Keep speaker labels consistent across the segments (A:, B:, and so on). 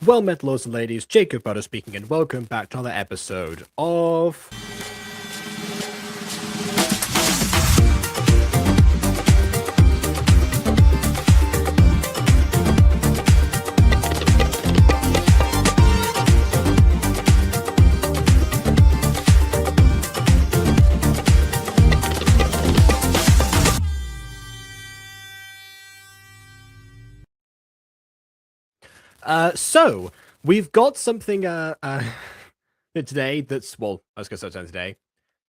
A: Well met, lords and ladies, Jacob Butter speaking, and welcome back to another episode of... So, we've got something today that's, well, I was going to say today.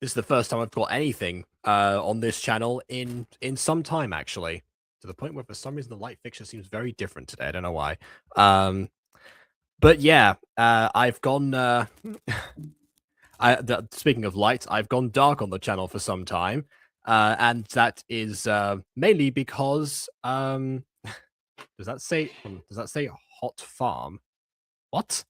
A: This is the first time I've got anything on this channel in some time, actually. To the point where for some reason the light fixture seems very different today. I don't know why. But yeah, I've gone... speaking of light, I've gone dark on the channel for some time. And that is mainly because... Does that say hot farm? What?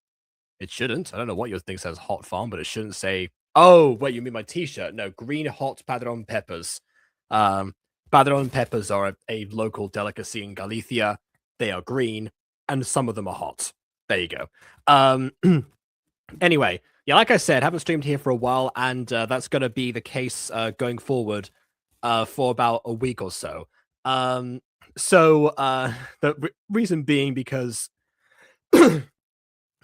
A: It shouldn't. I don't know what your thing says hot farm, but it shouldn't say... Oh, wait, you mean my t-shirt? No, green hot padron peppers. Padron peppers are a local delicacy in Galicia. They are green, and some of them are hot. There you go. Anyway, yeah, like I said, haven't streamed here for a while, and that's going to be the case going forward for about a week or so. The reason being because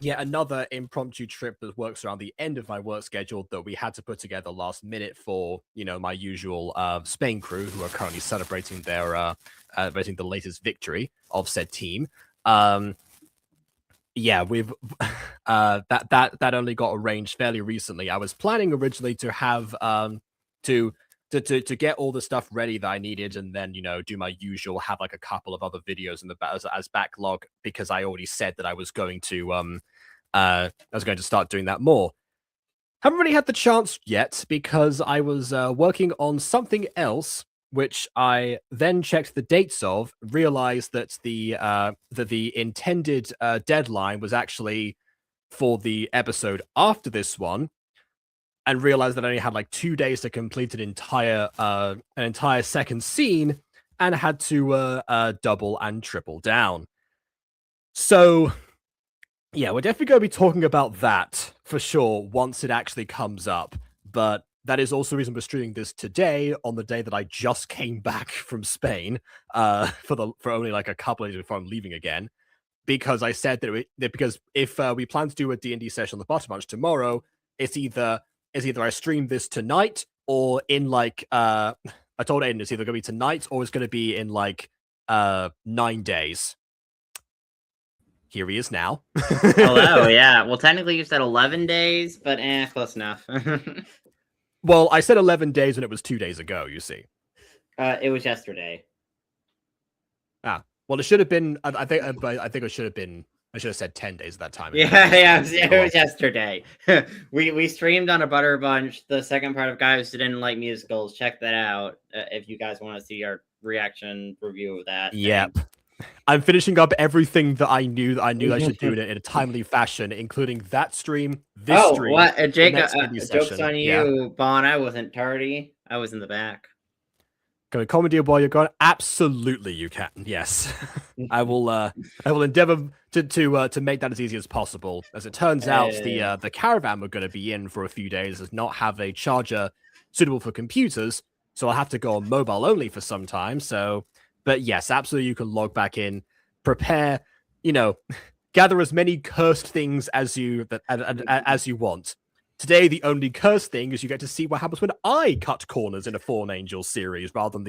A: yet another impromptu trip that works around the end of my work schedule that we had to put together last minute for, you know, my usual Spain crew who are currently celebrating their celebrating the latest victory of said team. Yeah, we've that only got arranged fairly recently. I was planning originally to have to get all the stuff ready that I needed, and then, you know, do my usual, have like a couple of other videos in the as backlog, because I already said that I was going to start doing that more. Haven't really had the chance yet because I was working on something else, which I then checked the dates of, realized that the intended deadline was actually for the episode after this one, and realized that I only had like 2 days to complete an entire second scene, and had to double and triple down. So yeah, we're definitely going to be talking about that for sure once it actually comes up. But that is also the reason we're streaming this today, on the day that I just came back from Spain, for only like a couple of days before I'm leaving again. Because I said because if we plan to do a D&D session on the Bottom Bunch tomorrow, it's either I stream this tonight, or in like I told Aidan it's either going to be tonight or it's going to be in like 9 days. Here he is now.
B: Hello, yeah. Well, technically you said 11 days, but close enough.
A: Well, I said 11 days when it was 2 days ago, you see.
B: It was yesterday.
A: Well, it should have been, I think it should have been, I should have said 10 days at that time.
B: Yeah, it was yesterday. we streamed on a Butter Bunch, the second part of Guys Who Didn't Like Musicals. Check that out if you guys want to see our reaction review of that.
A: Yep. I'm finishing up everything that I knew I should do in a timely fashion, including that stream, this stream.
B: Oh, what? Jacob, joke's on you, Bon. I wasn't tardy. I was in the back.
A: Can we commandeer while you're gone? Absolutely, you can. Yes, I will endeavor to make that as easy as possible. As it turns out, the caravan we're going to be in for a few days does not have a charger suitable for computers, so I'll have to go on mobile only for some time. So, but yes, absolutely, you can log back in, prepare, you know, gather as many cursed things as you want. Today, the only cursed thing is you get to see what happens when I cut corners in a Fallen Angels series, rather than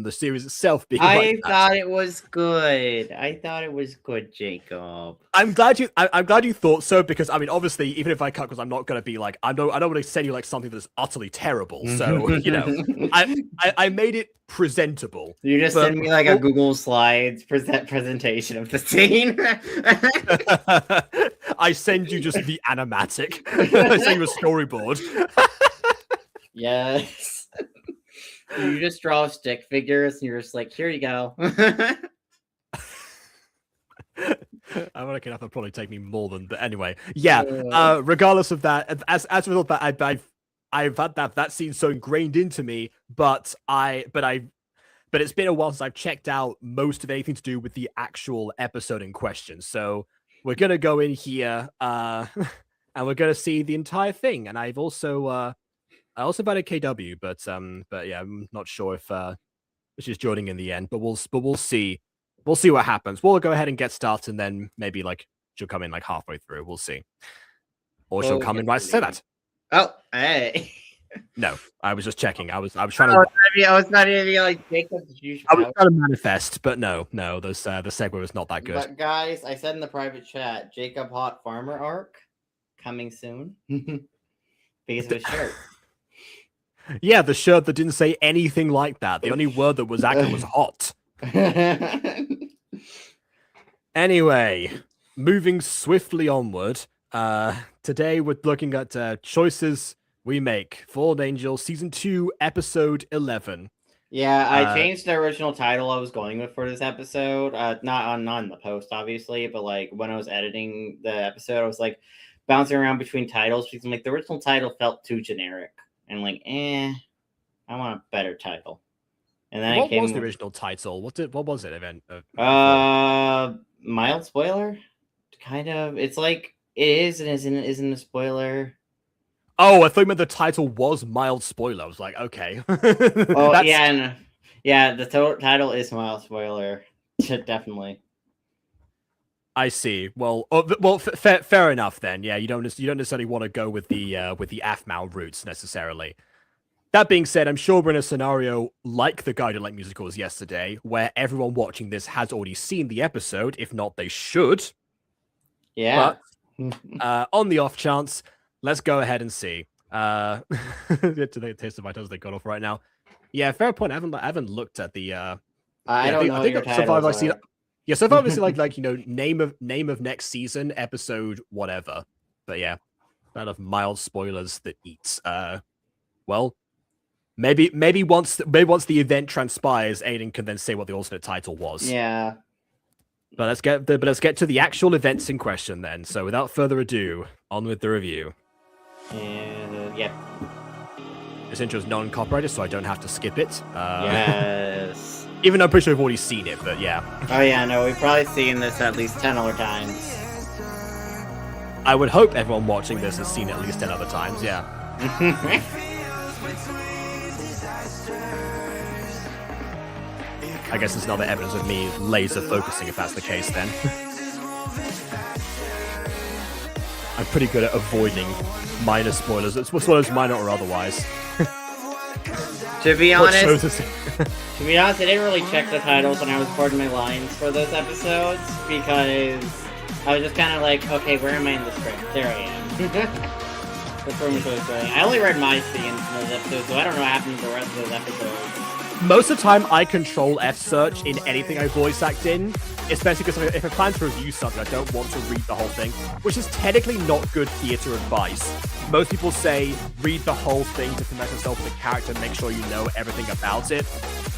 A: the series itself being.
B: I thought it was good. I thought it was good, Jacob.
A: I'm glad you thought so, because I mean, obviously, even if I cut, because I'm not going to be like, I don't want to send you like something that's utterly terrible. So you know, I made it presentable.
B: You just send me like a Google Slides presentation of the scene.
A: I send you just the animatic. I send you a storyboard.
B: Yes. You just draw stick figures and you're just like, here you go.
A: Ironic enough, it'll probably take me more than, but anyway, yeah. Regardless of that, as a result of that, I've had that scene so ingrained into me, but it's been a while since I've checked out most of anything to do with the actual episode in question. So we're gonna go in here, and we're gonna see the entire thing. And I've also I also invited KW, but yeah, I'm not sure if she's joining in the end. But we'll see. We'll see what happens. We'll go ahead and get started, and then maybe like she'll come in like halfway through. We'll see, or she'll come in right to say that.
B: Oh, hey.
A: No, I was just checking. I was trying to.
B: I was not even like Jacob.
A: I was trying to manifest, but no, the segue was not that good.
B: But guys, I said in the private chat, Jacob Hot Farmer arc coming soon because of his shirt.
A: Yeah, the shirt that didn't say anything like that. The only word that was accurate was hot. Anyway, moving swiftly onward. Today we're looking at choices we make. Fallen Angel Season 2, Episode 11.
B: Yeah, I changed the original title I was going with for this episode. Not in the post, obviously, but like when I was editing the episode, I was like bouncing around between titles because I'm like the original title felt too generic. And like, I want a better title. And then
A: what was the original title? What was it? Event?
B: Mild spoiler, kind of. It's like it is and isn't a spoiler.
A: Oh, I thought you meant the title was mild spoiler. I was like, okay.
B: Oh yeah, the title is mild spoiler, definitely.
A: I see. Well, fair enough then. Yeah, you don't necessarily want to go with the Aphmau roots necessarily. That being said, I'm sure we're in a scenario like the Guided Light musicals yesterday, where everyone watching this has already seen the episode. If not, they should.
B: Yeah.
A: But on the off chance, let's go ahead and see. To the taste of my toes they got off right now. Yeah, fair point. I haven't looked at the.
B: I don't know. I think
A: so far I've seen. Yeah, so far I've seen like name of next season, episode, whatever. But yeah, kind of mild spoilers that eats. Well, maybe once the event transpires, Aidan can then say what the alternate title was.
B: Yeah.
A: But let's get to the actual events in question then. So without further ado, on with the review.
B: And yeah.
A: This intro is non-copyrighted, so I don't have to skip it.
B: Yes.
A: Even though I'm pretty sure we've already seen it, but yeah.
B: Oh yeah, no, we've probably seen this at least 10 other times.
A: I would hope everyone watching this has seen it at least 10 other times, yeah. I guess it's another evidence of me laser focusing if that's the case then. I'm pretty good at avoiding minor spoilers. It's spoilers minor or otherwise.
B: To be honest, I didn't really check the titles when I was recording my lines for those episodes because I was just kind of like, okay, where am I in the script? There I am. That's where I'm supposed to be. I only read my scenes in those episodes, so I don't know what happened to the rest of those episodes.
A: Most of the time, I control F search in anything I voice act in, especially because if I plan to review something, I don't want to read the whole thing, which is technically not good theater advice. Most people say read the whole thing to familiarize yourself with the character and make sure you know everything about it.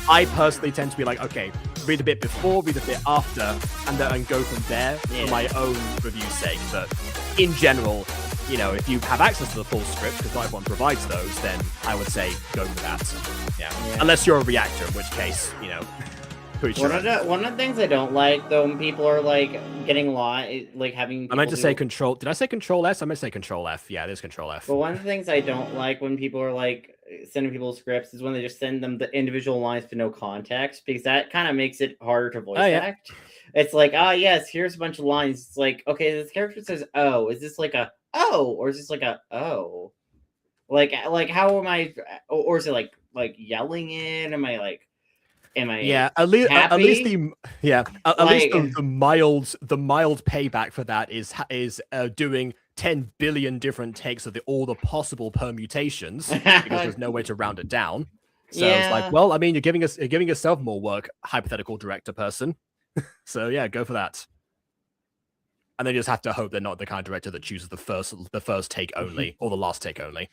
A: I personally tend to be like, okay, read a bit before, read a bit after, and then go from there for my own review's sake. But in general, you know, if you have access to the full script, because not everyone provides those, then I would say go for that. Yeah. Unless you're a reactor, in which case, you know, pretty sure.
B: One of the things I don't like, though, when people are, like, getting lost, like, having...
A: I meant to say control... Did I say control S? I meant to say control F. Yeah, it is control F.
B: But one of the things I don't like when people are, like, sending people scripts is when they just send them the individual lines to no context, because that kind of makes it harder to voice act. It's like, yes, here's a bunch of lines. It's like, okay, this character says, oh, is this like a... oh, or is this like a oh, like how am I, or is it like yelling in? Am I
A: at least the mild payback for that is doing 10 billion different takes of all the possible permutations because there's no way to round it down. So it's like, well, I mean, you're giving yourself more work, hypothetical director person. So yeah, go for that. And then you just have to hope they're not the kind of director that chooses the first take only or the last take only.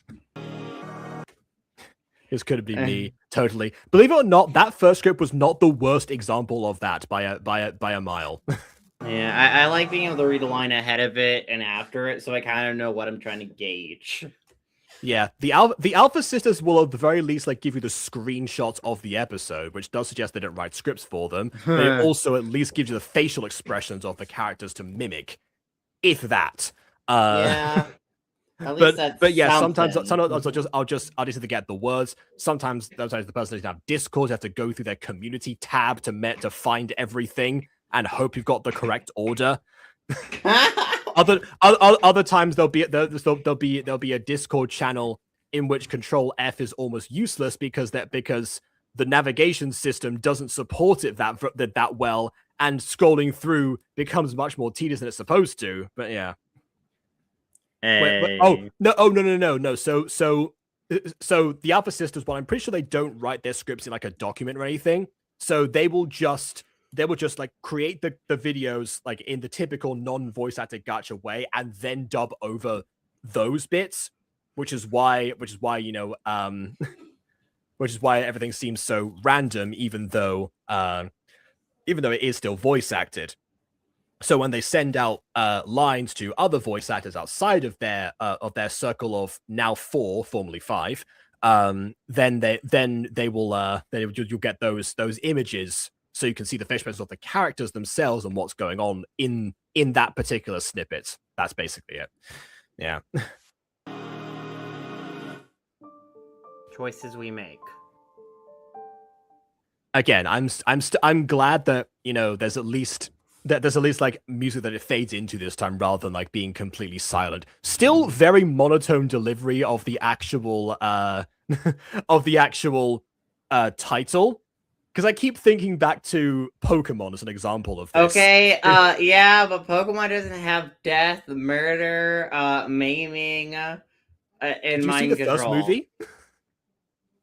A: This could be me, totally. Believe it or not, that first script was not the worst example of that by a mile.
B: Yeah, I like being able to read a line ahead of it and after it, so I kind of know what I'm trying to gauge.
A: Yeah, the Alpha Sisters will at the very least like give you the screenshots of the episode, which does suggest they didn't write scripts for them. But it also at least gives you the facial expressions of the characters to mimic. if that.
B: Yeah. At least that's
A: but yeah, sometimes
B: something.
A: I'll just have to get the words. Sometimes the person doesn't have Discord. You have to go through their community tab to find everything and hope you've got the correct order. Other times there'll be a Discord channel in which Control F is almost useless because the navigation system doesn't support it that well, and scrolling through becomes much more tedious than it's supposed to. But yeah.
B: Hey.
A: No. So the Alpha Sisters one, I'm pretty sure they don't write their scripts in like a document or anything. So they will just like create the videos like in the typical non-voice acted gacha way and then dub over those bits, which is why you know which is why everything seems so random, even though it is still voice acted. So when they send out lines to other voice actors outside of their circle of now 4, formerly 5, then they will you'll get those images, so you can see the facial expressions of the characters themselves and what's going on in that particular snippet. That's basically it. Yeah.
C: Choices we make.
A: Again, I'm glad that, you know, there's at least like music that it fades into this time rather than like being completely silent. Still very monotone delivery of the actual title, because I keep thinking back to Pokemon as an example of this.
B: Okay, yeah, but Pokemon doesn't have death, murder, maiming, and
A: Did you see
B: mind
A: the
B: control.
A: first movie?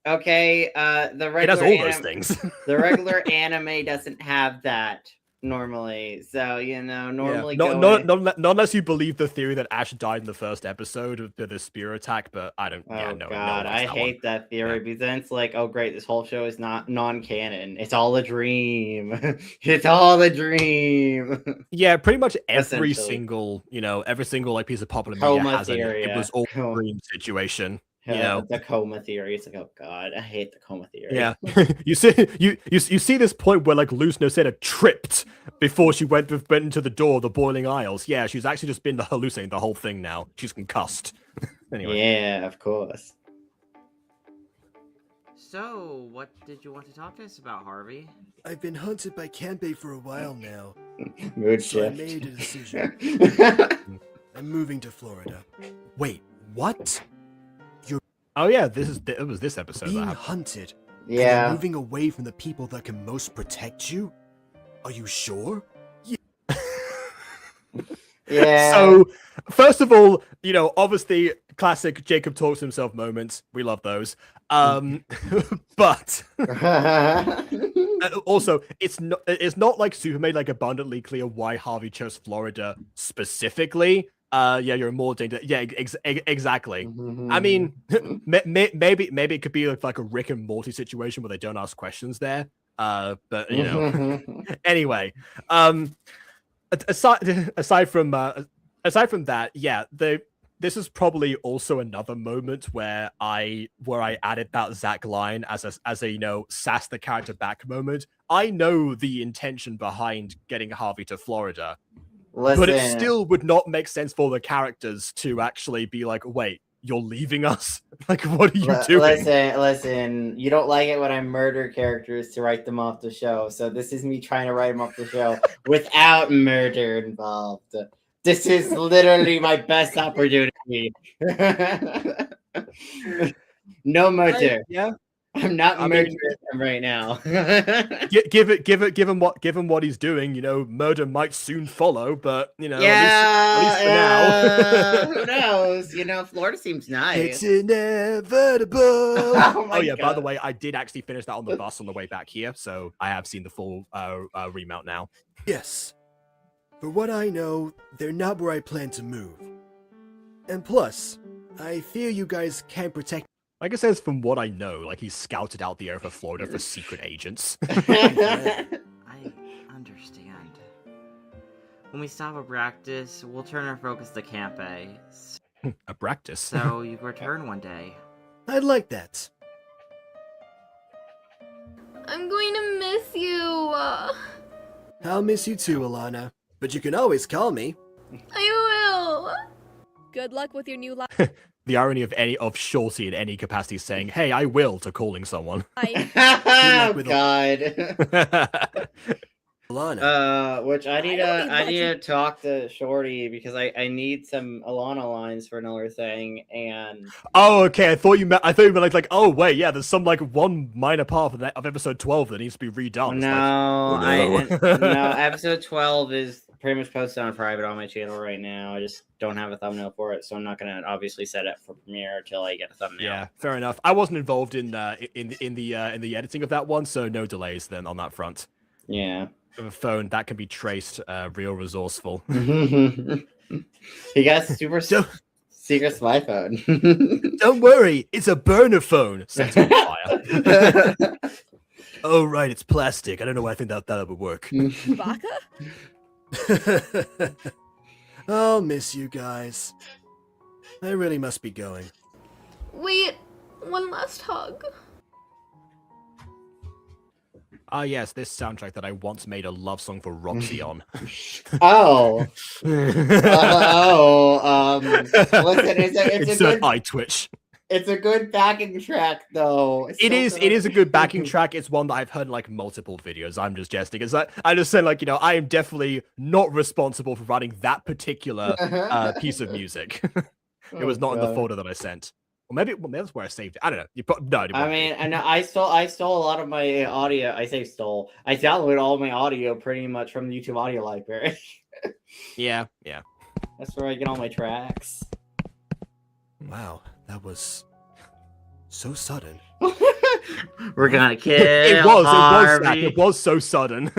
B: Okay, the regular
A: It has all those things.
B: The regular anime doesn't have that normally, so you know, normally
A: not unless you believe the theory that Ash died in the first episode of the spear attack, but I don't.
B: Oh
A: yeah, no,
B: god, I hate that theory because then it's like, oh great, this whole show is not non-canon. It's all a dream. It's all a dream.
A: Yeah, pretty much every single like piece of popular media
B: Coma
A: has
B: theory,
A: it was all
B: yeah.
A: a dream situation. You know,
B: the coma theory. It's like, oh god, I hate the coma theory.
A: Yeah, you see this point where like Lucina tripped before she went into the door of the boiling isles. Yeah, she's actually just been hallucinating the whole thing now. She's concussed. Anyway.
B: Yeah, of course.
C: So, what did you want to talk to us about, Harvey?
D: I've been hunted by Kanbei for a while now.
B: Mood
D: So I
B: shift.
D: made a decision. I'm moving to Florida.
A: Wait, what? Oh yeah, it was this episode.
D: Being hunted.
B: Yeah.
D: And moving away from the people that can most protect you? Are you sure?
B: Yeah.
A: So, first of all, you know, obviously, classic Jacob talks to himself moments. We love those. But also, it's not like super made like abundantly clear why Harvey chose Florida specifically. Yeah, you're more danger. Yeah, exactly. I mean, maybe it could be like a Rick and Morty situation where they don't ask questions there. But you know, anyway, aside from that, yeah, this is probably also another moment where I added that Zach line as a you know, sass the character back moment. I know the intention behind getting Harvey to Florida.
B: Listen.
A: But it still would not make sense for the characters to actually be like, wait, you're leaving us? Like, what are you doing?
B: Listen, you don't like it when I murder characters to write them off the show. So this is me trying to write them off the show without murder involved. This is literally my best opportunity. No murder.
A: Yeah.
B: I'm not murdering him right now.
A: Given what he's doing, you know, murder might soon follow, but you know,
B: yeah,
A: at least for now.
B: Who knows? You know, Florida seems nice.
D: It's inevitable.
A: Oh yeah, by the way, I did actually finish that on the bus on the way back here, so I have seen the full remount now.
D: Yes. For what I know, they're not where I plan to move. And plus, I fear you guys can't protect.
A: Like I says, from what I know, like he's scouted out the area for Florida for secret agents.
C: I understand. When we stop Abractus, we'll turn our focus to Campe.
A: Abractus?
C: So you can return one day.
D: I'd like that.
E: I'm going to miss you.
D: I'll miss you too, Alana. But you can always call me.
E: I will.
F: Good luck with your new life.
A: The irony of Shorty in any capacity saying, "Hey, I will," to calling someone.
B: Oh
D: with
B: God.
D: Alana.
B: Which I need
F: don't
B: to
F: need much.
B: talk to Shorty because I need some Alana lines for another thing, and
A: Oh, okay. I thought you meant like, oh wait, yeah. There's some like one minor part of episode 12 that needs to be redone.
B: no,
A: It's like, oh, no.
B: no, episode 12 is pretty much posted on private on my channel right now. I just don't have a thumbnail for it, so I'm not gonna obviously set it for premiere until I get a thumbnail.
A: Yeah, fair enough. I wasn't involved in the editing of that one, so no delays then on that front.
B: Yeah.
A: With a phone that can be traced, real resourceful.
B: He got super secret spy phone.
A: Don't worry, it's a burner phone. Set on fire. Oh right, it's plastic. I don't know why I think that would work.
F: Baka?
D: I'll miss you guys. I really must be going.
E: Wait, one last hug.
A: Ah yes, this soundtrack that I once made a love song for Roxy on.
B: Oh. Listen, it's a good
A: eye twitch.
B: it's a good backing track though.
A: It is a good backing track. It's one that I've heard in like multiple videos. I'm just jesting. It's like I just said, like, you know, I am definitely not responsible for writing that particular piece of music. It was not in the folder that I sent. Or maybe that's where I saved it. I don't know. No.
B: I mean, and I stole a lot of my audio. I downloaded all of my audio pretty much from the YouTube audio library.
A: Yeah.
B: That's where I get all my tracks.
D: Wow, that was so sudden.
B: We're gonna kill
A: It was so sudden.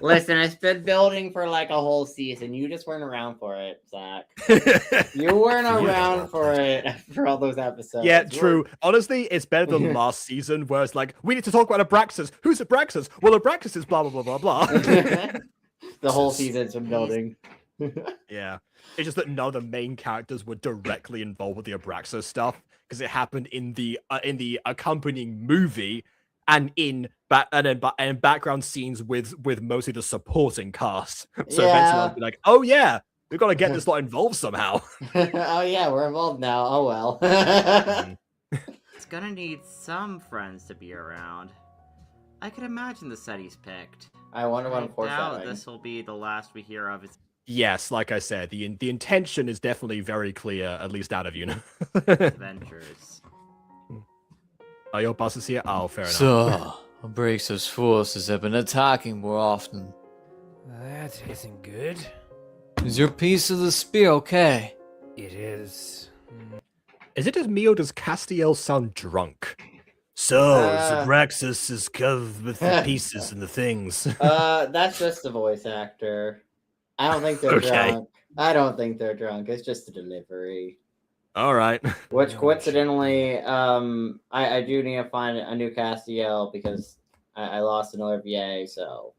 B: Listen, it's been building for like a whole season. You just weren't around for it, Zach. You weren't around for it for all those episodes.
A: Yeah, true. Honestly, it's better than last season where it's like, we need to talk about Abraxas. Who's Abraxas? Well, Abraxas is blah, blah, blah, blah, blah.
B: The whole season's been building.
A: Yeah. It's just that none of the main characters were directly involved with the Abraxas stuff because it happened in the accompanying movie and in background scenes with mostly the supporting cast. So eventually I'll be like, oh yeah, we've got to get this lot involved somehow.
B: Oh yeah, we're involved now. Oh well.
C: It's gonna need some friends to be around. I could imagine the set he's picked.
B: I wonder what
C: I
B: I'm
C: doubt this will be the last we hear of his.
A: Yes, like I said, the intention is definitely very clear, at least out of you.
C: Adventures.
A: Are your bosses here? Oh, fair enough.
G: So, Abraxas' forces have been attacking more often.
H: That isn't good.
G: Is your piece of the spear okay?
H: It is.
A: Is it just me or does Castiel sound drunk?
D: So, Zabraxis is covered with the pieces and the things.
B: That's just the voice actor. I don't think they're drunk. I don't think they're drunk. It's just a delivery.
A: All right.
B: Which coincidentally, I do need to find a new Castiel because I lost another VA. So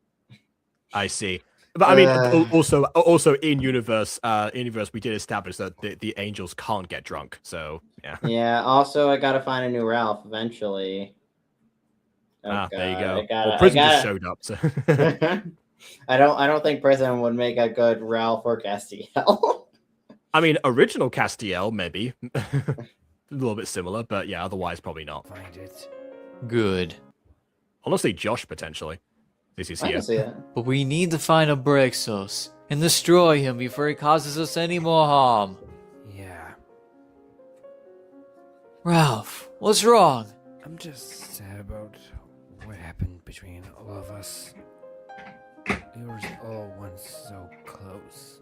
A: I see. But I mean, also in universe, we did establish that the angels can't get drunk. So yeah.
B: Yeah. Also, I gotta find a new Ralph eventually.
A: Oh, there you go. Well, Prison just showed up. So.
B: I don't think Prison would make a good Ralph or Castiel.
A: I mean, original Castiel maybe a little bit similar, but yeah, otherwise probably not.
H: Find it.
G: Good.
A: Honestly, Josh potentially. This is
B: I
A: here.
B: can see that.
G: But we need to find Abraxas and destroy him before he causes us any more harm.
H: Yeah.
G: Ralph, what's wrong?
H: I'm just sad about what happened between all of us. We were all once so close.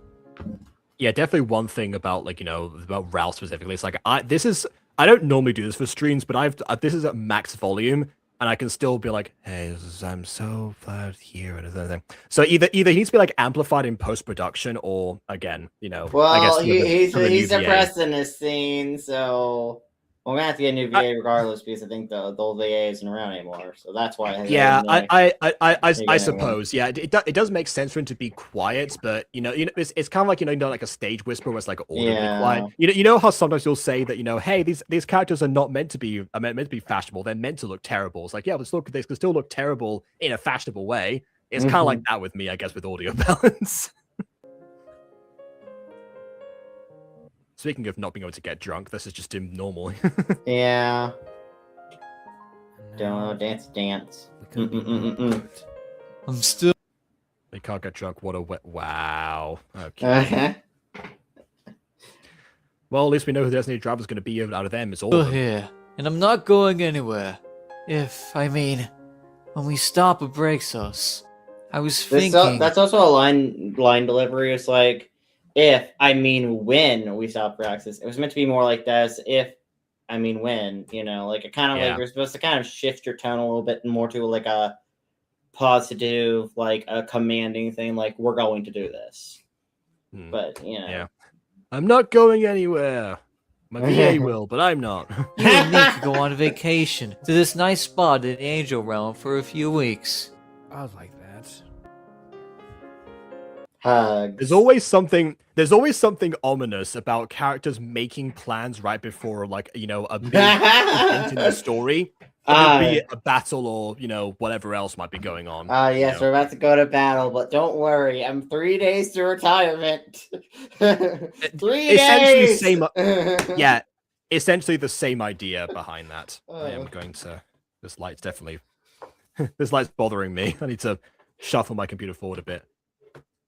A: Yeah, definitely one thing about about Ralph specifically. It's like I don't normally do this for streams, but this is at max volume, and I can still be like, hey, I'm so glad here and everything. So either he needs to be like amplified in post production, or again,
B: Well,
A: I guess
B: he's suppressed in this scene, so we're gonna have to get a new VA regardless because I think the old VA isn't around anymore. So that's why.
A: I suppose. Yeah, it does make sense for him to be quiet, but it's kind of like like a stage whisper where it's like audibly quiet. You know how sometimes you'll say that hey, these characters are not meant to be fashionable. They're meant to look terrible. It's like, yeah, they can still look terrible in a fashionable way. It's kind of like that with me, I guess, with audio balance. Speaking of not being able to get drunk, this is just him normally.
B: Yeah.
H: And
B: Don't
H: now
B: dance.
H: we couldn't be more
B: Mm-mm-mm-mm.
H: apart.
G: I'm still.
A: They can't get drunk. What a wow. Okay.
B: Uh-huh.
A: Well, at least we know who the designated driver is going to be out of them. It's all
G: Still
A: of them.
G: here, and I'm not going anywhere. When we stop, it breaks us. I was thinking.
B: That's also a line delivery. It's like, if, I mean when we stop Praxis. It was meant to be more like this, if, I mean when, you know, like it kind of like you're supposed to kind of shift your tone a little bit more to like a positive, like a commanding thing, like we're going to do this. But, you know.
A: Yeah. I'm not going anywhere. My VA will, but I'm not.
G: You and me could go on vacation to this nice spot in the Angel Realm for a few weeks.
H: I was like that.
B: Hugs.
A: There's always something ominous about characters making plans right before, like, you know, a big event in the story. Be it a battle or, you know, whatever else might be going on.
B: Yes, we're about to go to battle, but don't worry, I'm 3 days to retirement. 3
A: Essentially
B: days.
A: same. Yeah, essentially the same idea behind that. I am going to. This light's definitely. This light's bothering me. I need to shuffle my computer forward a bit.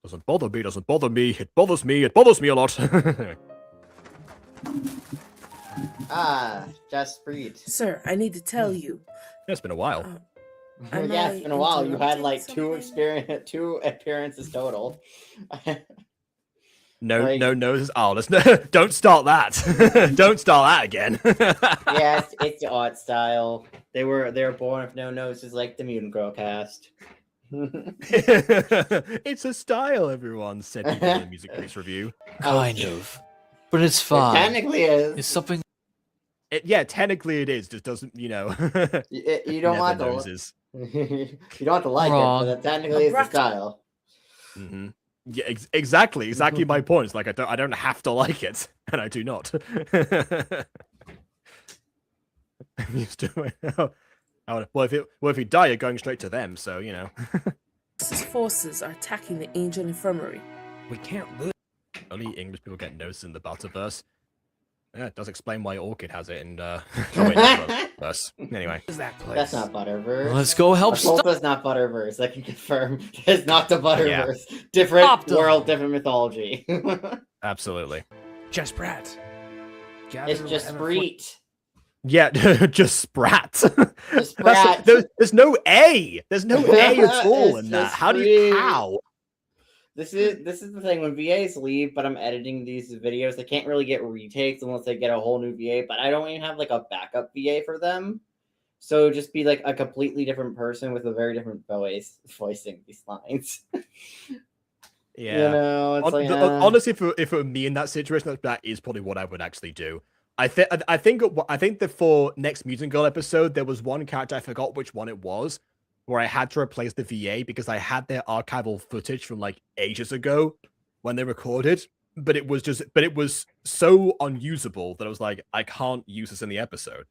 A: Doesn't bother me. Doesn't bother me. It bothers me. It bothers me a lot.
B: Just breathe.
I: Sir, I need to tell you.
A: It's been a while.
B: Yeah, it's been a while. You had like
I: interrupting
B: two appearances total.
A: No,
B: like-
A: let's don't start that. Don't start that again.
B: Yeah, it's the art style. They were born with no noses like the Mutant Girl cast.
A: It's a style, everyone said people in the Music Critics review.
G: Kind of. But it's fine.
B: It technically is.
G: It's something.
A: Yeah, technically it is. Just doesn't, you know.
B: You don't want to.
A: noses.
B: You don't have to like
G: Wrong.
B: it, but it technically is the style.
A: Mm-hmm. Yeah, exactly my point. It's like I don't have to like it, and I do not. I'm used to it. Well, if you die, you're going straight to them. So you know.
I: Forces are attacking the Angel Infirmary.
H: We can't lose.
A: Only English people get noticed in the Butterverse. Yeah, it does explain why Orchid has it in Butterverse. Anyway.
H: Is that place?
B: That's not Butterverse.
G: Let's go help stop.
B: That's not Butterverse. I can confirm. It's not the Butterverse. Different
G: Stop them.
B: world, different mythology.
A: Absolutely.
H: Just Brat.
B: It's just Spreet.
A: Yeah, just Sprat.
B: Just Sprat.
A: There's no A. There's no A at all
B: It's
A: in that.
B: just
A: How do
B: Sprat.
A: you how?
B: This is the thing. When VAs leave, but I'm editing these videos, they can't really get retakes unless they get a whole new VA. But I don't even have like a backup VA for them, so just be like a completely different person with a very different voice voicing these lines.
A: Yeah.
B: You know, it's like,
A: honestly, if it were me in that situation, that is probably what I would actually do. I think that for next Mutant Girl episode, there was one character, I forgot which one it was, where I had to replace the VA because I had their archival footage from like ages ago when they recorded, but it was so unusable that I was like, I can't use this in the episode.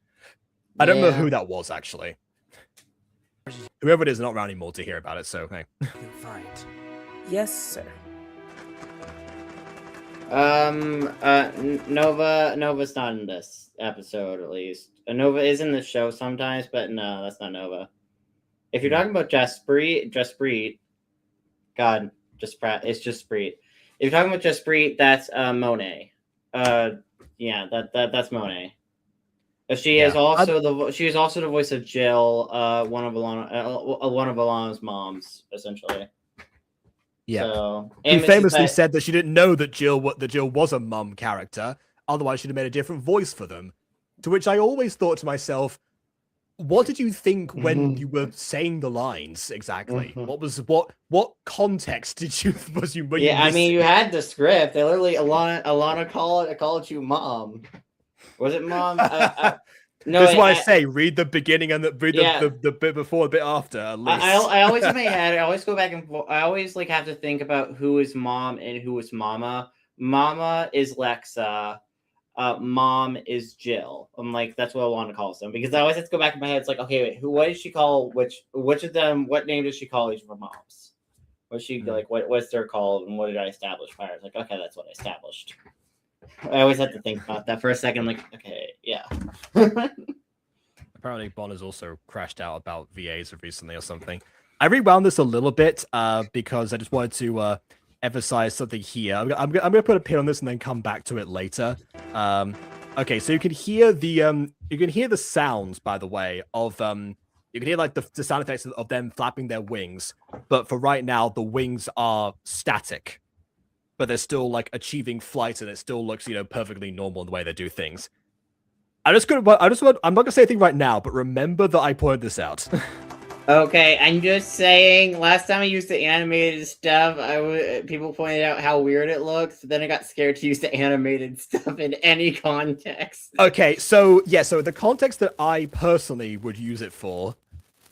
A: I don't know who that was actually. Whoever it is, not around anymore to hear about it. So hey.
H: You can fight.
I: Yes, sir.
B: Nova's not in this episode, at least. Nova is in the show sometimes, but no, that's not Nova. If you're talking about Jaspreet, God, just Pratt, it's just Spreet. If you're talking about Jaspreet, that's Monet. Yeah, that's Monet. She is also the voice of Jill, one of Alana's moms, essentially.
A: Yeah.
B: So,
A: She famously said that she didn't know that Jill was a mum character. Otherwise, she'd have made a different voice for them. To which I always thought to myself, what did you think when you were saying the lines exactly? What context did you was you?
B: I mean, you had the script. They literally Alana called you mom. Was it mom? No,
A: that's why I say read the beginning and the bit before, the bit after. At least.
B: I always in my head. I always go back and forth. I always like have to think about who is mom and who is mama. Mama is Lexa. Mom is Jill. I'm like, that's what I want to call them because I always have to go back in my head. It's like, okay, wait, what did she call which of them? What name does she call each of her moms? What's she like? What's their call and what did I establish prior? It's like, okay, that's what I established. I always have to think about that for a second. Like, okay, yeah.
A: Apparently, Bon has also crashed out about VAs recently or something. I rewound this a little bit because I just wanted to emphasize something here. I'm going to put a pin on this and then come back to it later. Okay, so you can hear the sounds, by the way, of you can hear like the sound effects of them flapping their wings. But for right now, the wings are static, but they're still like achieving flight, and it still looks perfectly normal in the way they do things. I'm not gonna say anything right now, but remember that I pointed this out.
B: Okay, I'm just saying. Last time I used the animated stuff, people pointed out how weird it looks. Then I got scared to use the animated stuff in any context.
A: Okay, so the context that I personally would use it for,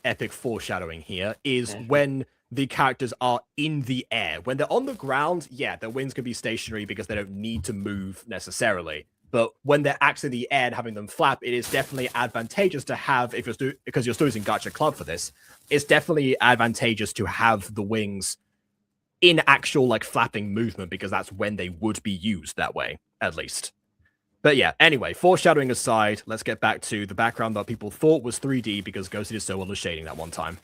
A: epic foreshadowing here, is when the characters are in the air. When they're on the ground, yeah, their wings can be stationary because they don't need to move necessarily. But when they're actually in the air and having them flap, it is definitely advantageous to have, because you're still using Gacha Club for this, it's definitely advantageous to have the wings in actual like flapping movement, because that's when they would be used that way, at least. But yeah, anyway, foreshadowing aside, let's get back to the background that people thought was 3D because Ghosty did so well with shading that one time.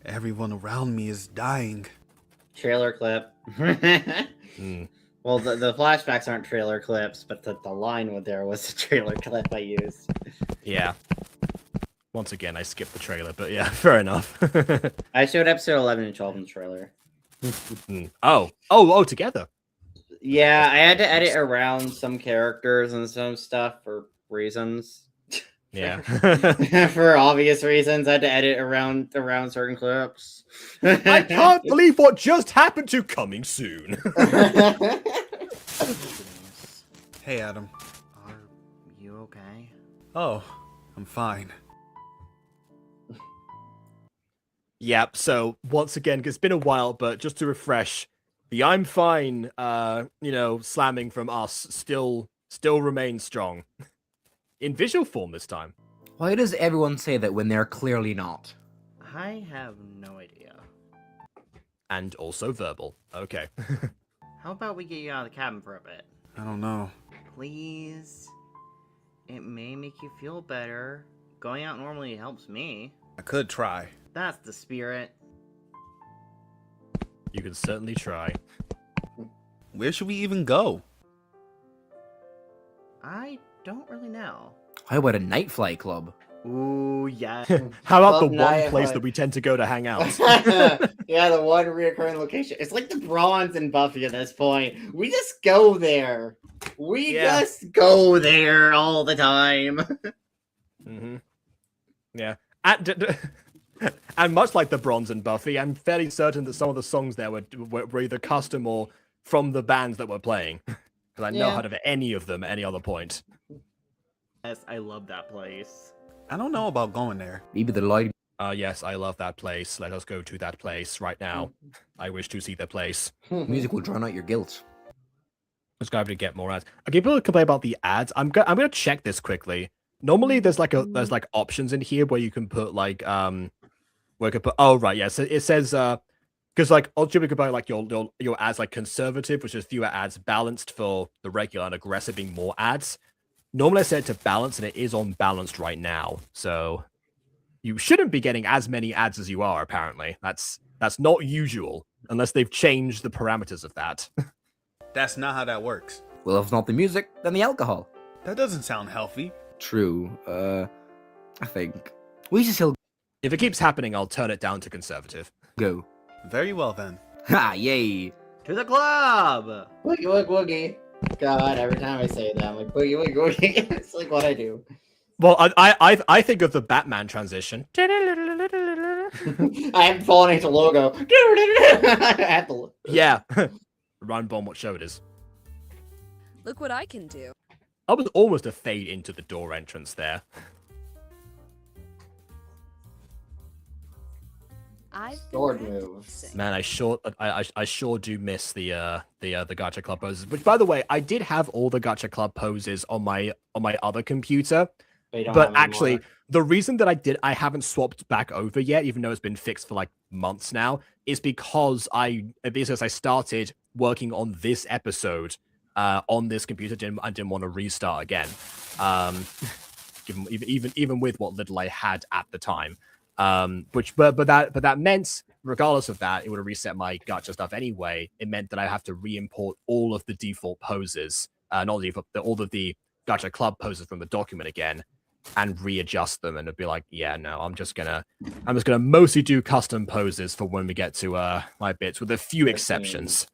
J: Everyone around me is dying.
B: Trailer clip. Well, the flashbacks aren't trailer clips, but the line there was a trailer clip I used.
A: Yeah. Once again, I skipped the trailer, but yeah, fair enough.
B: I showed episode 11 and 12 in the trailer.
A: Oh, together.
B: Yeah, I had to edit around some characters and some stuff for reasons.
A: Yeah.
B: For obvious reasons, I had to edit around certain clips.
A: I can't believe what just happened to coming soon.
J: Hey, Adam.
C: Are you okay?
J: Oh, I'm fine.
A: Yep, so once again, it's been a while, but just to refresh, the I'm fine, slamming from us still remains strong. In visual form this time.
K: Why does everyone say that when they're clearly not?
C: I have no idea.
A: And also verbal. Okay.
C: How about we get you out of the cabin for a bit?
J: I don't know.
C: Please. It may make you feel better. Going out normally helps me.
J: I could try.
C: That's the spirit.
A: You can certainly try.
J: Where should we even go?
C: I don't really know.
K: How about a night flight club?
C: Ooh, yeah.
A: How about the
B: Club
A: one
B: night
A: place
B: flight.
A: that we tend to go to hang out?
B: Yeah, the one reoccurring location. It's like the Bronze and Buffy at this point. We just go there. We just go there all the time.
A: Mm-hmm. Yeah. And much like the Bronze and Buffy, I'm fairly certain that some of the songs there were either custom or from the bands that were playing. Because I know how to any of them at any other point.
C: Yes, I love that place.
J: I don't know about going there.
K: Maybe the light.
A: Yes, I love that place. Let us go to that place right now. I wish to see the place.
K: Music will drown out your guilt.
A: Let's go over to get more ads. Okay, people complain about the ads. I'm gonna check this quickly. Normally, there's options in here where you can put like where you can put. Oh right, yeah. So it says because like ultimately you can put like your ads like conservative, which is fewer ads, balanced for the regular, and aggressive being more ads. Normally I set it to balance, and it is on balanced right now. So you shouldn't be getting as many ads as you are. Apparently, that's not usual unless they've changed the parameters of that.
J: That's not how that works.
K: Well, if not the music, then the alcohol.
J: That doesn't sound healthy.
K: True. I think we should still
A: If it keeps happening, I'll turn it down to conservative.
K: go.
J: Very well then.
K: Ha! Yay!
C: To the club!
B: Woogie woogie woogie. God, every time I say that, I'm like boogie woogie woogie. It's like what I do.
A: Well, I think of the Batman transition.
B: I am falling into logo. I have to.
A: Yeah. Run bomb what show it is.
F: Look what I can do.
A: I was almost a fade into the door entrance there.
B: Sword moves.
A: Man, I sure do miss the Gacha Club poses. Which, by the way, I did have all the Gacha Club poses on my other computer. But actually, the reason that I haven't swapped back over yet, even though it's been fixed for like months now, is because I started working on this episode on this computer. I didn't want to restart again. Even with what little I had at the time. But that meant, regardless of that, it would have reset my gacha stuff anyway. It meant that I have to re-import all of the default poses, not default, all of the gacha club poses from the document again, and readjust them. And it'd be like, yeah, no, I'm just gonna mostly do custom poses for when we get to my bits, with a few exceptions.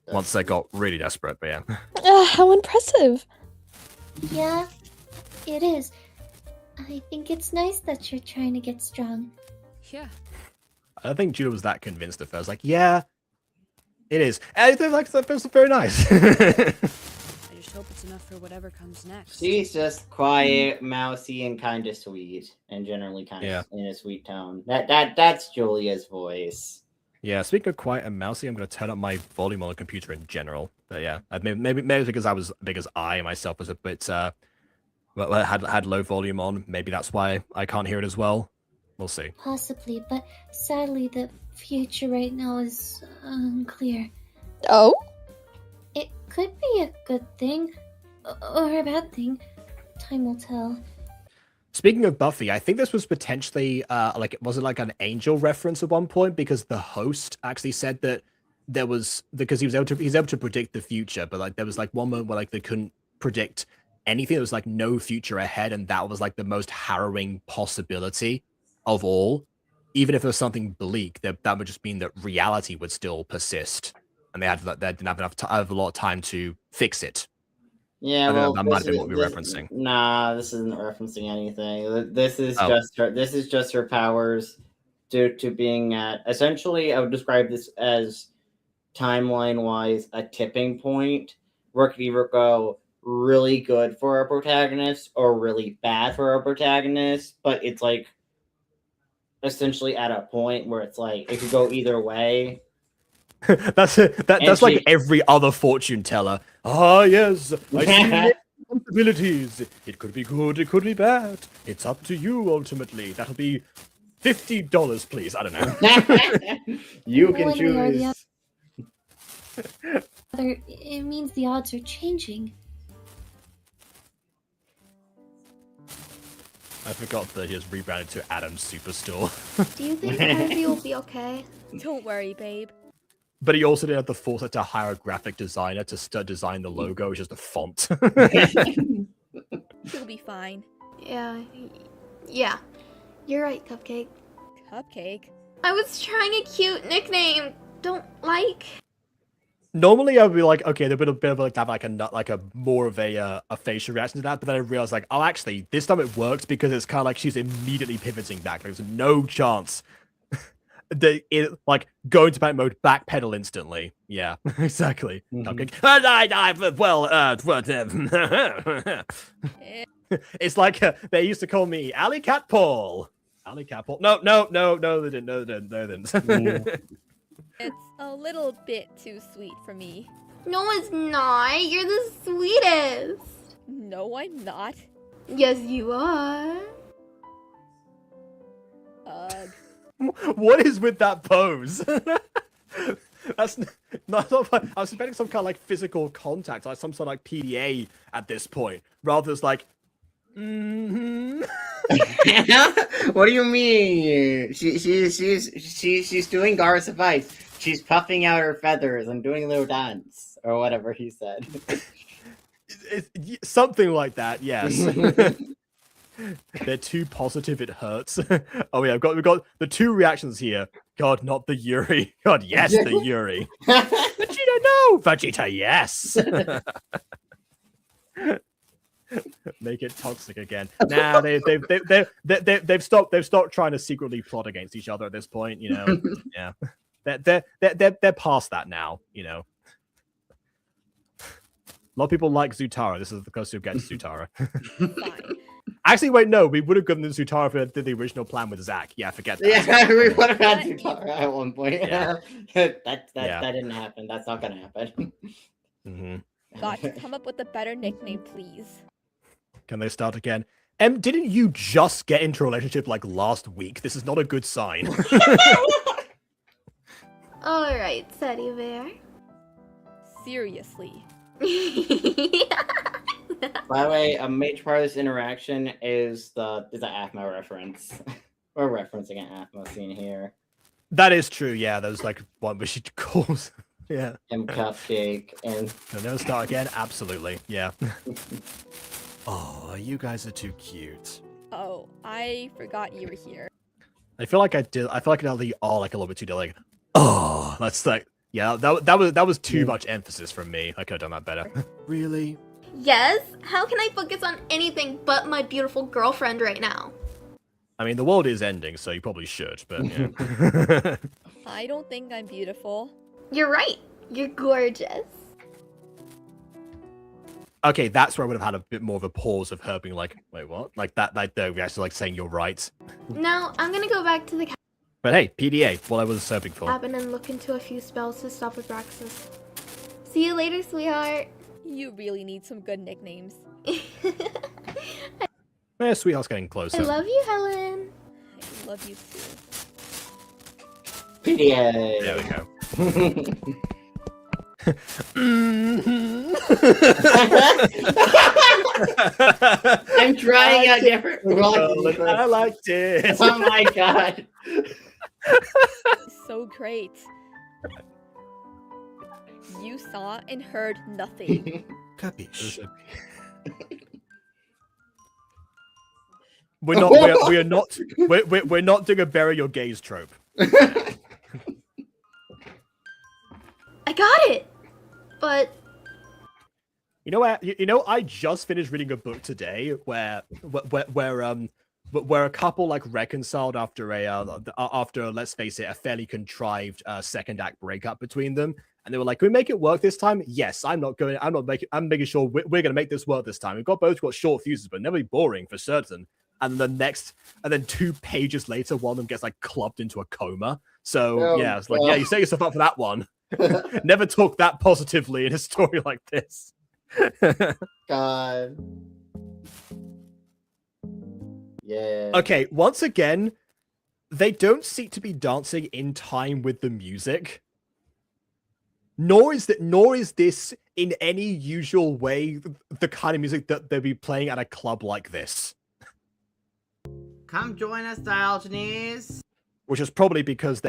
A: Once I got really desperate, but yeah.
E: How impressive.
L: Yeah, it is. I think it's nice that you're trying to get strong.
F: Yeah.
A: I don't think Judah was that convinced at first. Like, yeah, it is. And they're like, that feels very nice.
F: I just hope it's enough for whatever comes next.
B: She's just quiet, mousy, and kind of sweet, and generally kind of in a sweet tone. That's Julia's voice.
A: Yeah, speaking of quiet and mousy, I'm going to turn up my volume on the computer in general. But yeah, maybe because I myself was a bit had low volume on. Maybe that's why I can't hear it as well. We'll see.
L: Possibly, but sadly the future right now is unclear.
E: Oh?
L: It could be a good thing, or a bad thing. Time will tell.
A: Speaking of Buffy, I think this was potentially was it like an Angel reference at one point, because the host actually said that there was, because he's able to predict the future, but like there was like one moment where like they couldn't predict anything. There was like no future ahead, and that was like the most harrowing possibility of all. Even if it was something bleak, that would just mean that reality would still persist, and they didn't have a lot of time to fix it.
B: Yeah,
A: well, that might have been what we were referencing.
B: Nah, this isn't referencing anything. This is just her powers due to being at, essentially, I would describe this as timeline-wise a tipping point where it could either go really good for our protagonist or really bad for our protagonist, but it's like essentially at a point where it's like it could go either way.
A: That's like every other fortune teller. Ah, yes, I see possibilities. It could be good, it could be bad. It's up to you ultimately. That'll be $50, please. I don't know.
B: You can choose.
L: It means the odds are changing.
A: I forgot that he has rebranded to Adam's Superstore.
E: Do you think Harvey will be okay?
F: Don't worry, babe.
A: But he also didn't have the foresight to hire a graphic designer to design the logo, which is the font.
F: He'll be fine.
E: Yeah. You're right, Cupcake.
F: Cupcake?
E: I was trying a cute nickname. Don't like.
A: Normally, I would be like, okay, they're a bit of like have like a more of a facial reaction to that, but then I realized like, oh, actually, this time it works because it's kind of like she's immediately pivoting back. There's no chance like going to panic mode, backpedal instantly. Yeah, exactly. Okay. It's like they used to call me Alley Cat Paul. Alley Cat Paul. No, they didn't. No, they didn't.
F: It's a little bit too sweet for me.
E: No, it's not. You're the sweetest.
F: No, I'm not.
E: Yes, you are.
A: What is with that pose? That's not. I was expecting some kind of like physical contact, like some sort of like PDA at this point, rather than like.
B: What do you mean? She's doing Gar's advice. She's puffing out her feathers and doing a little dance, or whatever he said.
A: Something like that, yes. They're too positive, it hurts. Oh yeah, we've got the two reactions here. God, not the Yuri. God, yes, the Yuri. Vegeta, no! Vegeta, yes! Make it toxic again. Nah, they've stopped trying to secretly plot against each other at this point, you know. Yeah. They're past that now, you know. A lot of people like Zutara. This is the closest you'll get to Zutara.
F: Fine.
A: Actually, wait, no, we would have gotten the Zutara if we did the original plan with Zack. Yeah, forget that.
B: Yeah, we would have had Zutara at one point.
A: Yeah.
B: That didn't happen. That's not gonna happen.
F: Got to come up with a better nickname, please.
A: Can they start again? Didn't you just get into a relationship like last week? This is not a good sign.
E: Alright, Teddy Bear.
F: Seriously.
B: By the way, a major part of this interaction is the Athma reference. We're referencing an Athma scene here.
A: That is true. Yeah, there's like one where she calls. Yeah.
B: And Cupcake and.
A: No, start again. Absolutely. Yeah.
D: Oh, you guys are too cute.
F: Oh, I forgot you were here.
A: I feel like I did the oh like a little bit too like. Oh, that's like yeah. That was too much emphasis from me. I could have done that better.
D: Really?
E: Yes? How can I focus on anything but my beautiful girlfriend right now?
A: I mean, the world is ending, so you probably should, but yeah.
F: I don't think I'm beautiful.
E: You're right. You're gorgeous.
A: Okay, that's where I would have had a bit more of a pause of her being like, wait, what? Like that they're actually like saying you're right.
E: Now, I'm gonna go back to the
A: But hey, PDA, what I was hoping for.
E: cabin and look into a few spells to stop Abraxas. See you later, sweetheart.
F: You really need some good nicknames.
A: Yeah, sweetheart's getting closer.
E: I love you, Helen.
F: I love you too.
B: PDA.
A: There we go.
B: I'm trying out different.
A: I liked it.
B: Oh my god.
F: So great. You saw and heard nothing.
D: Capiche.
A: We're not doing a bury your gaze trope.
E: I got it. But
A: You know what? You know, I just finished reading a book today where a couple like reconciled after let's face it, a fairly contrived second act breakup between them, and they were like, "Can we make it work this time?" Yes, I'm making sure we're gonna make this work this time. We've got short fuses, but never be boring for certain. And then 2 pages later, one of them gets like clubbed into a coma. So yeah, it's like, yeah, you set yourself up for that one. Never talk that positively in a story like this.
B: God. Yeah.
A: Okay, once again, they don't seem to be dancing in time with the music. Nor is this in any usual way the kind of music that they'll be playing at a club like this.
C: Come join us, Diogenes.
A: Which is probably because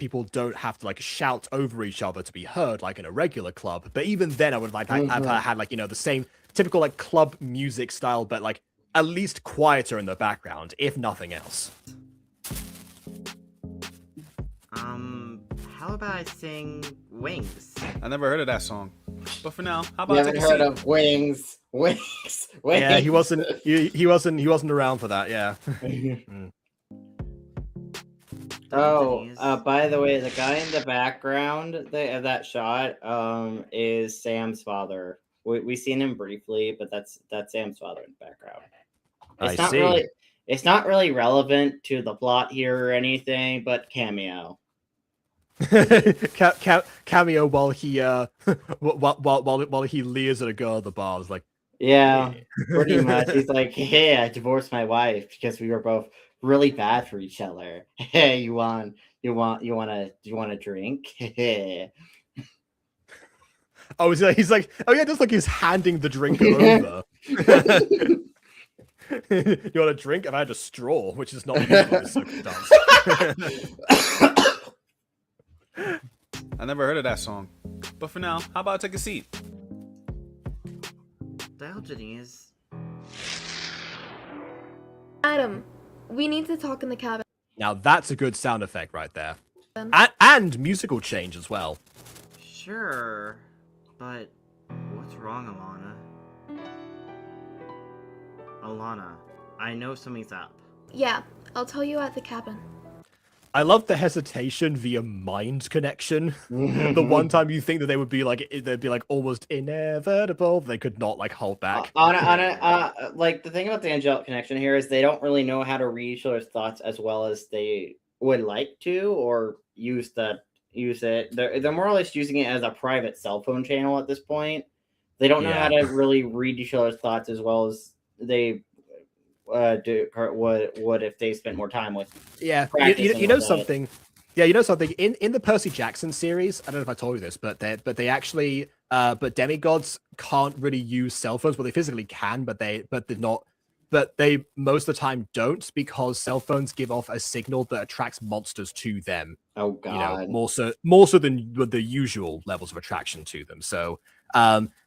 A: people don't have to like shout over each other to be heard like in a regular club. But even then, I would like I've had like, you know, the same typical like club music style, but like at least quieter in the background, if nothing else.
C: How about I sing Wings?
J: I never heard of that song. But for now, how about
B: You haven't heard of Wings? Wings.
A: Yeah, he wasn't around for that. Yeah.
B: Oh, by the way, the guy in the background of that shot is Sam's father. We've seen him briefly, but that's Sam's father in the background. It's not really relevant to the plot here or anything, but cameo.
A: Cameo while he while he leers at a girl at the bar. Is like,
B: yeah, pretty much. He's like, hey, I divorced my wife because we were both really bad for each other. Hey, you want a drink?
A: Oh, he's like, oh yeah, just like he's handing the drink over. You want a drink? I've had a straw, which is not usual in this circumstance.
J: I never heard of that song. But for now, how about I take a seat?
C: Diogenes.
E: Adam, we need to talk in the cabin.
A: Now that's a good sound effect right there, and musical change as well.
C: Sure, but what's wrong, Alana, I know something's up.
E: Yeah, I'll tell you at the cabin.
A: I love the hesitation via mind connection. The one time you think that they'd be like almost inevitable, they could not like hold back.
B: Like the thing about the angelic connection here is they don't really know how to read each other's thoughts as well as they would like to, or use it. They're more or less using it as a private cell phone channel at this point. They don't know how to really read each other's thoughts as well as they would if they spent more time with.
A: Yeah, you know something. Yeah, you know something. In the Percy Jackson series, I don't know if I told you this, but they actually but demigods can't really use cell phones. Well, they physically can, but they most of the time don't, because cell phones give off a signal that attracts monsters to them.
B: Oh god.
A: You know, more so than the usual levels of attraction to them. So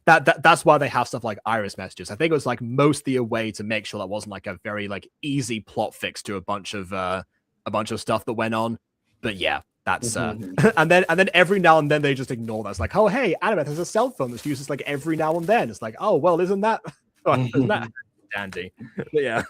A: that's why they have stuff like iris messages. I think it was like mostly a way to make sure that wasn't like a very like easy plot fix to a bunch of stuff that went on. But yeah, that's and then every now and then they just ignore that. It's like, oh hey, Annabeth has a cell phone that's used like every now and then. It's like, oh well, isn't that dandy? But yeah.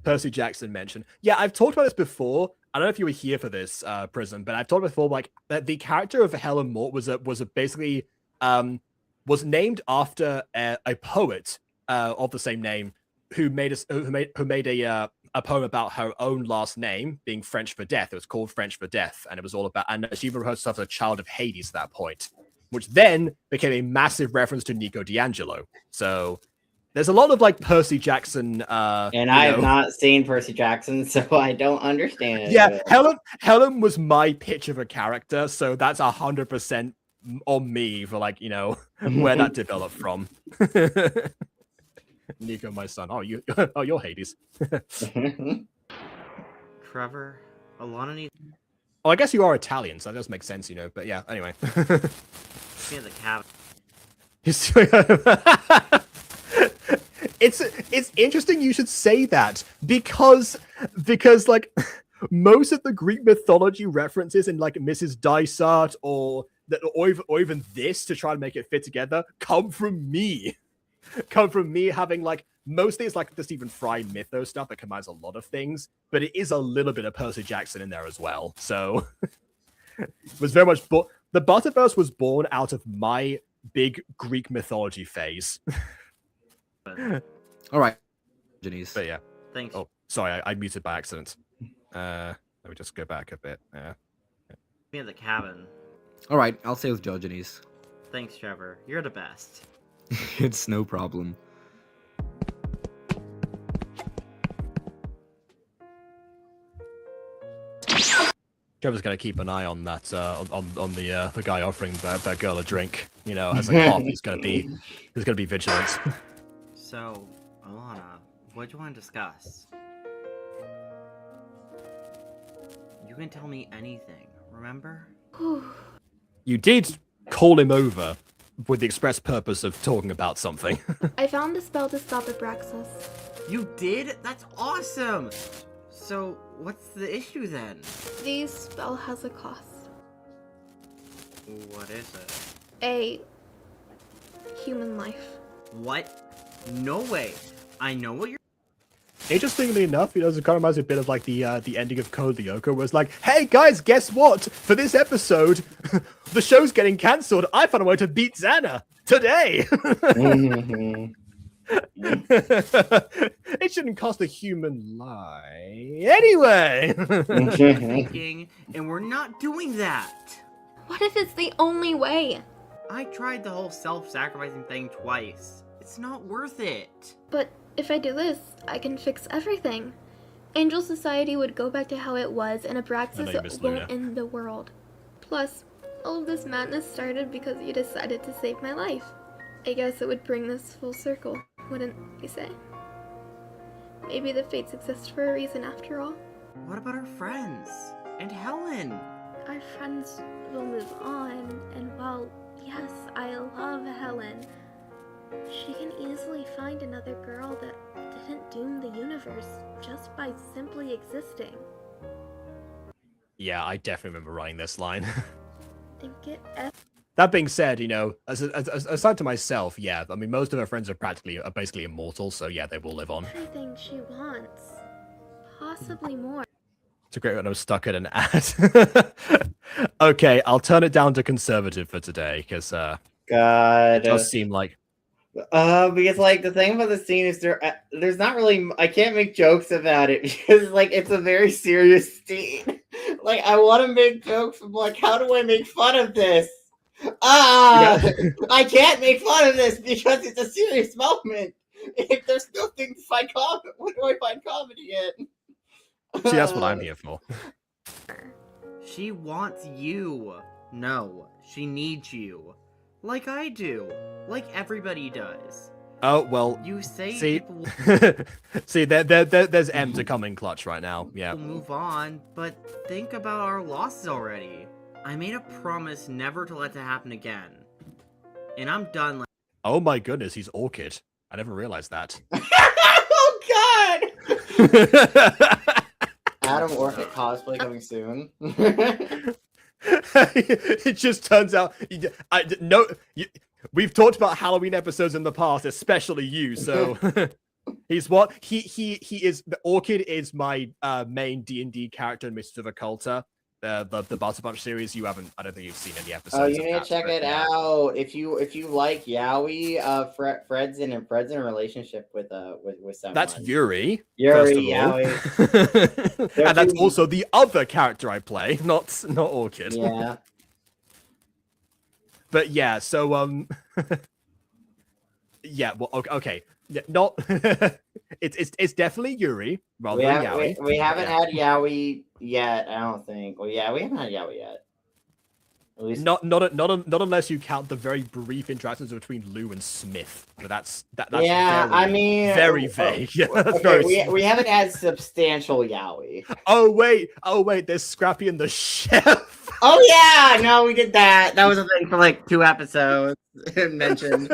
A: Percy Jackson mentioned. Yeah, I've talked about this before. I don't know if you were here for this, Prism, but I've talked before, like, that the character of Helen Mort was basically was named after a poet of the same name who made a poem about her own last name being French for death. It was called French for Death, and it was all about, and she referred herself as a child of Hades at that point, which then became a massive reference to Nico D'Angelo. So there's a lot of like Percy Jackson,
B: and I have not seen Percy Jackson, so I don't understand.
A: Yeah, Helen was my pitch of a character, so that's 100% on me for like, you know, where that developed from. Nico, my son. Oh, you're Hades.
C: Trevor, Alana needs.
A: Oh, I guess you are Italian, so that does make sense, you know. But yeah, anyway.
C: Me in the cabin.
A: It's interesting you should say that because like most of the Greek mythology references in like Mrs. Dysart or even this, to try to make it fit together, come from me having like, mostly it's like the Stephen Fry mythos stuff that combines a lot of things, but it is a little bit of Percy Jackson in there as well. So it was very much the Butterverse was born out of my big Greek mythology phase.
K: All right, Janice.
A: But yeah.
C: Thanks.
A: Oh, sorry, I muted by accident. Let me just go back a bit.
C: Me in the cabin.
K: All right, I'll stay with Diogenes.
C: Thanks, Trevor. You're the best.
K: It's no problem.
A: Trevor's gonna keep an eye on that on the guy offering that girl a drink. You know, as a cop, he's gonna be vigilant.
C: So, Alana, what do you want to discuss? You can tell me anything, remember?
A: You did call him over with the express purpose of talking about something.
E: I found a spell to stop Abraxas.
C: You did? That's awesome! So, what's the issue then?
E: The spell has a cost.
C: What is it?
E: A human life.
C: What? No way! I know what you're—
A: Interestingly enough, it kind of reminds me a bit of like the ending of Code Lyoko, where it's like, hey guys, guess what? For this episode, the show's getting cancelled. I found a way to beat Xana today. It shouldn't cost a human life. Anyway.
C: thinking, and we're not doing that.
E: What if it's the only way?
C: I tried the whole self-sacrificing thing twice. It's not worth it.
E: But if I do this, I can fix everything. Angel Society would go back to how it was, and Abraxas won't end the world. Plus, all of this madness started because you decided to save my life. I guess it would bring this full circle, wouldn't you say? Maybe the fates exist for a reason after all.
C: What about our friends? And Helen?
E: Our friends will move on, and while, yes, I love Helen, she can easily find another girl that didn't doom the universe just by simply existing.
A: Yeah, I definitely remember writing this line.
E: And get
A: That being said, you know, aside to myself, yeah, I mean, most of her friends are basically immortal, so yeah, they will live on.
E: everything she wants. Possibly more.
A: It's a great one. I was stuck at an ad. Okay, I'll turn it down to conservative for today, because
B: God,
A: it does seem like...
B: because like the thing about the scene is there's not really, I can't make jokes about it because like it's a very serious scene. Like I want to make jokes of like, how do I make fun of this? I can't make fun of this because it's a serious moment. If there's nothing to find comedy, what do I find comedy in?
A: See, that's what I'm here for.
C: She wants you. No, she needs you. Like I do. Like everybody does.
A: Oh, well,
C: You say
A: see,
C: people
A: see, there's M to come in clutch right now. Yeah.
C: will move on, but think about our losses already. I made a promise never to let that happen again. And I'm done.
A: Oh my goodness, he's Orchid. I never realized that.
B: Oh God! Adam Orchid cosplay coming soon.
A: It just turns out, we've talked about Halloween episodes in the past, especially you. So he's what he is. The Orchid is my main D&D character in Mists of Occulta. The Butter Bunch series. You haven't. I don't think you've seen any episodes.
B: Oh, you need to check it out. If you like Yaoi, Fred's in a relationship with someone.
A: That's Yuri.
B: Yuri,
A: Yaoi. And that's also the other character I play, not Orchid.
B: Yeah.
A: But yeah, so yeah. Well, okay. Yeah, not. It's definitely Yuri rather than Yaoi.
B: We haven't had Yaoi yet. I don't think. Well, yeah, we haven't had Yaoi yet. At least
A: not unless you count the very brief interactions between Lou and Smith. But that's
B: yeah.
A: Very,
B: I mean,
A: very vague. Yeah, that's
B: okay, we haven't had substantial Yaoi.
A: Oh wait, there's Scrappy and the chef.
B: Oh yeah, no, we did that. That was a thing for like 2 episodes mentioned.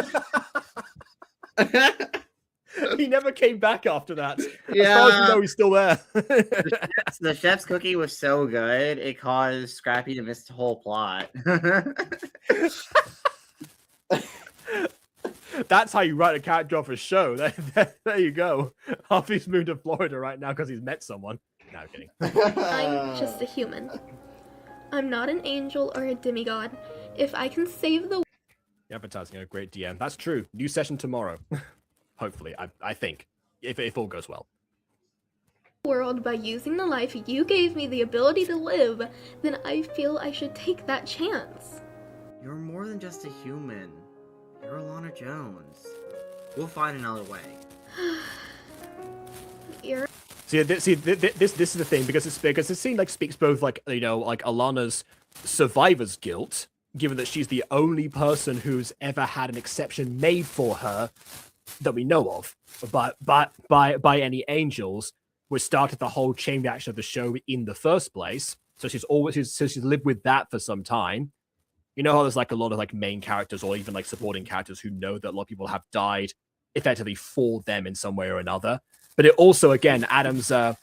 A: He never came back after that.
B: Yeah.
A: As far as we know, he's still there.
B: The chef's cookie was so good, it caused Scrappy to miss the whole plot.
A: That's how you write a character off a show. There you go. Harvey's moved to Florida right now because he's met someone. No, I'm kidding.
E: I'm just a human. I'm not an angel or a demigod. If I can save the
A: You're advertising a great DM. That's true. New session tomorrow. Hopefully, I think. If all goes well.
E: world by using the life you gave me the ability to live, then I feel I should take that chance.
C: You're more than just a human. You're Alana Jones. We'll find another way.
A: See, this is the thing, because the scene like speaks both like, you know, like Alana's survivor's guilt, given that she's the only person who's ever had an exception made for her that we know of, but by any angels, which started the whole chain reaction of the show in the first place. So she's lived with that for some time. You know how there's like a lot of like main characters or even like supporting characters who know that a lot of people have died effectively for them in some way or another. But it also, again, Adam is like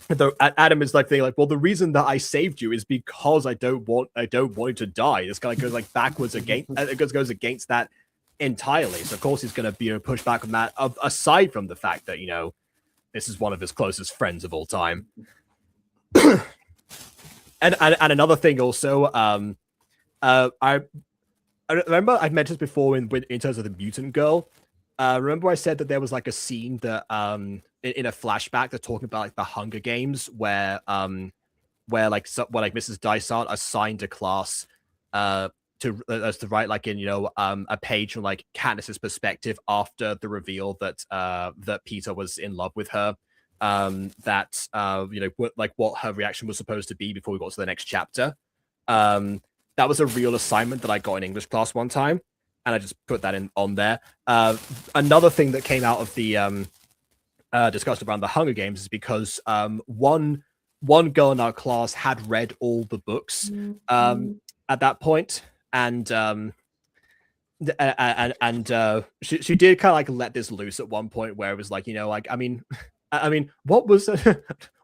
A: thinking like, well, the reason that I saved you is because I don't want you to die. This kind of goes like backwards against it goes against that entirely. So of course he's going to be pushed back on that. Aside from the fact that, you know, this is one of his closest friends of all time. and another thing also, I remember I've mentioned this before in terms of the mutant girl. Remember I said that there was like a scene that in a flashback they're talking about like the Hunger Games where Mrs. Dysart assigned a class to write like in, you know, a page from like Katniss's perspective after the reveal that Peter was in love with her, you know, what her reaction was supposed to be before we got to the next chapter. That was a real assignment that I got in English class one time, and I just put that on there. Another thing that came out of the discussion around the Hunger Games is because one girl in our class had read all the books at that point, and she did kind of like let this loose at one point where it was like, you know, like I mean, what was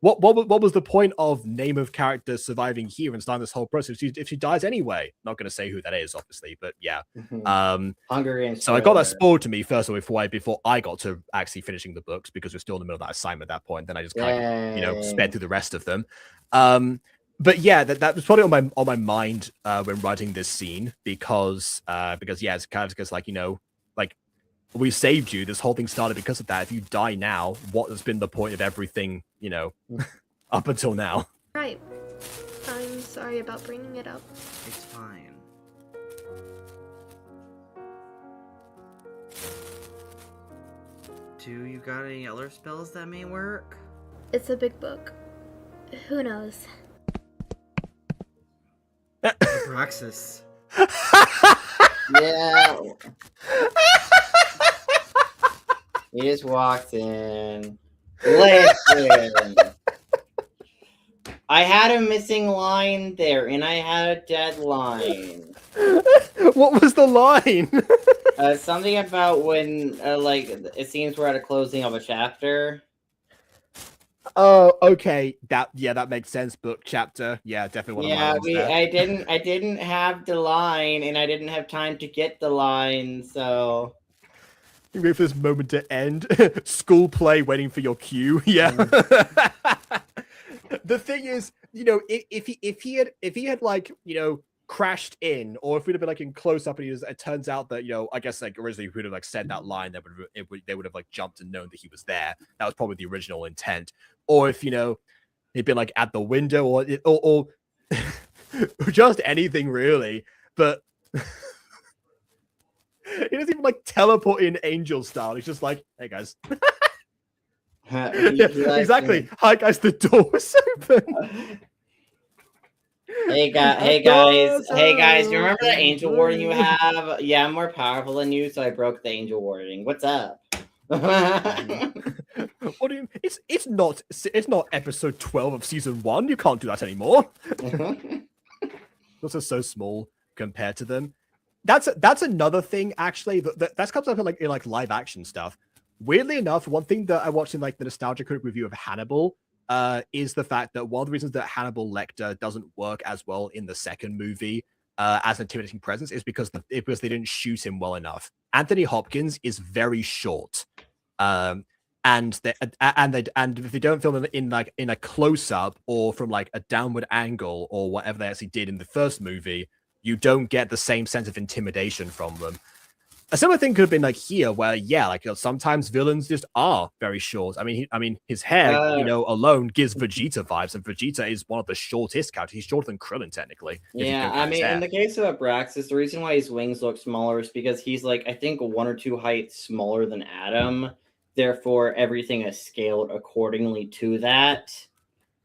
A: what was the point of name of character surviving here and starting this whole process if she dies anyway? Not going to say who that is, obviously, but yeah.
B: Hunger Games.
A: So I got that spoiled to me first of all before I got to actually finishing the books, because we're still in the middle of that assignment at that point. Then I just kind of, you know, sped through the rest of them. But yeah, that was probably on my mind when writing this scene, because yeah, it's kind of because, like, you know, like, we saved you. This whole thing started because of that. If you die now, what has been the point of everything, you know, up until now?
E: Right. I'm sorry about bringing it up.
C: It's fine. Do you got any other spells that may work?
E: It's a big book. Who knows?
C: Praxis.
B: Yeah. He just walked in. Listen. I had a missing line there, and I had a deadline.
A: What was the line?
B: Something about when, like, it seems we're at a closing of a chapter.
A: Oh, okay. That makes sense. Book chapter. Yeah, definitely one of my lines there.
B: I didn't have the line, and I didn't have time to get the line, so.
A: You wait for this moment to end. School play, waiting for your cue. Yeah. The thing is, you know, if he had like, you know, crashed in, or if we'd have been like in close up, and it turns out that, you know, I guess like originally we would have like said that line, they would have like jumped and known that he was there. That was probably the original intent. Or if, you know, he'd been like at the window, or just anything really. But he doesn't even like teleport in angel style. He's just like, hey guys. Exactly. Hi guys, the door's open.
B: Hey guys. You remember that angel warding you have? Yeah, I'm more powerful than you, so I broke the angel warding. What's up?
A: What do you? It's not episode 12 of season 1. You can't do that anymore. Those are so small compared to them. That's another thing actually. That's comes up in like live action stuff. Weirdly enough, one thing that I watched in like the Nostalgia Critic review of Hannibal is the fact that one of the reasons that Hannibal Lecter doesn't work as well in the second movie as an intimidating presence is because they didn't shoot him well enough. Anthony Hopkins is very short, and if they don't film him in a close up or from like a downward angle or whatever they actually did in the first movie, you don't get the same sense of intimidation from them. A similar thing could have been like here, where like sometimes villains just are very short. I mean, his hair, alone gives Vegeta vibes, and Vegeta is one of the shortest characters. He's shorter than Krillin, technically.
B: Yeah, I mean, in the case of Abraxas, the reason why his wings look smaller is because he's like, I think 1 or 2 heights smaller than Adam. Therefore, everything is scaled accordingly to that.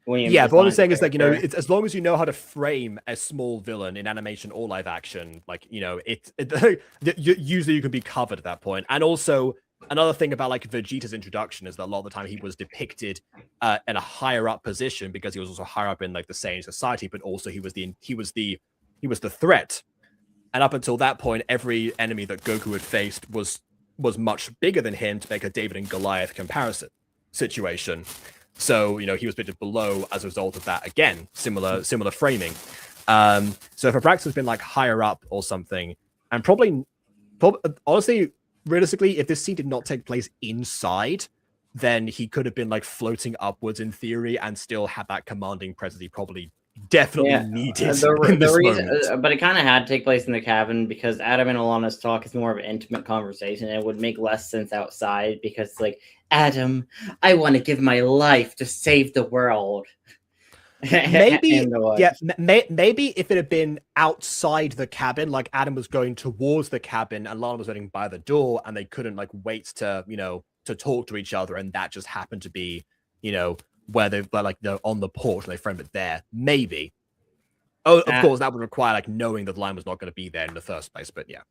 A: But what I'm saying is, like, it's, as long as you know how to frame a small villain in animation or live action, like, usually you can be covered at that point. And also, another thing about like Vegeta's introduction is that a lot of the time he was depicted in a higher up position because he was also higher up in like the Saiyan society, but also he was the threat. And up until that point, every enemy that Goku had faced was much bigger than him to make a David and Goliath comparison situation. So, he was pitched below as a result of that. Again, similar framing. So if Abraxas has been like higher up or something, and probably honestly, realistically, if this scene did not take place inside, then he could have been like floating upwards in theory and still have that commanding presence he probably definitely needed in this moment.
B: But it kind of had to take place in the cabin because Adam and Alana's talk is more of an intimate conversation. And it would make less sense outside because, like, Adam, I want to give my life to save the world.
A: Maybe if it had been outside the cabin, like Adam was going towards the cabin and Lana was waiting by the door, and they couldn't like wait to talk to each other, and that just happened to be where they're on the porch and they framed it there. Maybe. Oh, of course, that would require like knowing that the line was not going to be there in the first place. But yeah.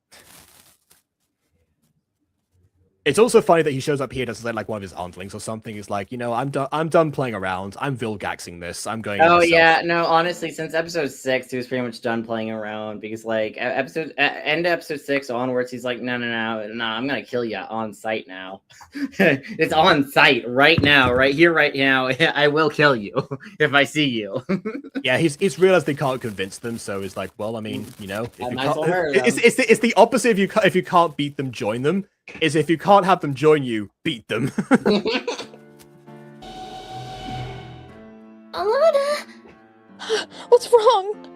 A: It's also funny that he shows up here as like one of his auntlings or something. He's like, I'm done playing around. I'm Vilgaxing this. I'm going.
B: Oh yeah, no. Honestly, since episode 6, he was pretty much done playing around because like end of episode 6 onwards, he's like, no. I'm gonna kill you on sight now. It's on sight right now, right here, right now. I will kill you if I see you.
A: Yeah, he's realized they can't convince them, so he's like, well, I mean, it's the opposite. If you can't beat them, join them. Is if you can't have them join you, beat them.
L: Alana!
F: What's wrong?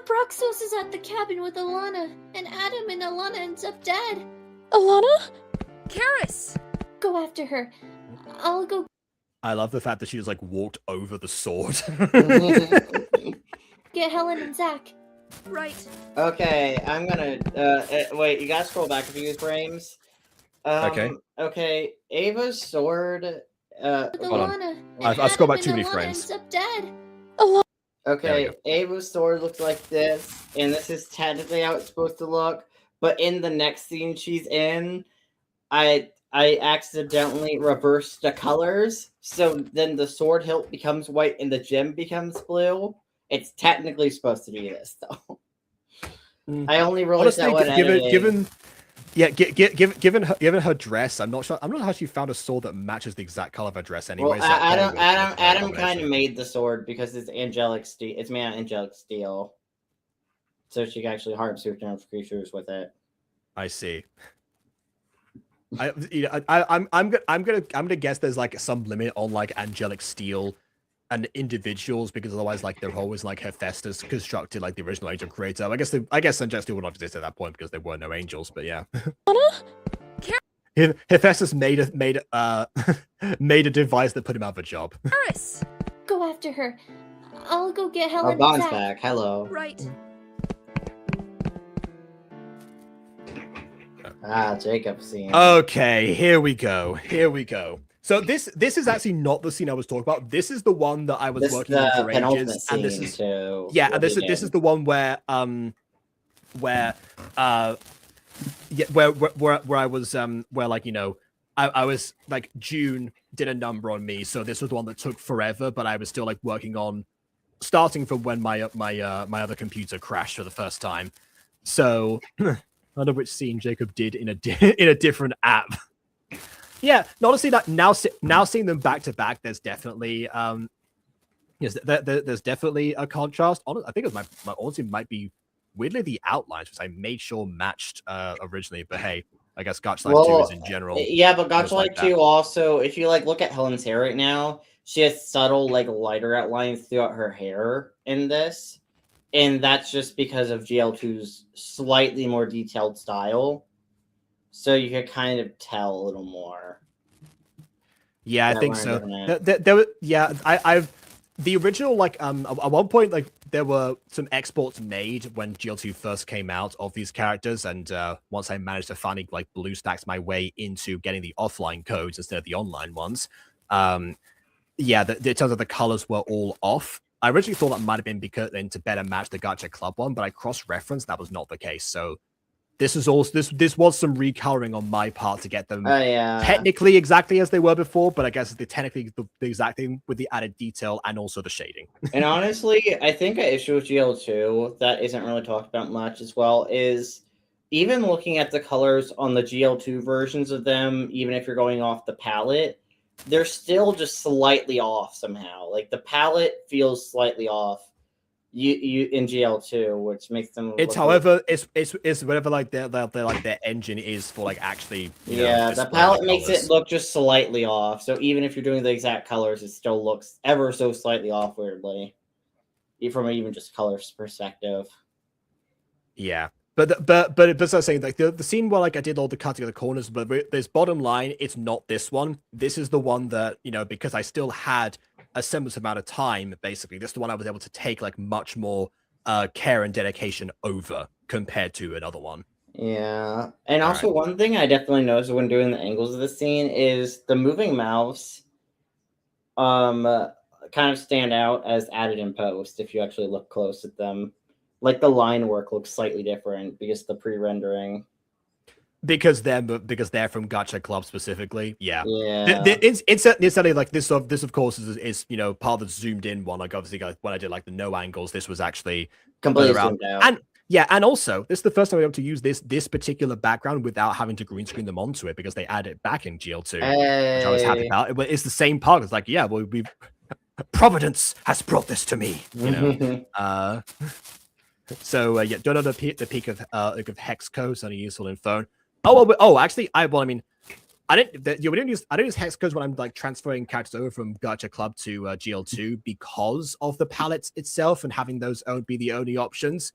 L: Broxos is at the cabin with Alana, and Adam and Alana ends up dead.
F: Alana? Karis!
L: Go after her. I'll go.
A: I love the fact that she just like walked over the sword.
L: Get Helen and Zach.
F: Right.
B: Okay, I'm gonna wait, you gotta scroll back a few frames. Okay, Ava's sword
A: Hold on. I've scrolled back too many frames.
L: Ends up dead.
B: Okay, Ava's sword looks like this, and this is technically how it's supposed to look. But in the next scene she's in, I accidentally reversed the colors, so then the sword hilt becomes white and the gem becomes blue. It's technically supposed to be this, though. I only realized that when editing.
A: Given her dress, I'm not sure how she found a sword that matches the exact color of her dress anyway.
B: Well, Adam kind of made the sword because it's angelic steel. It's made out of angelic steel, so she can actually harm certain creatures with it.
A: I see. I'm gonna guess there's like some limit on like angelic steel and individuals, because otherwise like they're always like Hephaestus constructed like the original angel creator. I guess angelic steel would not exist at that point because there were no angels. But yeah, Hephaestus made a device that put him out of a job.
L: Paris, go after her. I'll go get Helen.
B: Bon's back. Hello.
F: Right.
B: Jacob scene.
A: Okay, here we go. So this is actually not the scene I was talking about. This is the one that I was working on for ages, and this is this is the one where I was where like I was like June did a number on me, so this was the one that took forever, but I was still like working on starting from when my other computer crashed for the first time. So I wonder which scene Jacob did in a different app. Yeah, honestly, that now seeing them back to back, there's definitely there's definitely a contrast. I think it was my honestly might be weirdly the outlines, which I made sure matched originally. But hey, I guess Gacha 2 is in general.
B: Yeah, but Gacha 2 also, if you like look at Helen's hair right now, she has subtle like lighter outlines throughout her hair in this, and that's just because of GL2's slightly more detailed style. So you could kind of tell a little more.
A: Yeah, I think so. I've the original like at one point like there were some exports made when GL2 first came out of these characters, and once I managed to finally like BlueStacks my way into getting the offline codes instead of the online ones, it turns out the colors were all off. I originally thought that might have been because then to better match the Gacha Club one, but I cross-referenced that was not the case. So this was some recoloring on my part to get them technically exactly as they were before, but I guess it's technically the exact thing with the added detail and also the shading.
B: And honestly, I think an issue with GL2 that isn't really talked about much as well is even looking at the colors on the GL2 versions of them, even if you're going off the palette, they're still just slightly off somehow. Like the palette feels slightly off. You in GL2, which makes them.
A: It's however, it's whatever like their engine is for like actually.
B: The palette makes it look just slightly off. So even if you're doing the exact colors, it still looks ever so slightly off weirdly, from even just colors perspective.
A: Yeah, but I was saying like the scene where like I did all the cutting of the corners, but this bottom line, it's not this one. This is the one that because I still had a semblance amount of time, basically. This is the one I was able to take like much more care and dedication over compared to another one.
B: Yeah, and also one thing I definitely noticed when doing the angles of the scene is the moving mouths kind of stand out as added in post if you actually look close at them. Like the line work looks slightly different because the pre-rendering.
A: Because they're from Gacha Club specifically, yeah.
B: Instantly,
A: like this of course is part of the zoomed in one. Like obviously, like, when I did like the no angles, this was actually
B: completely zoomed out.
A: And also this is the first time I was able to use this particular background without having to green screen them onto it because they add it back in GL2, which I was happy about. It's the same part. It's like we've Providence has brought this to me, So don't know the peak of hex codes and useful in phone. Actually, I didn't use hex codes when I'm like transferring characters over from Gacha Club to GL2 because of the palettes itself and having those be the only options.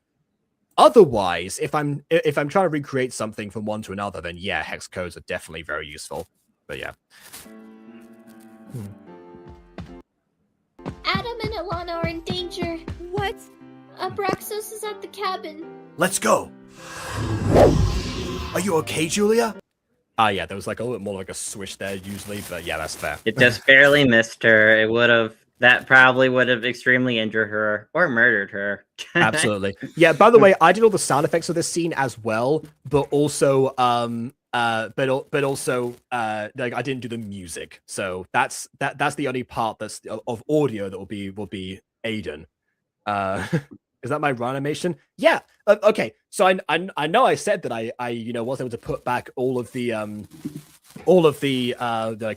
A: Otherwise, if I'm trying to recreate something from one to another, then yeah, hex codes are definitely very useful. But yeah.
L: Adam and Ilana are in danger.
F: What?
L: Abraxos is at the cabin.
D: Let's go. Are you okay, Julia?
A: Yeah, there was like a little bit more like a swish there usually, but yeah, that's fair.
B: It just barely missed her. It would have That probably would have extremely injured her or murdered her.
A: Absolutely. Yeah, by the way, I did all the sound effects of this scene as well, but also but also like I didn't do the music. So that's the only part that's of audio that will be Aidan. Is that my run animation? Yeah. Okay. So I know I said that I was able to put back all of the the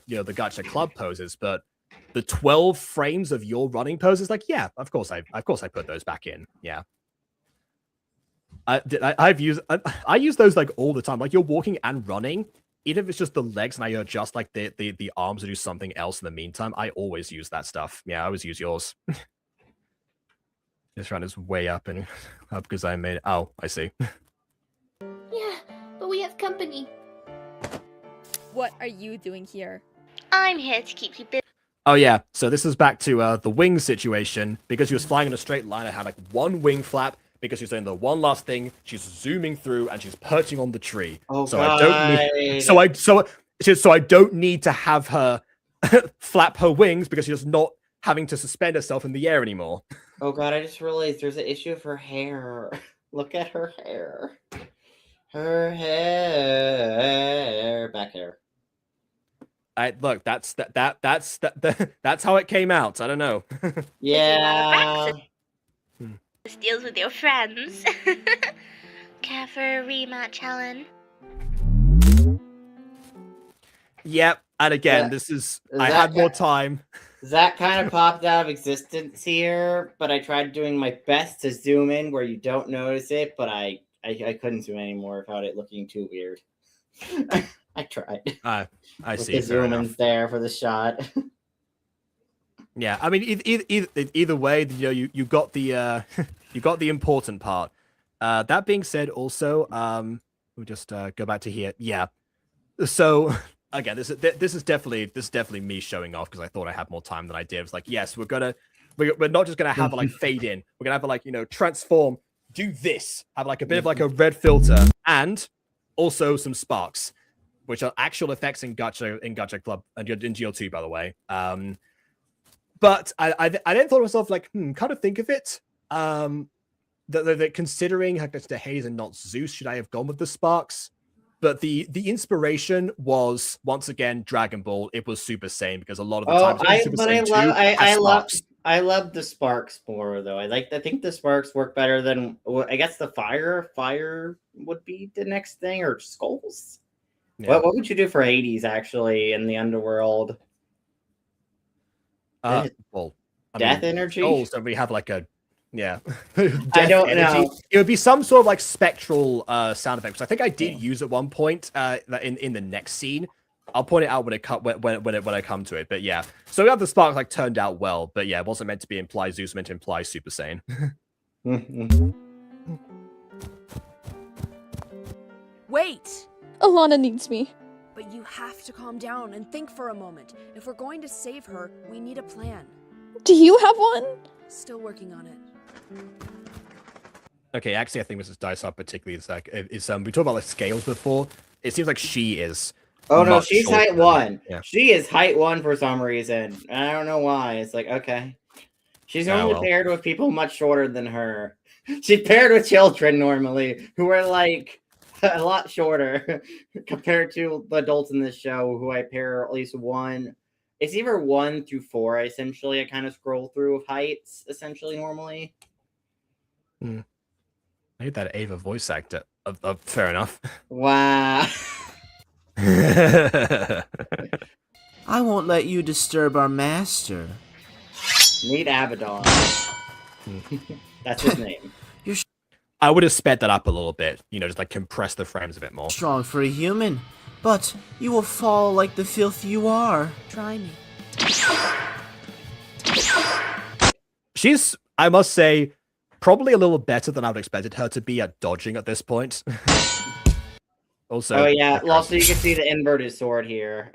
A: Gacha club poses, but the 12 frames of your running poses, like, yeah, of course I put those back in. Yeah. I use those like all the time. Like you're walking and running, even if it's just the legs and I adjust like the arms to do something else in the meantime, I always use that stuff. Yeah, I always use yours. This run is way up and up because I made it. Oh, I see.
L: Yeah, but we have company.
F: What are you doing here?
L: I'm here to keep you busy.
A: Oh yeah, so this is back to the wing situation. Because she was flying in a straight line, I had like one wing flap. Because she's doing the one last thing, she's zooming through and she's perching on the tree.
B: Oh,
A: so
B: God.
A: I don't need, so I don't need to have her flap her wings because she's not having to suspend herself in the air anymore.
B: Oh god, I just realized there's an issue of her hair. Look at her hair. Her hair, back hair.
A: Look, that's how it came out. I don't know.
B: Yeah.
L: This deals with your friends. Care for a rematch, Helen?
A: Yep, and again, I had more time.
B: That kind of popped out of existence here, but I tried doing my best to zoom in where you don't notice it, but I couldn't zoom anymore without it looking too weird. I tried.
A: I
B: with
A: see.
B: The zoom ins there for the shot.
A: Yeah, I mean, either way, you got the you got the important part. That being said, also, we'll just go back to here. Yeah, so again, this is definitely me showing off because I thought I had more time than I did. It was like, yes, we're not just gonna have it like fade in. We're gonna have it like transform, do this, have like a bit of like a red filter, and also some sparks, which are actual effects in Gacha Club and in GL2, by the way. But I then thought to myself, like, kind of think of it. That considering like it's the Hades and not Zeus, should I have gone with the sparks? But the inspiration was once again Dragon Ball. It was Super Saiyan because a lot of the times
B: I love the sparks more though. I think the sparks work better than I guess the fire. Fire would be the next thing, or skulls. Yeah. What would you do for Hades actually in the underworld?
A: Well,
B: death energy.
A: Oh, so we have like a I
B: don't know.
A: It would be some sort of like spectral sound effect. So I think I did use at one point in the next scene. I'll point it out when I come to it. But yeah, so we have the spark like turned out well. But yeah, it wasn't meant to be imply Zeus, meant to imply Super Saiyan.
F: Wait!
M: Alana needs me.
F: But you have to calm down and think for a moment. If we're going to save her, we need a plan.
M: Do you have one?
F: Still working on it.
A: Okay, actually, I think Mrs. Dysart particularly is like we talked about like scales before. It seems like she is.
B: Oh no, she's height 1.
A: Yeah.
B: She is height 1 for some reason. I don't know why. It's like okay, she's normally paired with people much shorter than her. She's paired with children normally who are like a lot shorter compared to the adults in this show who I pair at least one. It's either 1 through 4, essentially. I kind of scroll through of heights, essentially, normally.
A: I hate that Ava voice actor. Fair enough.
B: Wow.
N: I won't let you disturb our master.
B: Meet Abaddon. That's his name.
A: I would have sped that up a little bit. Just like compress the frames a bit more.
N: Strong for a human. But you will fall like the filth you are.
F: Try me.
A: She's, I must say, probably a little better than I would expected her to be at dodging at this point. Also,
B: oh yeah. Also, you can see the inverted sword here.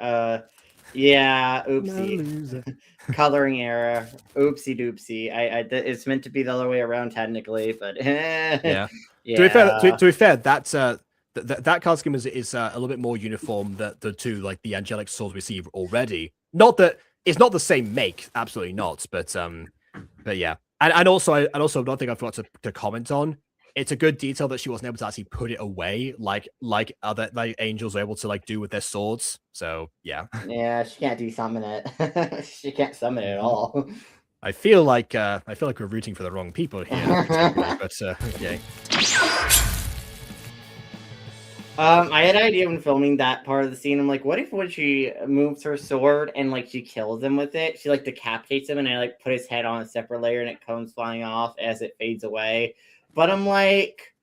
B: Yeah. Oopsie. Coloring error. Oopsie doopsie. It's meant to be the other way around technically, but
A: yeah. To be fair, that card scheme is a little bit more uniform than the two like the angelic swords we see already. Not that it's not the same make, absolutely not. But yeah, and also another thing I forgot to comment on. It's a good detail that she wasn't able to actually put it away like other angels are able to like do with their swords. So yeah.
B: Yeah, she can't summon it. She can't summon it at all.
A: I feel like we're rooting for the wrong people here, but okay.
B: I had an idea when filming that part of the scene. I'm like, what if when she moves her sword and like she kills him with it, she like decapitates him and I like put his head on a separate layer and it comes flying off as it fades away. But I'm like,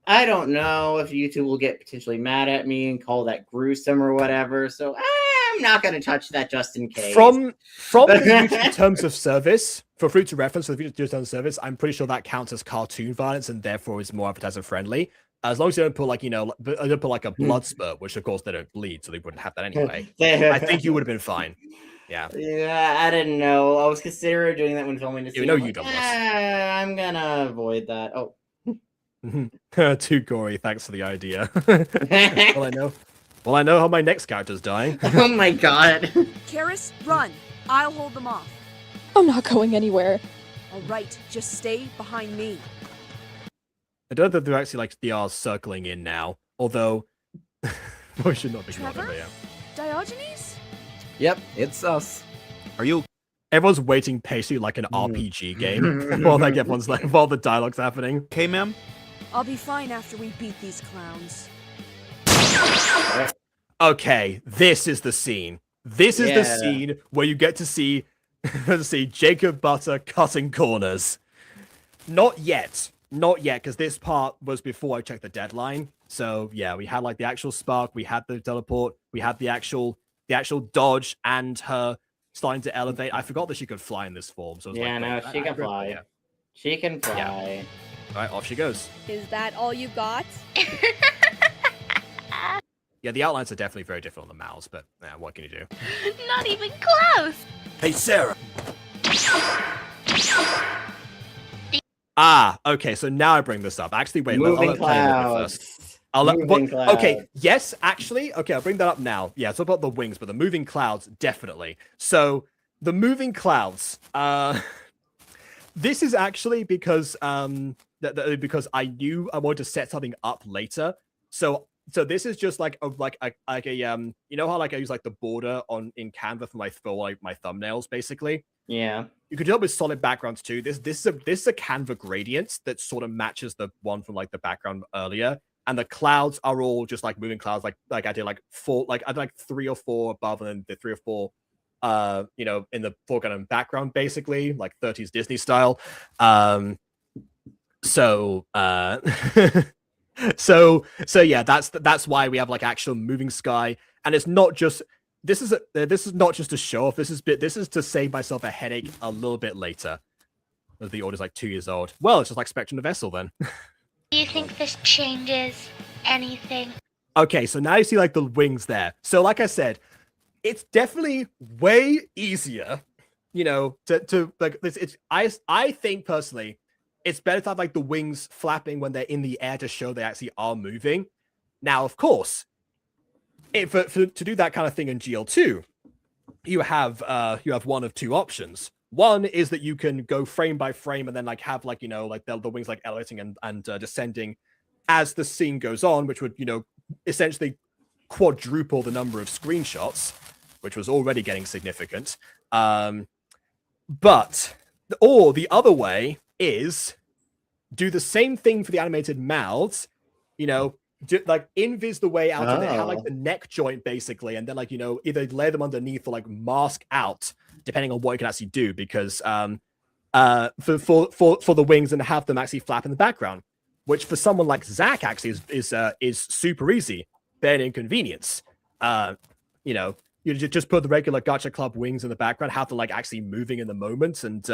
B: I don't know if YouTube will get potentially mad at me and call that gruesome or whatever. So I'm not going to touch that just in case.
A: From the YouTube terms of service, for fruit to reference for the YouTube terms of service, I'm pretty sure that counts as cartoon violence and therefore is more advertiser friendly. As long as they don't put like, don't put like a blood spurt, which of course they don't bleed, so they wouldn't have that anyway. I think you would have been fine. Yeah.
B: Yeah, I didn't know. I was considering doing that when filming the scene.
A: You know you don't.
B: I'm gonna avoid that. Oh.
A: Too gory. Thanks for the idea. Well, I know how my next character's dying.
B: Oh my god.
F: Karis, run. I'll hold them off.
M: I'm not going anywhere.
F: All right, just stay behind me.
A: I don't think they're actually like they are circling in now. Although we should not be
F: Trevor?
A: yeah.
F: Diogenes?
K: Yep, it's us.
J: Are you?
A: Everyone's waiting patiently like an RPG game while like everyone's like while the dialogue's happening.
J: Okay, ma'am.
F: I'll be fine after we beat these clowns.
A: Okay, this is the scene. This is the scene where you get to see Jacob Butter cutting corners. Not yet, because this part was before I checked the deadline. So yeah, we had like the actual spark, we had the teleport, we had the actual dodge, and her starting to elevate. I forgot that she could fly in this form. So
B: she can fly. Yeah. She can fly.
A: Yeah. All right, off she goes.
M: Is that all you got?
A: Yeah, the outlines are definitely very different on the mouths, but what can you do?
E: Not even close.
D: Hey, Sarah.
A: Okay, so now I bring this up. Actually, wait, I'll let play a little bit first. Okay, yes, actually, okay, I'll bring that up now. Yeah, it's about the wings, but the moving clouds, definitely. So, the moving clouds, this is actually because because I knew I wanted to set something up later. So this is just like a you know how like I use like the border in Canva for my thumbnails basically.
B: Yeah.
A: You could do it with solid backgrounds too. This is a Canva gradient that sort of matches the one from like the background earlier, and the clouds are all just like moving clouds. Like I did like I did like 3 or 4 above, and then the 3 or 4 in the foreground and background, basically like 30s Disney style. So yeah, that's why we have like actual moving sky, and it's not just this is not just a show off. This is to save myself a headache a little bit later. The order's like 2 years old. Well, it's just like Spectrum the Vessel then.
E: Do you think this changes anything?
A: Okay, so now you see like the wings there. So like I said, it's definitely way easier, to like it's I think personally it's better to have like the wings flapping when they're in the air to show they actually are moving. Now, of course, to do that kind of thing in GL2, you have one of 2 options. One is that you can go frame by frame and then like have like like the wings like elevating and descending as the scene goes on, which would essentially quadruple the number of screenshots, which was already getting significant. But the other way is do the same thing for the animated mouths, like invis the way out of it, have like the neck joint basically, and then like either lay them underneath or like mask out, depending on what you can actually do, because for the wings, and have them actually flap in the background, which for someone like Zach actually is super easy, but an inconvenience. You just put the regular Gacha Club wings in the background, have them like actually moving in the moment, and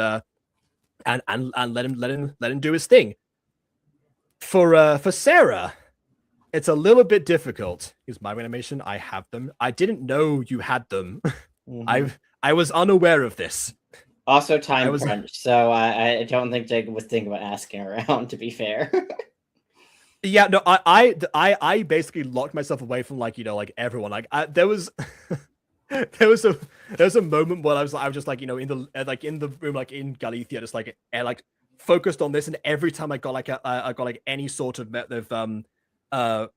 A: let him do his thing. For Sarah, it's a little bit difficult. Here's my animation. I have them. I didn't know you had them. Mm-hmm. I was unaware of this.
B: Also time crunch, so I don't think Jacob was thinking about asking around, to be fair.
A: Yeah, no, I basically locked myself away from like everyone. Like there was there was a moment where I was just like, you know, in the room, like in Galicia, just like focused on this, and every time I got like any sort of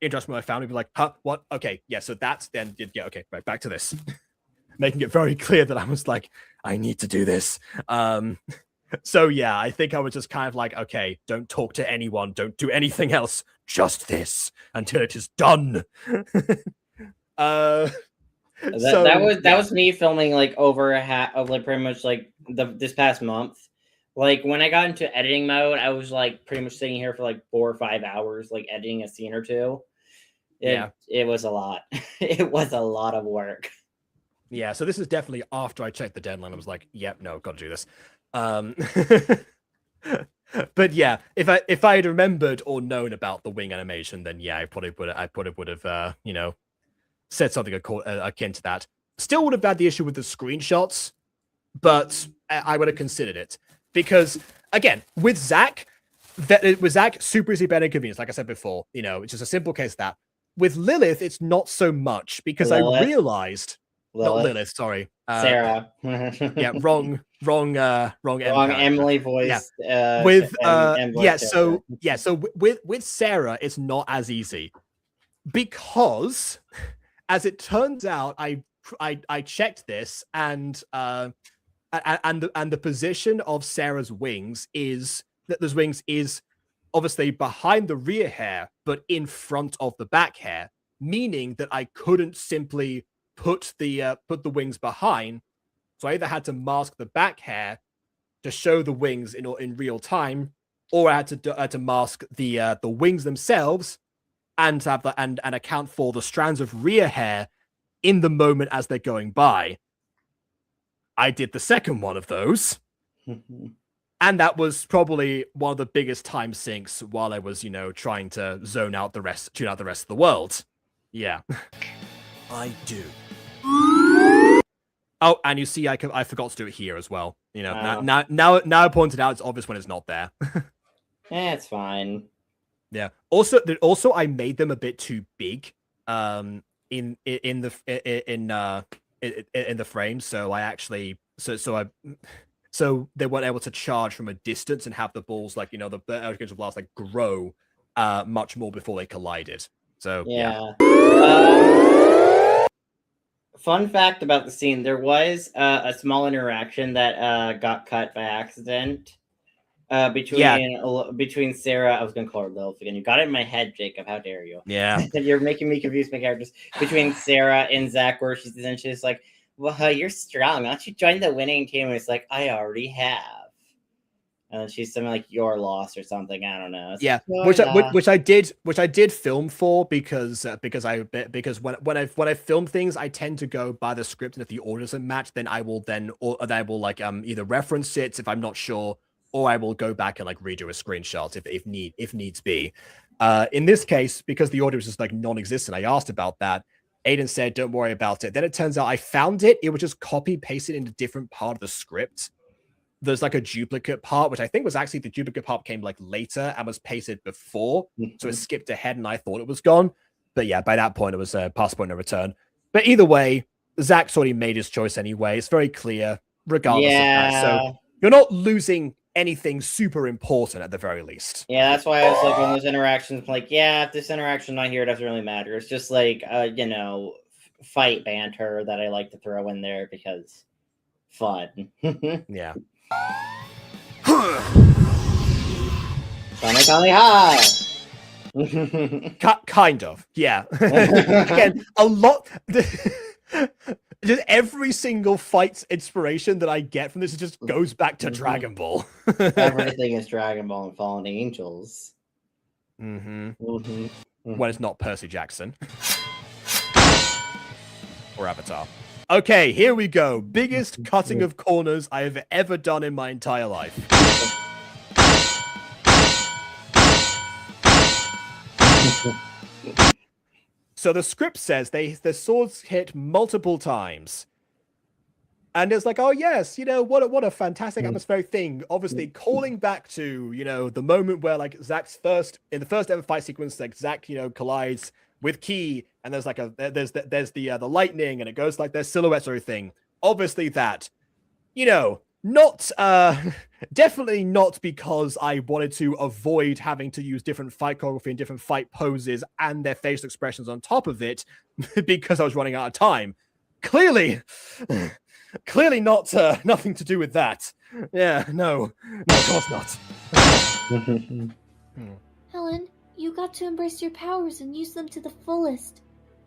A: interest with my family, be like, huh, what? Okay, yeah, so that's then yeah, okay, right, back to this. Making it very clear that I was like, I need to do this. So yeah, I think I was just kind of like, okay, don't talk to anyone, don't do anything else, just this until it is done.
B: That was me filming like over a hat of like pretty much like this past month. Like when I got into editing mode, I was like pretty much sitting here for like 4 or 5 hours, like editing a scene or two. It was a lot. It was a lot of work.
A: Yeah, so this is definitely after I checked the deadline. I was like, yep, no, got to do this. But yeah, if I had remembered or known about the wing animation, then yeah, I probably would have you know, said something akin to that. Still would have had the issue with the screenshots, but I would have considered it because again, with Zach, super easy, better inconvenience. Like I said before, you know, it's just a simple case of that. With Lilith, it's not so much because I realized. Not Lilith, sorry.
B: Sarah.
A: Yeah, wrong
B: Emily voice.
A: Yeah. So with Sarah, it's not as easy because, as it turns out, I checked this and the position of Sarah's wings is that those wings is obviously behind the rear hair, but in front of the back hair, meaning that I couldn't simply put the wings behind, so I either had to mask the back hair to show the wings in real time, or I had to mask the wings themselves and have and account for the strands of rear hair in the moment as they're going by. I did the second one of those, and that was probably one of the biggest time sinks while I was, you know, trying to tune out the rest of the world. Yeah.
D: I do.
A: Oh, and you see, I forgot to do it here as well. You know, now I pointed out, it's obvious when it's not there.
B: It's fine.
A: Yeah. Also, I made them a bit too big. In the frame, so I actually so they weren't able to charge from a distance and have the balls, like, you know, the egregiously blast like grow much more before they collided. So yeah.
B: Fun fact about the scene: there was a small interaction that got cut by accident between Sarah. I was going to call her Lilith again. You got it in my head, Jacob. How dare you?
A: Yeah,
B: you're making me confuse my characters. Between Sarah and Zach, where she's essentially just like, "Well, you're strong. Why don't you join the winning team?" And it's like, "I already have." And then she's something like, "You're lost" or something. I don't know.
A: Yeah, which I did film for because when I film things, I tend to go by the script, and if the order doesn't match, then I will like either reference it if I'm not sure, or I will go back and like redo a screenshot if needs be. In this case, because the order was just like non-existent, I asked about that. Aidan said, "Don't worry about it." Then it turns out I found it. It was just copy pasted in a different part of the script. There's like a duplicate part, which I think was actually the duplicate part came like later and was pasted before. So it skipped ahead and I thought it was gone. But yeah, by that point, it was past point of return. But either way, Zach's already made his choice anyway. It's very clear, regardless of that. So you're not losing anything super important at the very least.
B: Yeah, that's why I was like, when those interactions, like, yeah, if this interaction's not here, it doesn't really matter. It's just like, you know, fight banter that I like to throw in there because fun.
A: Yeah.
B: High.
A: Kind of, yeah. Again, a lot. Just every single fight inspiration that I get from this just goes back to Dragon Ball.
B: Everything is Dragon Ball and Fallen Angels.
A: When it's not Percy Jackson or Avatar. Okay, here we go. Biggest cutting of corners I have ever done in my entire life. So the script says the swords hit multiple times. And it's like, oh yes, you know, what a fantastic atmospheric thing. Obviously calling back to, you know, the moment where like in the first ever fight sequence, like Zach, you know, collides with Key, and there's like there's the lightning, and it goes like their silhouettes or everything. Obviously that, not definitely not because I wanted to avoid having to use different fight choreography and different fight poses and their facial expressions on top of it because I was running out of time. Clearly not nothing to do with that. Yeah, no, of course not.
L: Helen, you got to embrace your powers and use them to the fullest.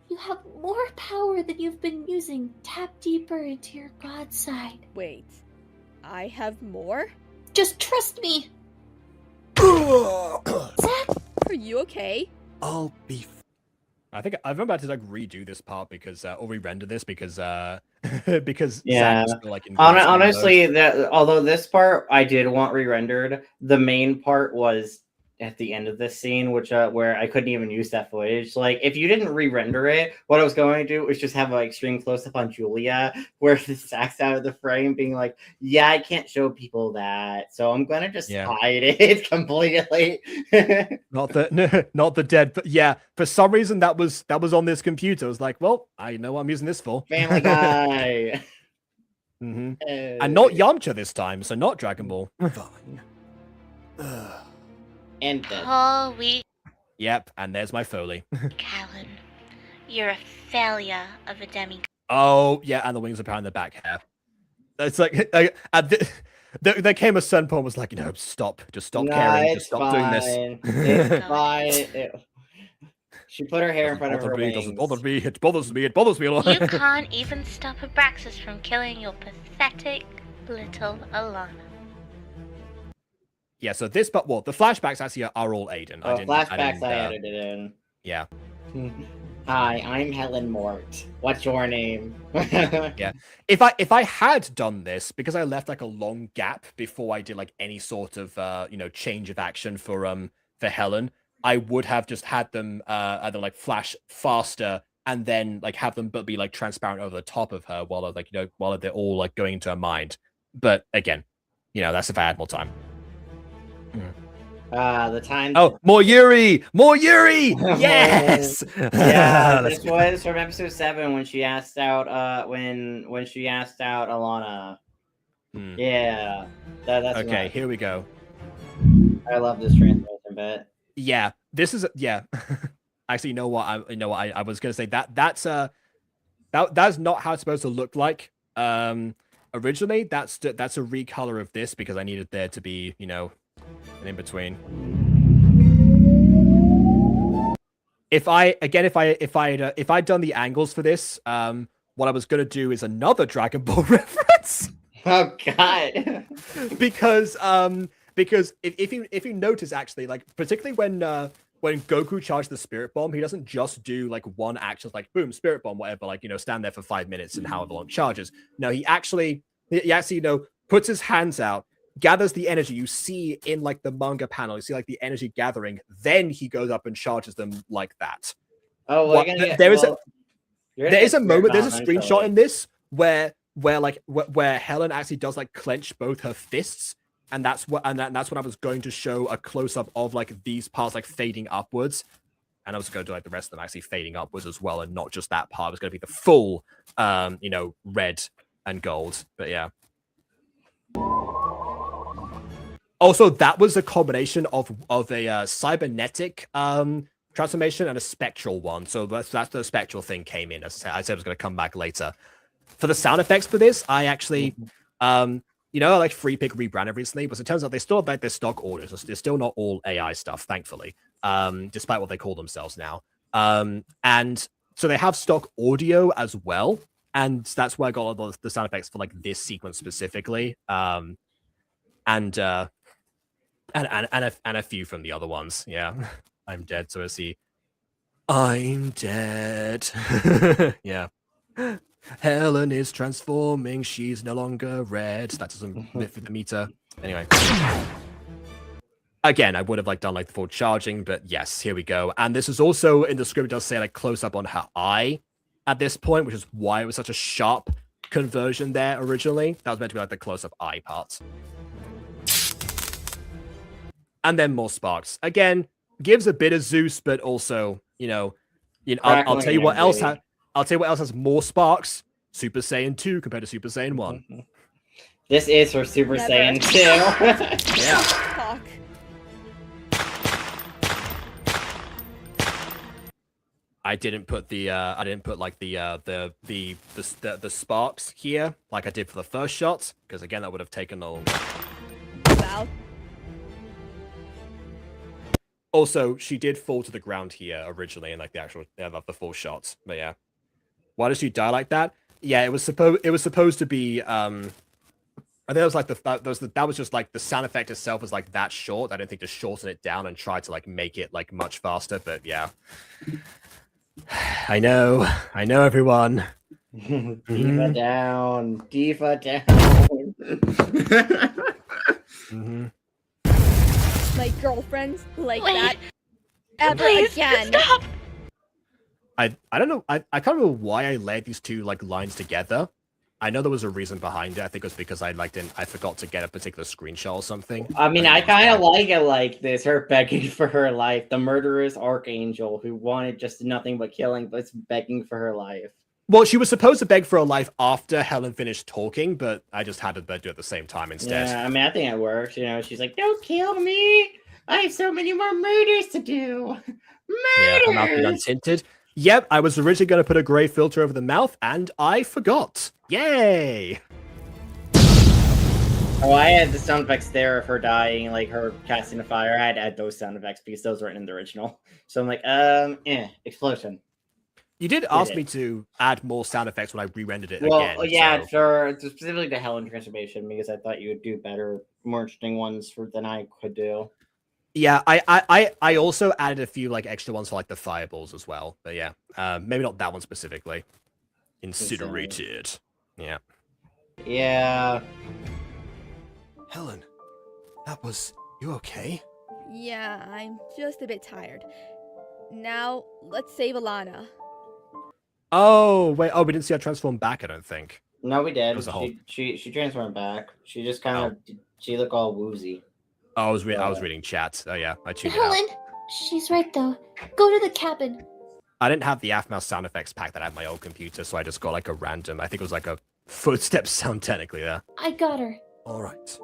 L: You have more power than you've been using. Tap deeper into your god side.
M: Wait, I have more?
L: Just trust me!
M: Zach? Are you okay?
A: I'll be... I think I'm about to like redo this part because, or re-render this because
B: yeah.
A: Zach still, like,
B: honestly, although this part I did want re-rendered, the main part was at the end of this scene, which where I couldn't even use that footage. Like, if you didn't re-render it, what I was going to do was just have an extreme close-up on Julia, where Zach's out of the frame, being like, "Yeah, I can't show people that, so I'm gonna just hide it completely."
A: not the dead, but yeah, for some reason that was on this computer. I was like, well, I know what I'm using this for.
B: Family Guy.
A: And not Yamcha this time, so not Dragon Ball.
D: Fine.
B: And then.
O: Oh,
A: Yep, and there's my Foley.
O: Callan, you're a failure of a demigod.
A: Oh, yeah, and the wings are behind the back hair. It's like, there came a certain point was like, stop. Just stop caring. Just stop doing this.
B: It's fine. She put her hair in front of her wings.
A: Doesn't bother me. It bothers me. It bothers me a lot.
O: You can't even stop Abraxas from killing your pathetic little Alana.
A: Yeah, so this, but the flashbacks actually are all Aidan.
B: Flashbacks I edited in.
A: Yeah.
B: Hi, I'm Helen Mort. What's your name?
A: Yeah. If I had done this, because I left like a long gap before I did like any sort of change of action for Helen, I would have just had them either like flash faster and then like have them but be like transparent over the top of her while while they're all like going into her mind. But again, that's if I had more time.
B: The time.
A: Oh, more Yuri! Yes.
B: Yeah, this was from episode 7 when she asked out. When she asked out Alana. Yeah, that's
A: okay.
B: nice.
A: Here we go.
B: I love this translation bit.
A: Yeah, this is Actually, you know what? I was gonna say that's not how it's supposed to look like. Originally, that's a recolor of this because I needed there to be an in between. If I'd done the angles for this, what I was gonna do is another Dragon Ball reference.
B: Oh God!
A: because if you notice, actually, like particularly when Goku charged the Spirit Bomb, he doesn't just do like one action, like boom, Spirit Bomb, whatever, like stand there for 5 minutes and however long it charges. No, he actually puts his hands out, gathers the energy. You see in like the manga panel, you see like the energy gathering. Then he goes up and charges them like that.
B: Oh,
A: there is a moment. There's a screenshot in this where Helen actually does like clench both her fists, and that's what I was going to show a close up of like these parts like fading upwards, and I was going to do like the rest of them actually fading upwards as well, and not just that part. It was going to be the full, red and gold. But yeah. Also, that was a combination of a cybernetic transformation and a spectral one. So that's the spectral thing came in. As I said, I was going to come back later. For the sound effects for this, I actually, I like free pick rebranded recently, but it turns out they still have like their stock orders. They're still not all AI stuff, thankfully, despite what they call themselves now. And so they have stock audio as well. And that's where I got all the sound effects for like this sequence specifically. And a few from the other ones. Yeah. I'm dead, so I see. I'm dead. Yeah. Helen is transforming. She's no longer red. That doesn't fit the meter. Anyway. Again, I would have like done like the full charging, but yes, here we go. And this is also in the script. It does say like close up on her eye at this point, which is why it was such a sharp conversion there originally. That was meant to be like the close up eye part. And then more sparks. Again, gives a bit of Zeus, but also, You know, I'll tell you what else.
B: Baby.
A: I'll tell you what else has more sparks. Super Saiyan 2 compared to Super Saiyan 1.
B: This is for Super
M: Never.
B: Saiyan 2.
A: Yeah.
M: Fuck.
A: I didn't put like the sparks here like I did for the first shot because again that would have taken a longer.
M: Wow.
A: Also, she did fall to the ground here originally in like the actual the full shots. But yeah, why does she die like that? Yeah, it was supposed to be. I think that was like that was just like the sound effect itself was like that short. I didn't think to shorten it down and try to like make it like much faster. But yeah, I know, everyone.
B: Diva down, Diva down.
A: Mm-hmm.
M: My girlfriends like
O: Wait,
M: that ever
O: please,
M: again.
O: stop.
A: I don't know. I can't remember why I laid these two like lines together. I know there was a reason behind it. I think it was because I forgot to get a particular screenshot or something.
B: I mean, I kind of like it like this. Her begging for her life. The murderous archangel who wanted just nothing but killing, but's begging for her life.
A: Well, she was supposed to beg for her life after Helen finished talking, but I just had to do it at the same time instead.
B: Yeah, I mean, I think it works. You know, she's like, "Don't kill me. I have so many more murders to do."
A: Yeah, her mouth is untinted. Yep, I was originally going to put a grey filter over the mouth, and I forgot. Yay!
B: Oh, I had the sound effects there of her dying, like her casting the fire. I had to add those sound effects because those weren't in the original. So I'm like, explosion.
A: You did ask me to add more sound effects when I re-rendered it
B: Well,
A: again.
B: yeah,
A: so...
B: specifically the Helen transformation because I thought you would do better, more interesting ones than I could do.
A: Yeah, I also added a few like extra ones for like the fireballs as well. But yeah, maybe not that one specifically. Incinerated. Yeah.
B: Yeah.
D: Helen, you okay?
M: Yeah, I'm just a bit tired. Now, let's save Alana.
A: Oh, wait. Oh, we didn't see her transform back, I don't think.
B: No, we did.
A: Was a whole...
B: She transformed back. She just kind of she looked all woozy.
A: Oh, I was reading chat. Oh yeah, I tuned
L: Helen,
A: it out.
L: She's right though. Go to the cabin.
A: I didn't have the AFMOUS sound effects pack that I had my old computer, so I just got like a random. I think it was like a footstep sound technically there.
L: I got her.
D: All right.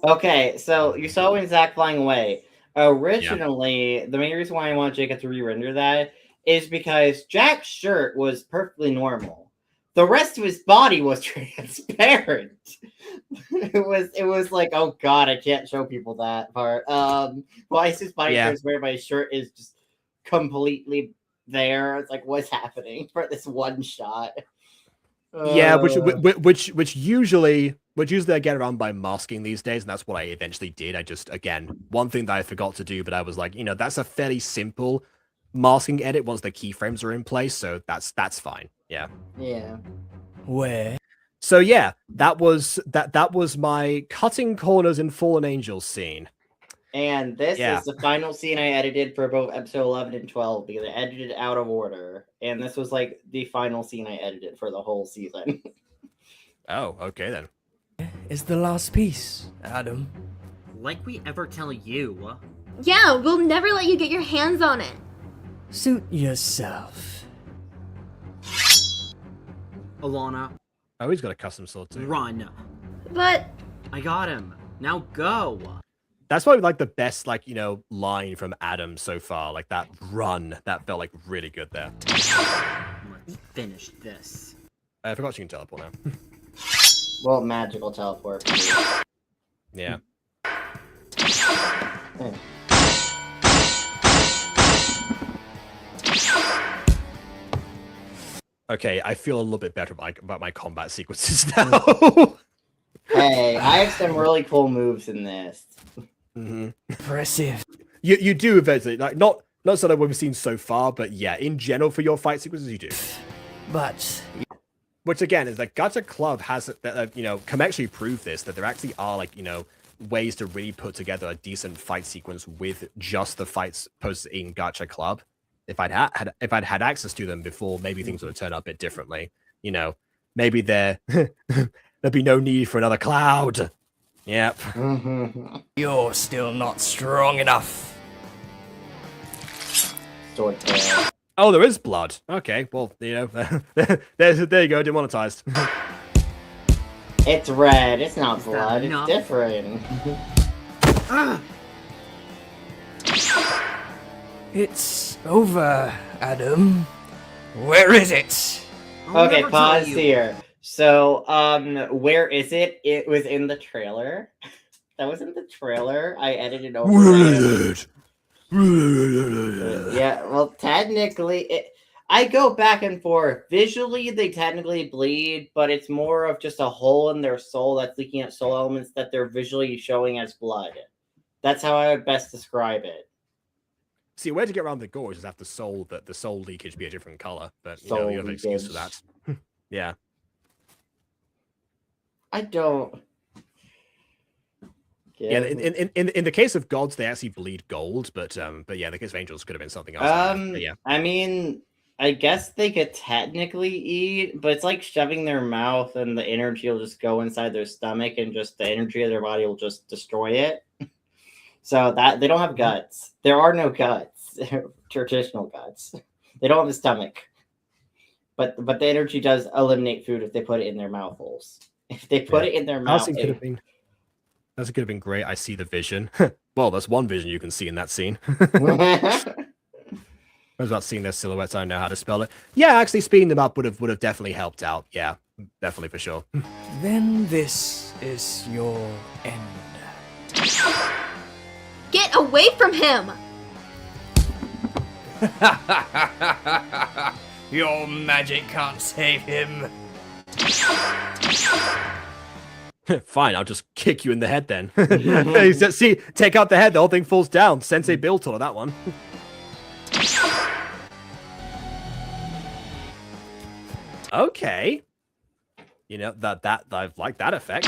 B: Okay, so you saw when Zach flying away. Originally, the main reason why I wanted Jacob to re-render that is because Jack's shirt was perfectly normal. The rest of his body was transparent. It was like, oh god, I can't show people that part. Why is his body transparent, but his shirt is just completely there? It's like, what's happening for this one shot?
A: Yeah, which usually I get around by masking these days, and that's what I eventually did. I just, again, one thing that I forgot to do, but I was like, that's a fairly simple masking edit once the keyframes are in place, so that's fine. Yeah.
B: Yeah.
D: Where?
A: So yeah, that was my cutting corners in Fallen Angels scene.
B: And this is the final scene I edited for both episode 11 and 12 because I edited it out of order. And this was like the final scene I edited for the whole season.
A: Oh, okay then.
H: Is the last piece, Adam.
C: Like we ever tell you.
E: Yeah, we'll never let you get your hands on it.
H: Suit yourself.
C: Alana.
A: Oh, he's got a custom sword too.
C: Run.
E: But
C: I got him. Now go.
A: That's probably like the best, like, line from Adam so far. Like that run, that felt like really good there.
C: Let's finish this.
A: I forgot you can teleport now.
B: Well, magical teleport.
A: Yeah. Okay, I feel a little bit better about my combat sequences now.
B: Hey, I have some really cool moves in this.
A: Mm-hmm.
H: Impressive.
A: You do eventually, like not sort of what we've seen so far, but yeah, in general for your fight sequences you do.
H: But
A: which again is like Gacha Club has can actually prove this, that there actually are like ways to really put together a decent fight sequence with just the fights posted in Gacha Club. If I'd had access to them before, maybe things would have turned out a bit differently. Maybe there'd be no need for another cloud. Yep.
H: You're still not strong enough.
B: sword tail.
A: Oh, there is blood. Okay, well, there you go, demonetized.
B: It's red. It's not blood. It's different.
H: It's over, Adam. Where is it?
B: Okay, pause here. So, where is it? It was in the trailer. That was in the trailer. I edited over it. Yeah, well, technically, I go back and forth. Visually, they technically bleed, but it's more of just a hole in their soul that's leaking out soul elements that they're visually showing as blood. That's how I would best describe it.
A: See, a way to get around the gore is have the soul leakage be a different color, but you have an excuse for that. Yeah.
B: I don't.
A: Yeah, in the case of gods, they actually bleed gold, but yeah, in the case of angels, could have been something else. Yeah.
B: I mean, I guess they could technically eat, but it's like shoving their mouth, and the energy will just go inside their stomach, and just the energy of their body will just destroy it. So that they don't have guts. There are no guts. Traditional guts. They don't have a stomach. But the energy does eliminate food if they put it in their mouth holes. If they put it in their mouth,
A: that could have been great. I see the vision. Well, that's one vision you can see in that scene. I was about seeing their silhouettes. I don't know how to spell it. Yeah, actually, speeding them up would have definitely helped out. Yeah, definitely for sure.
H: Then this is your end.
E: Get away from him!
H: Your magic can't save him.
A: Fine, I'll just kick you in the head then. See, take out the head, the whole thing falls down. Sensei built all of that one. Okay. That I like that effect.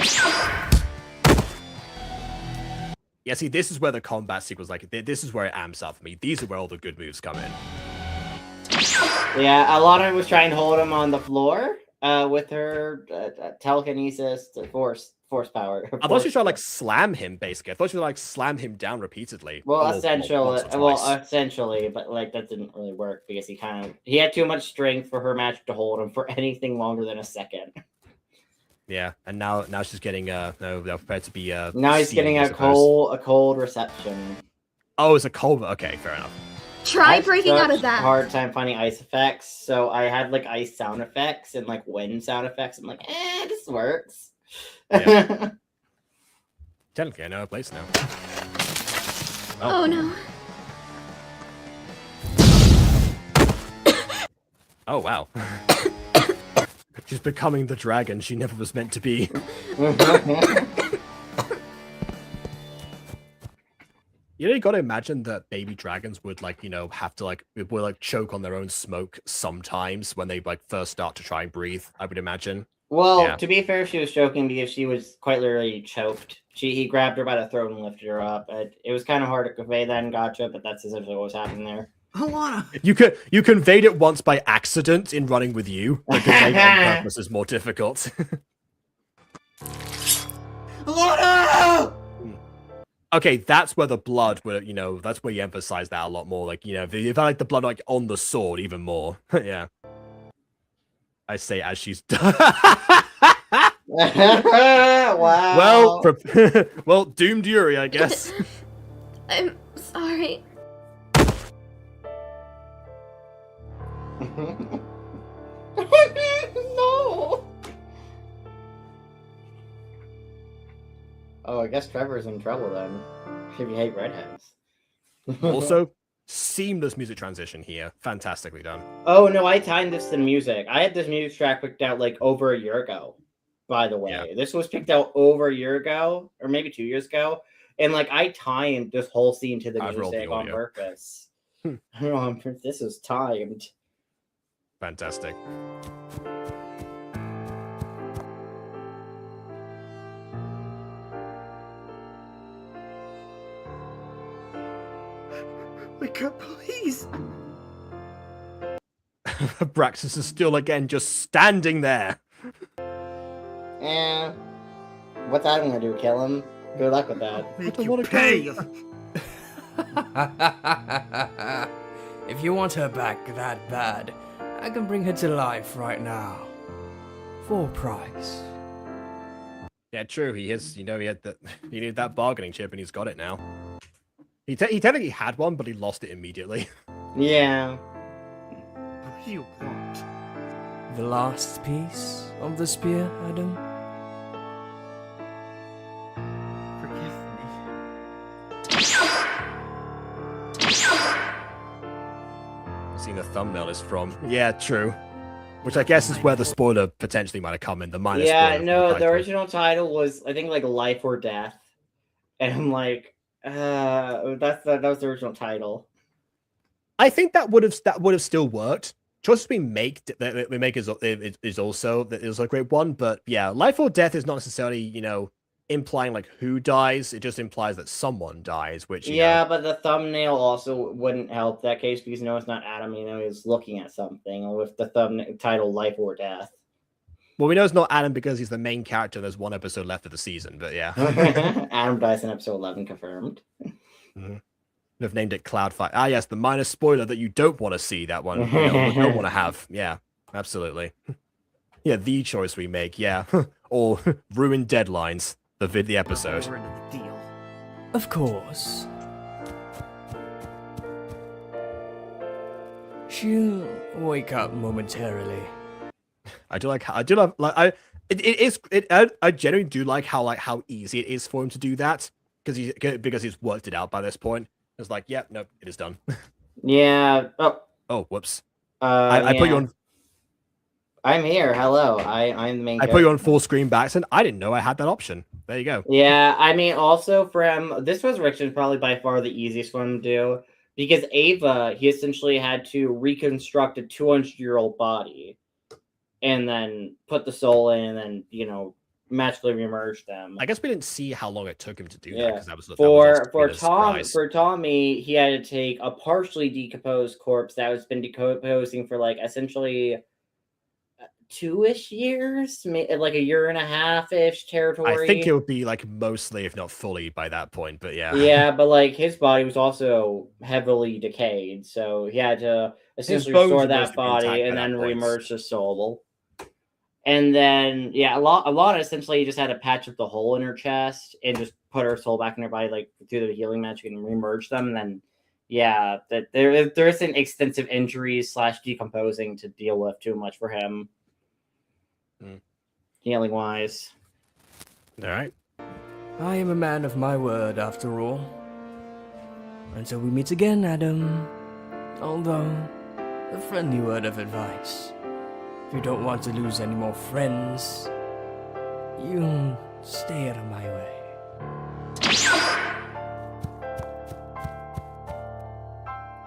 A: Yeah, see, this is where the combat sequence, this is where it amps up for me. These are where all the good moves come in.
B: Yeah, Alana was trying to hold him on the floor with her telekinesis, force power.
A: I thought she was trying to slam him, basically. I thought she was slam him down repeatedly.
B: Well, essentially, but that didn't really work because he had too much strength for her magic to hold him for anything longer than a second.
A: Yeah, and now she's getting they're prepared to be
B: now he's getting a cold reception.
A: Oh, it's a cold. Okay, fair enough.
E: Try breaking out of that.
B: Hard time finding ice effects, so I had ice sound effects and wind sound effects. I'm like, this works.
A: Yeah. Technically, I know a place now.
E: Oh no.
A: Oh wow. She's becoming the dragon she never was meant to be. You gotta imagine that baby dragons would have to choke on their own smoke sometimes when they first start to try and breathe, I would imagine.
B: Well, to be fair, she was joking because she was quite literally choked. He grabbed her by the throat and lifted her up. It was kind of hard to convey that in Gacha, but that's essentially what was happening there.
C: Alana!
A: You conveyed it once by accident in running with you, but conveying it on purpose is more difficult.
C: Alana!
A: Okay, that's where the blood that's where you emphasize that a lot more. If I like the blood on the sword even more. Yeah. I say as she's done.
B: Wow.
A: Well, doomed Yuri, I guess.
E: I'm sorry.
B: No. Oh, I guess Trevor's in trouble then. If you hate redheads.
A: Also, seamless music transition here. Fantastically done.
B: Oh no, I timed this to music. I had this music track picked out over a year ago. By the way, This was picked out over a year ago, or maybe 2 years ago, and I timed this whole scene to the music on purpose. This was timed.
A: Fantastic.
C: Mika, please.
A: Braxis is still again just standing there.
B: What's Adam gonna do? Kill him? Good luck with that.
C: Make you pay.
H: If you want her back that bad, I can bring her to life right now. For a price.
A: Yeah, true. He is. He needed that bargaining chip, and he's got it now. He technically had one, but he lost it immediately.
B: Yeah.
C: What do you want?
H: The last piece of the spear, Adam?
C: Forgive me.
A: I've seen the thumbnail is from. Yeah, true. Which I guess is where the spoiler potentially might have come in. The minor
B: Yeah,
A: spoiler.
B: no, the original title was, I think, like Life or Death. And I'm like, that was the original title.
A: I think that would have still worked. Choices we make is also a great one, but yeah, life or death is not necessarily implying like who dies. It just implies that someone dies, which
B: but the thumbnail also wouldn't help that case because it's not Adam. He's looking at something with the thumbnail title "Life or Death."
A: Well, we know it's not Adam because he's the main character. There's one episode left of the season, but yeah,
B: Adam dies in episode 11, confirmed.
A: Mm-hmm. Have named it Cloudfire. Ah, yes, the minor spoiler that you don't want to see. That one, you don't want to have. Yeah, absolutely. Yeah, the choice we make. Yeah, or ruin deadlines. The episode.
H: Of course. She'll wake up momentarily.
A: I genuinely do like how easy it is for him to do that because he's worked it out by this point. It's like, yeah, nope, it is done.
B: Yeah.
A: Oh, whoops.
B: I
A: put you on.
B: I'm here. Hello. I'm the main.
A: I put you on full screen back, and I didn't know I had that option. There you go.
B: Yeah, also from this resurrection is probably by far the easiest one to do because Ava, he essentially had to reconstruct a 200-year-old body, and then put the soul in, and then magically remerge them.
A: I guess we didn't see how long it took him to do that because that was
B: for Tommy, he had to take a partially decomposed corpse that has been decomposing for like essentially 2-ish years, like a year and a half-ish territory.
A: I think it would be like mostly, if not fully, by that point. But yeah,
B: yeah, but like his body was also heavily decayed, so he had to essentially restore that body and then remerge the soul. And then, yeah, a lot essentially just had to patch up the hole in her chest and just put her soul back in her body, like through the healing magic and remerge them. And then, yeah, that there isn't extensive injuries / decomposing to deal with too much for him, healing wise.
A: All right.
H: I am a man of my word, after all. Until we meet again, Adam. Although, a friendly word of advice. If you don't want to lose any more friends, you stay out of my way.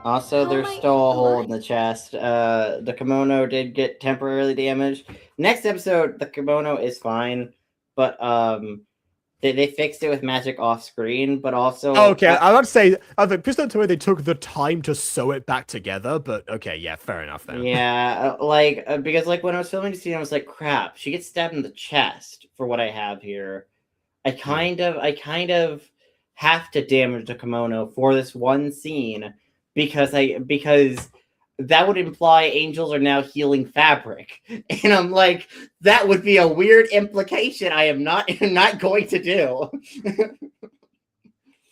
B: Also, there's still a hole in the chest. The kimono did get temporarily damaged. Next episode, the kimono is fine, but they fixed it with magic off screen. But also,
A: okay, I would say please don't tell me they took the time to sew it back together. But okay, yeah, fair enough then.
B: Yeah, because when I was filming the scene, I was like, crap, she gets stabbed in the chest for what I have here. I kind of have to damage the kimono for this one scene because that would imply angels are now healing fabric. And I'm like, that would be a weird implication I am not going to do.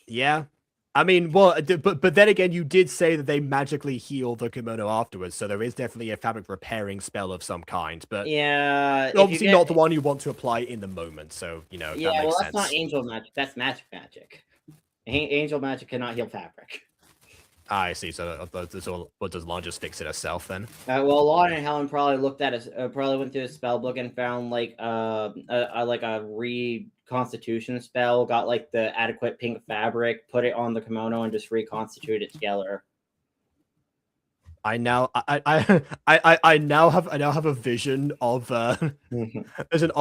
A: Yeah. I mean, well, but then again, you did say that they magically heal the kimono afterwards, so there is definitely a fabric repairing spell of some kind. But
B: yeah,
A: obviously not the one you want to apply in the moment. So
B: yeah,
A: that makes
B: that's
A: sense.
B: not angel magic. That's magic. Angel magic cannot heal fabric.
A: I see. So what does Lon just fix it herself then?
B: Well, Lon and Helen probably went through a spell book and found like a reconstitution spell. Got like the adequate pink fabric, put it on the kimono, and just reconstituted it together.
A: I now have a vision of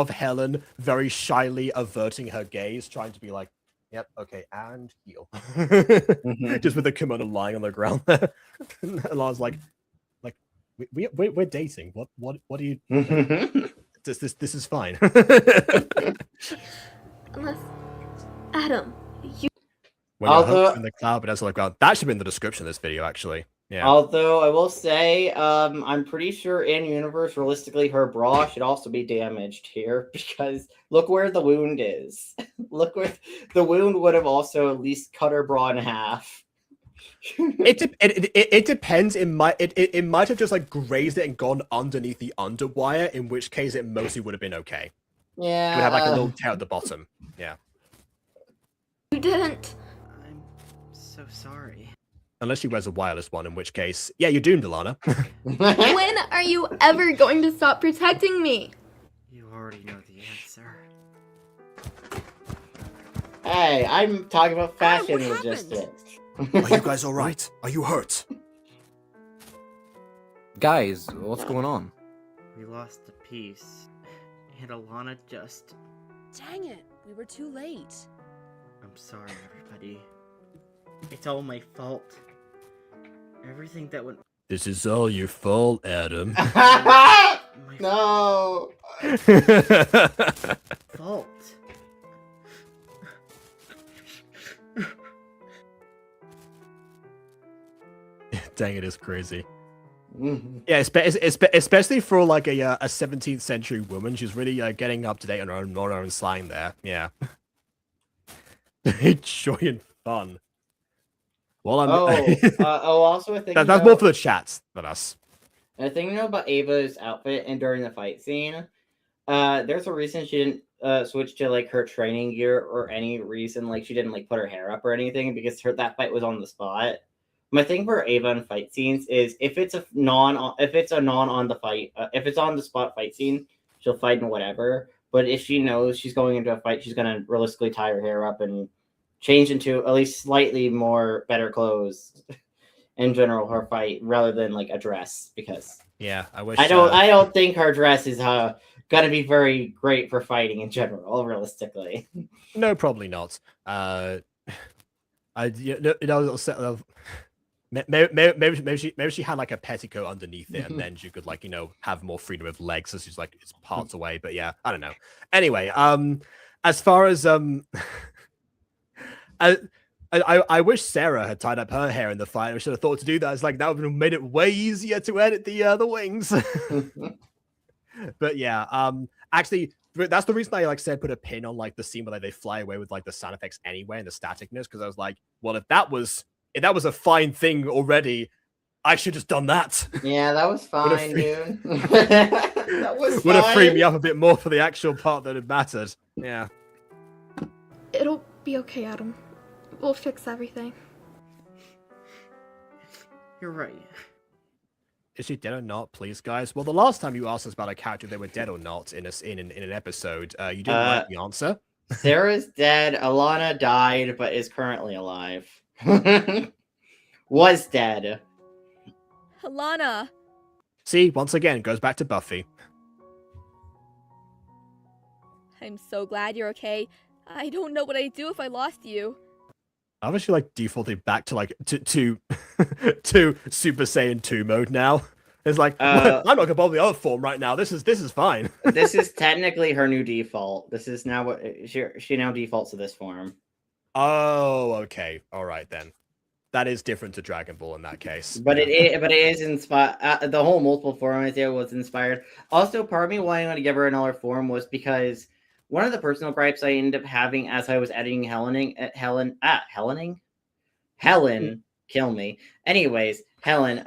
A: Helen very shyly averting her gaze, trying to be like, yep, okay, and heal. Just with the kimono lying on the ground there. And I was like, we're dating. What are you? This is fine.
E: Unless Adam, you.
A: When you're in the cloud, but also like, that should be in the description of this video, actually. Yeah.
B: Although I will say, I'm pretty sure in universe, realistically, her bra should also be damaged here because look where the wound is. Look where the wound would have also at least cut her bra in half.
A: It depends. It might have just like grazed it and gone underneath the underwire, in which case it mostly would have been okay.
B: Yeah.
A: It would have like a little tear at the bottom. Yeah.
E: You didn't.
C: I'm so sorry.
A: Unless she wears a wireless one, in which case, yeah, you're doomed, Alana.
E: When are you ever going to stop protecting me?
C: You already know the answer.
B: Hey, I'm talking about fashion logistics.
D: Are you guys alright? Are you hurt?
K: Guys, what's going on?
C: We lost a piece, and Alana just...
F: Dang it, we were too late.
C: I'm sorry, everybody. It's all my fault. Everything that went...
A: This is all your fault, Adam.
B: No!
C: Fault.
A: Dang, it is crazy. Yeah, especially for like a 17th century woman, she's really getting up to date on her own slang there. Yeah. Joy and fun. Well, I'm.
B: Also a thing.
A: That's more for the chats than us.
B: A thing to know about Ava's outfit and during the fight scene, there's a reason she didn't switch to like her training gear or any reason like she didn't like put her hair up or anything because that fight was on the spot. My thing for Ava in fight scenes is if it's a non on the spot fight scene, she'll fight in whatever. But if she knows she's going into a fight, she's gonna realistically tie her hair up and change into at least slightly more better clothes in general her fight rather than like a dress because
A: yeah, I wish
B: I don't think her dress is gonna be very great for fighting in general realistically.
A: No, probably not. Maybe she had like a petticoat underneath it, and then she could like have more freedom of legs as she's like it's parts away. But yeah, I don't know. Anyway, as far as I wish Sarah had tied up her hair in the fight. I should have thought to do that. It's like that would have made it way easier to edit the wings. But yeah, actually, that's the reason I like said put a pin on like the scene where they fly away with like the sound effects anyway and the staticness because I was like, well, if that was a fine thing already, I should have done that.
B: Yeah, that was fine, dude. That was
A: would have freed me up a bit more for the actual part that had mattered. Yeah.
E: It'll be okay, Adam. We'll fix everything.
C: You're right.
A: Is she dead or not, please, guys? Well, the last time you asked us about a character if they were dead or not in an episode, you didn't like the answer.
B: Sarah's dead. Alana died, but is currently alive. Was dead.
M: Alana.
A: See, once again, goes back to Buffy.
M: I'm so glad you're okay. I don't know what I'd do if I lost you.
A: I've actually like defaulted back to like to Super Saiyan 2 mode now. It's like I'm not gonna bother the other form right now. This is fine.
B: This is technically her new default. This is now what she now defaults to this form.
A: Oh, okay, all right then. That is different to Dragon Ball in that case.
B: But it is inspired. The whole multiple form idea was inspired. Also, part of me wanting to give her another form was because one of the personal gripes I ended up having as I was editing Helen, kill me. Anyways, Helen,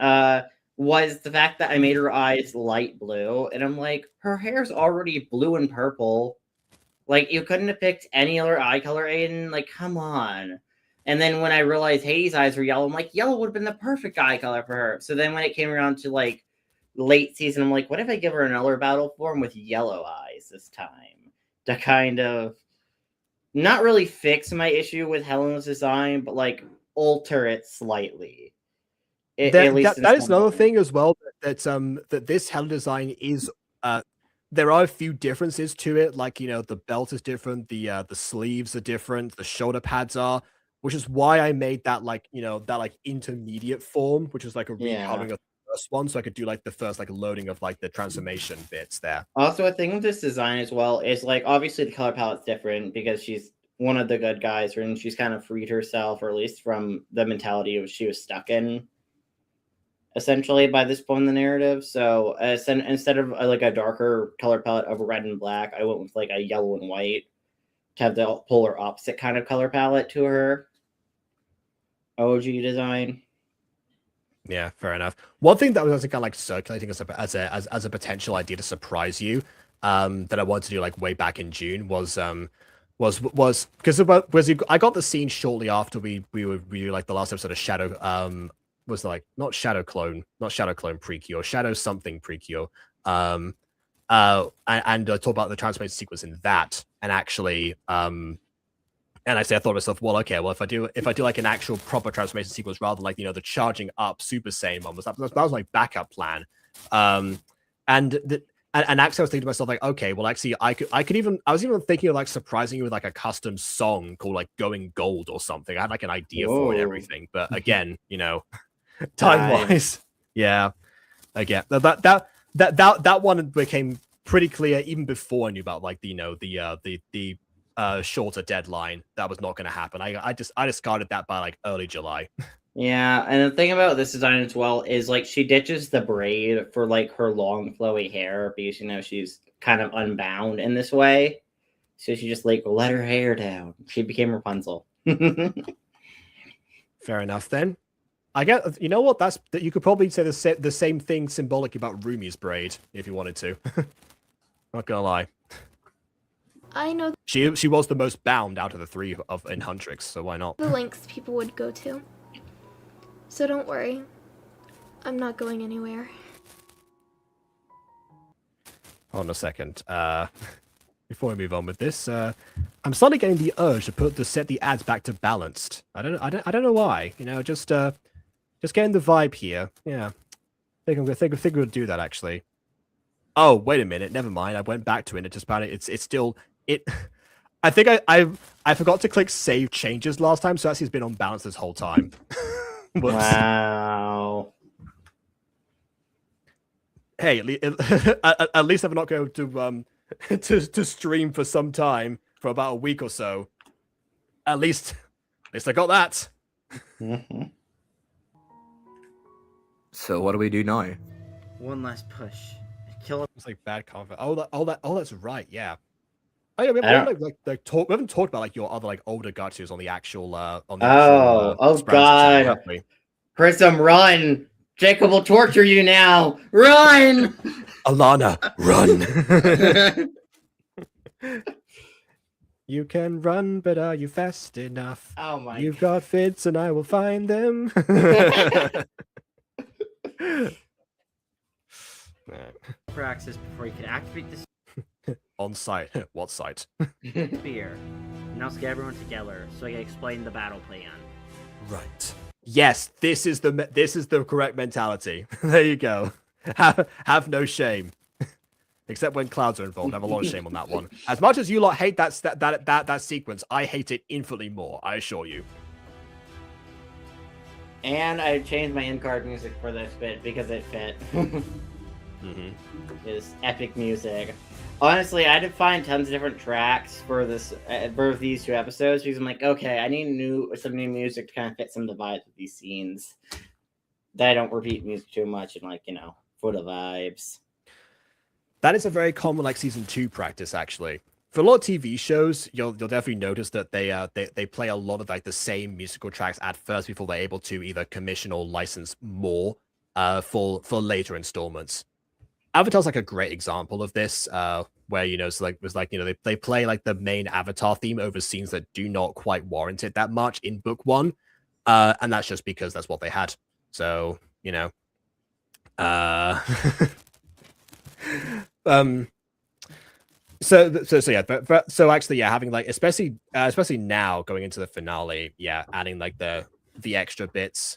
B: was the fact that I made her eyes light blue, and I'm like, her hair's already blue and purple. Like, you couldn't have picked any other eye color, Aidan. Like, come on. And then when I realized Hades' eyes were yellow, I'm like, yellow would have been the perfect eye color for her. So then when it came around to like late season, I'm like, what if I give her another battle form with yellow eyes this time? To kind of not really fix my issue with Helen's design, but like alter it slightly.
A: That is another thing as well that this Helen design is there are a few differences to it, like the belt is different, the sleeves are different, the shoulder pads are, which is why I made that that intermediate form, which is like a recoloring of first one, so I could do like the first loading of like the transformation bits there.
B: Also, a thing with this design as well is like obviously the color palette's different because she's one of the good guys and she's kind of freed herself, or at least from the mentality of she was stuck in. essentially by this point in the narrative. So instead of like a darker color palette of red and black, I went with like a yellow and white to have the polar opposite kind of color palette to her OG design.
A: Yeah, fair enough. One thing that was also kind of like circulating as a potential idea to surprise you, that I wanted to do like way back in June was because I got the scene shortly after we were like the last episode of Shadow was like not Shadow Clone Precure, Shadow something Precure. And talk about the transformation sequence in that, and actually and I thought to myself, well, okay, well, if I do like an actual proper transformation sequence rather than like, the charging up Super Saiyan one, that was my backup plan. And actually I was thinking to myself, like, okay, well, actually I was even thinking of like surprising you with like a custom song called like Going Gold or something. I had like an idea for it and everything, but again, time wise, yeah, again, that one became pretty clear even before I knew about like the shorter deadline. That was not going to happen. I discarded that by like early July.
B: Yeah, and the thing about this design as well is like she ditches the braid for like her long flowy hair because she's kind of unbound in this way. So she just like let her hair down. She became Rapunzel.
A: Fair enough then. I get, you know what? You could probably say the same thing symbolic about Rumi's braid if you wanted to. Not gonna lie.
E: I know
A: she was the most bound out of the three in Huntrix, so why not?
E: the lengths people would go to. So don't worry. I'm not going anywhere.
A: Hold on a second. Before we move on with this, I'm suddenly getting the urge to set the ads back to balanced. I don't know why. Just getting the vibe here. Yeah, I think we'll do that actually. Oh, wait a minute. Never mind. I went back to it. It just found it's still it. I think I forgot to click save changes last time, so actually it's been on balance this whole time.
B: Wow.
A: Hey, at least I'm not going to stream for some time, for about a week or so. At least I got that.
B: Mm-hmm.
K: So what do we do now?
C: One last push. Kill it.
A: It's like bad confidence. Oh, that's right. Yeah. Oh yeah, we haven't talked about like your other like older gachas on the actual
B: God, Prism, run! Jacob will torture you now. Run,
A: Alana, run. You can run, but are you fast enough?
B: Oh my!
A: You've got fits, and I will find them.
C: Praxis before you can activate this.
A: On site. What site?
C: Spear. Now let's get everyone together so I can explain the battle plan.
A: Right. Yes, this is the correct mentality. There you go. Have no shame. Except when clouds are involved. I have a lot of shame on that one. As much as you lot hate that sequence, I hate it infinitely more, I assure you.
B: And I changed my end card music for this bit because it fit. It's epic music. Honestly, I had to find tons of different tracks for this for these two episodes because I'm like, okay, I need some new music to kind of fit some of the vibes of these scenes. That I don't repeat music too much and like, for the vibes.
A: That is a very common like season 2 practice actually. For a lot of TV shows, you'll definitely notice that they play a lot of like the same musical tracks at first before they're able to either commission or license more for later installments. Avatar's like a great example of this, where they play like the main Avatar theme over scenes that do not quite warrant it that much in book 1, and that's just because that's what they had. So So actually, yeah, having like especially now going into the finale, yeah, adding like the extra bits.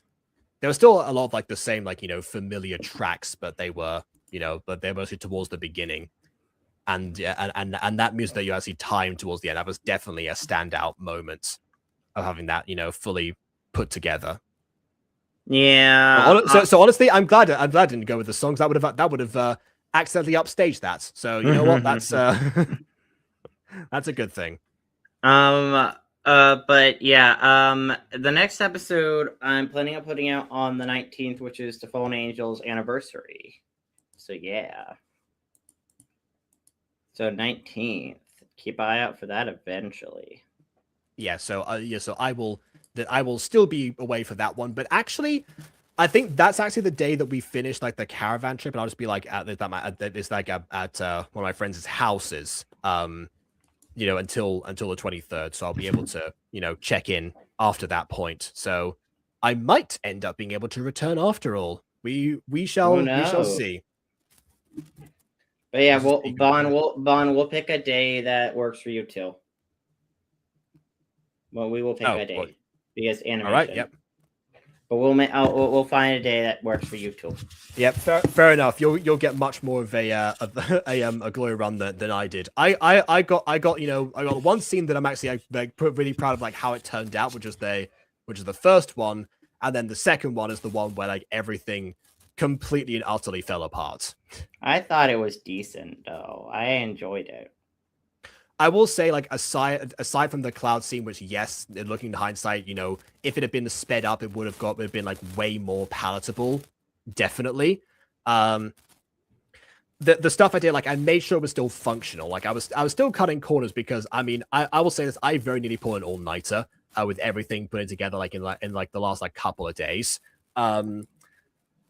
A: There was still a lot of like the same like familiar tracks, but they were mostly towards the beginning, and yeah, and that music that you actually timed towards the end, that was definitely a standout moment of having that fully put together.
B: Yeah.
A: So honestly, I'm glad I didn't go with the songs. That would have accidentally upstaged that. So you know what? That's that's a good thing.
B: But yeah, the next episode I'm planning on putting out on the 19th, which is the Fallen Angels anniversary. So yeah. So 19th. Keep an eye out for that eventually.
A: Yeah, so so I will still be away for that one, but actually I think that's actually the day that we finish like the caravan trip, and I'll just be like at one of my friends' houses. Until the 23rd, so I'll be able to, check in after that point. So I might end up being able to return after all. We shall see.
B: But yeah, we'll pick a day that works for you too. Well, we will pick a day because animation.
A: All right, yep.
B: But we'll find a day that works for you too.
A: Yep, fair enough. You'll get much more of a glory run than I did. I got one scene that I'm actually really proud of, like how it turned out, which is the first one, and then the second one is the one where like everything completely and utterly fell apart.
B: I thought it was decent though. I enjoyed it.
A: I will say, like, aside from the cloud scene, which, yes, looking in hindsight, if it had been sped up, it would have been like way more palatable. Definitely. The stuff I did, like, I made sure it was still functional. Like, I was still cutting corners because, I mean, I will say this, I very nearly pulled an all-nighter with everything put together, like, in the last, like, couple of days.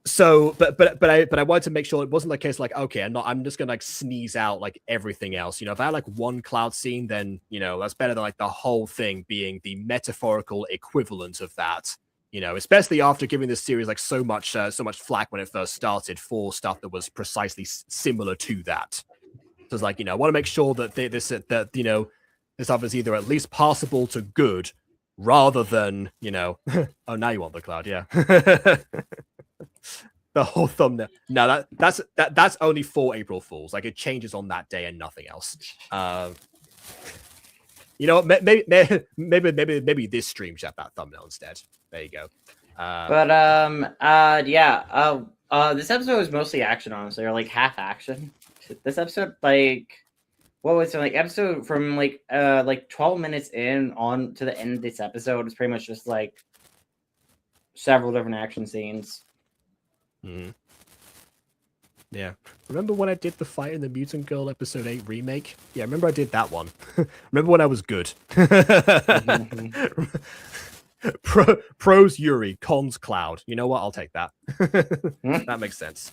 A: So, but I wanted to make sure it wasn't the case like, okay, I'm just gonna like sneeze out like everything else. If I had like one cloud scene, then that's better than like the whole thing being the metaphorical equivalent of that. Especially after giving this series like so much flack when it first started for stuff that was precisely similar to that. So it's like, I want to make sure that this stuff is either at least passable to good, rather than oh, now you want the cloud, yeah. The whole thumbnail. No, that's only for April Fools. Like, it changes on that day and nothing else. Maybe this stream should have that thumbnail instead. There you go.
B: This episode was mostly action, honestly, or like half action. This episode, like, what was it, like episode from like 12 minutes in on to the end of this episode is pretty much just like several different action scenes.
A: Mm-hmm. Yeah. Remember when I did the fight in the Mutant Girl episode 8 remake? Yeah, remember I did that one. Remember when I was good. Pros Yuri, cons Cloud. You know what? I'll take that. That makes sense.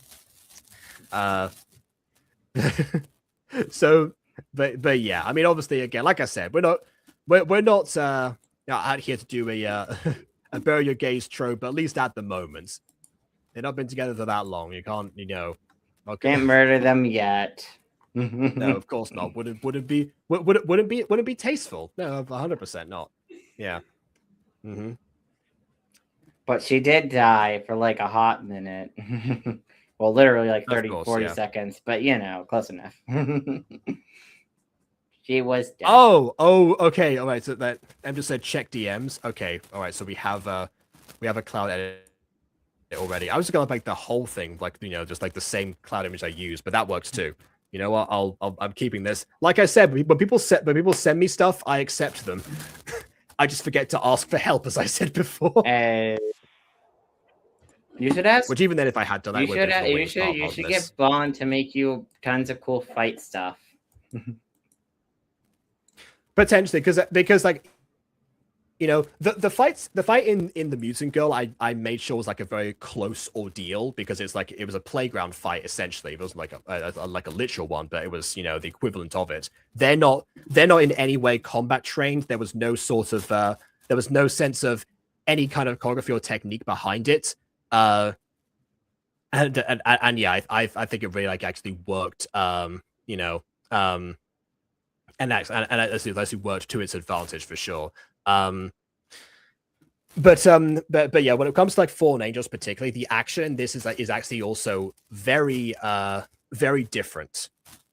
A: So, but yeah, I mean, obviously, again, like I said, we're not out here to do a bury your gaze trope, but at least at the moment. They've not been together for that long. You can't, okay.
B: Can't murder them yet.
A: No, of course not. Wouldn't be tasteful. No, 100% not. Yeah. Mm-hmm.
B: But she did die for like a hot minute. Well, literally like 40 seconds, but close enough. She was dead.
A: Oh, okay. All right. So that Em just said check DMs. Okay. All right. So we have a cloud edit already. I was just gonna like the whole thing, like just like the same cloud image I use, but that works too. You know what? I'm keeping this. Like I said, when people send me stuff, I accept them. I just forget to ask for help, as I said before.
B: You should ask.
A: Which even then, if I had done that,
B: you should get Bond to make you tons of cool fight stuff.
A: Potentially, because like. The fight in the Mutant Girl, I made sure was like a very close ordeal because it was a playground fight essentially. It wasn't like a literal one, but it was the equivalent of it. They're not in any way combat trained. There was no sort of there was no sense of any kind of choreography or technique behind it. And yeah, I think it really like actually worked. And actually worked to its advantage for sure. But yeah, when it comes to like Fallen Angels particularly, the action in this is actually also very very different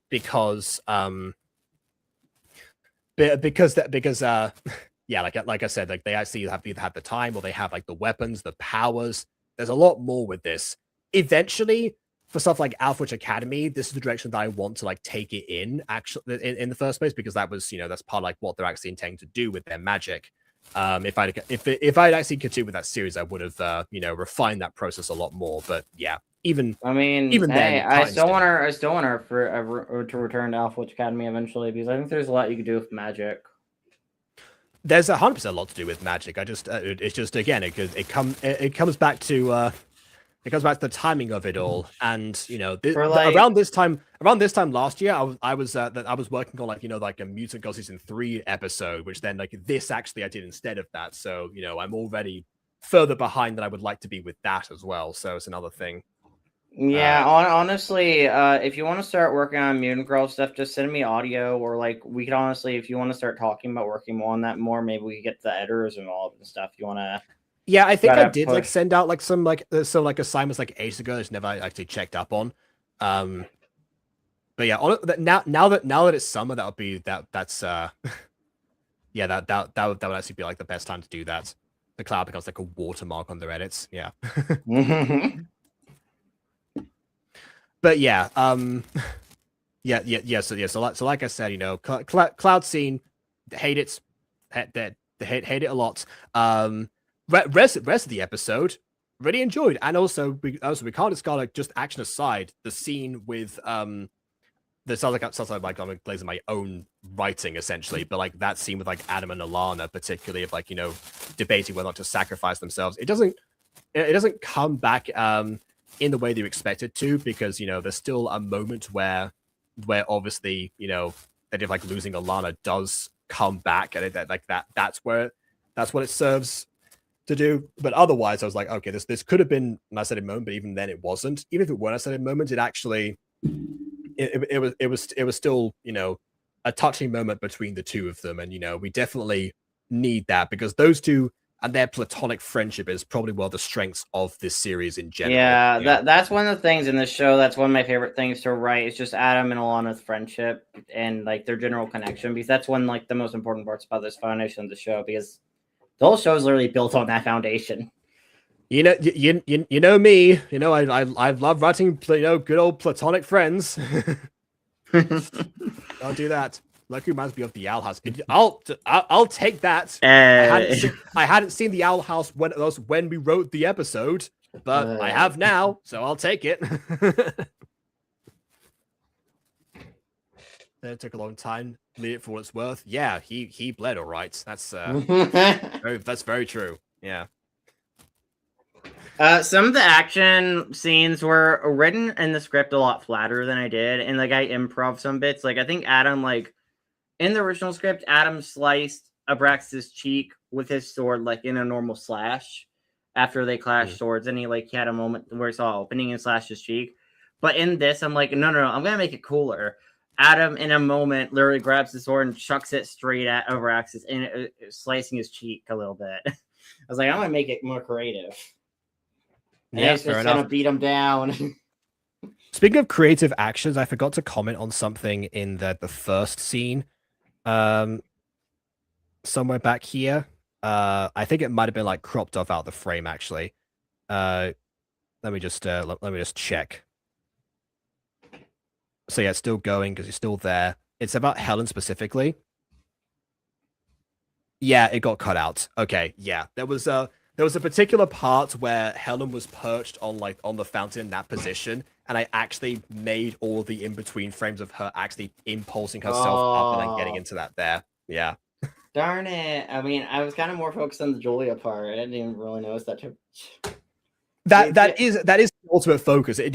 A: because yeah, like I said, like they actually have either had the time or they have like the weapons, the powers. There's a lot more with this. Eventually, for stuff like Alpha Witch Academy, this is the direction that I want to like take it in actually in the first place, because that was, you know, that's part of like what they're actually intending to do with their magic. If I'd actually continued with that series, I would have you know, refined that process a lot more. But yeah, even
B: hey,
A: then,
B: I still want her to return to Alpha Witch Academy eventually, because I think there's a lot you could do with magic.
A: There's 100% a lot to do with magic. I just it's just, again, it comes back to the timing of it all. And you know, around this time last year, I was working on, like, you know, like a Mutant Girl Season 3 episode, which then like this actually I did instead of that. So you know, I'm already further behind than I would like to be with that as well. So it's another thing.
B: Yeah, honestly, if you want to start working on Mutant Girl stuff, just send me audio, or like we could honestly, if you want to start talking about working on that more, maybe we could get the editors involved and stuff. You want to?
A: Yeah, I think I did like send out like some like assignments like ages ago. It's never actually checked up on. But yeah, now that it's summer, that would be that's yeah, that would actually be like the best time to do that. The cloud becomes like a watermark on their edits. Yeah. But yeah, so like I said, you know, Cloud Scene, hate it, hate it a lot. Rest of the episode, really enjoyed, and also we can't discard, like, just action aside, the scene with that sounds like I'm glazing my own writing essentially, but like that scene with like Adam and Alana, particularly, of like, you know, debating whether or not to sacrifice themselves. It doesn't come back in the way that you expect it to, because, you know, there's still a moment where obviously, you know, that if like losing Alana does come back, and that's what it serves to do. But otherwise, I was like, okay, this could have been an isolated moment, but even then it wasn't. Even if it were an isolated moment, it actually it was still, you know, a touching moment between the two of them. And, you know, we definitely need that, because those two and their platonic friendship is probably one of the strengths of this series in general.
B: Yeah, that's one of the things in this show. That's one of my favorite things to write. It's just Adam and Alana's friendship and like their general connection, because that's one like the most important parts about this foundation of the show, because the whole show is literally built on that foundation.
A: You know, you know me. You know, I love writing, you know, good old platonic friends. I'll do that. Like, reminds me of the Owl House. I'll take that. I hadn't seen the Owl House when we wrote the episode, but I have now, so I'll take it. It took a long time. Leave it for what it's worth. Yeah, he bled all right. That's very true. Yeah.
B: Some of the action scenes were written in the script a lot flatter than I did, and like I improv some bits. Like, I think Adam, like in the original script, Adam sliced Abraxas' cheek with his sword, like in a normal slash after they clashed swords, and he had a moment where he saw opening and slashed his cheek. But in this, I'm like, no, I'm gonna make it cooler. Adam, in a moment, literally grabs the sword and chucks it straight at Abraxas, and slicing his cheek a little bit. I was like, I'm gonna make it more creative. And
A: Yeah,
B: it's
A: fair
B: just
A: enough.
B: gonna beat him down.
A: Speaking of creative actions, I forgot to comment on something in the first scene. Somewhere back here. I think it might have been like cropped off out of the frame, actually. Let me just check. So yeah, it's still going because it's still there. It's about Helen specifically. Yeah, it got cut out. Okay, yeah. There was a particular part where Helen was perched on the fountain in that position, and I actually made all the in-between frames of her actually impulsing herself up and then getting into that there. Yeah.
B: Darn it. I mean, I was kind of more focused on the Julia part. I didn't even really notice that too much.
A: That is the ultimate focus. If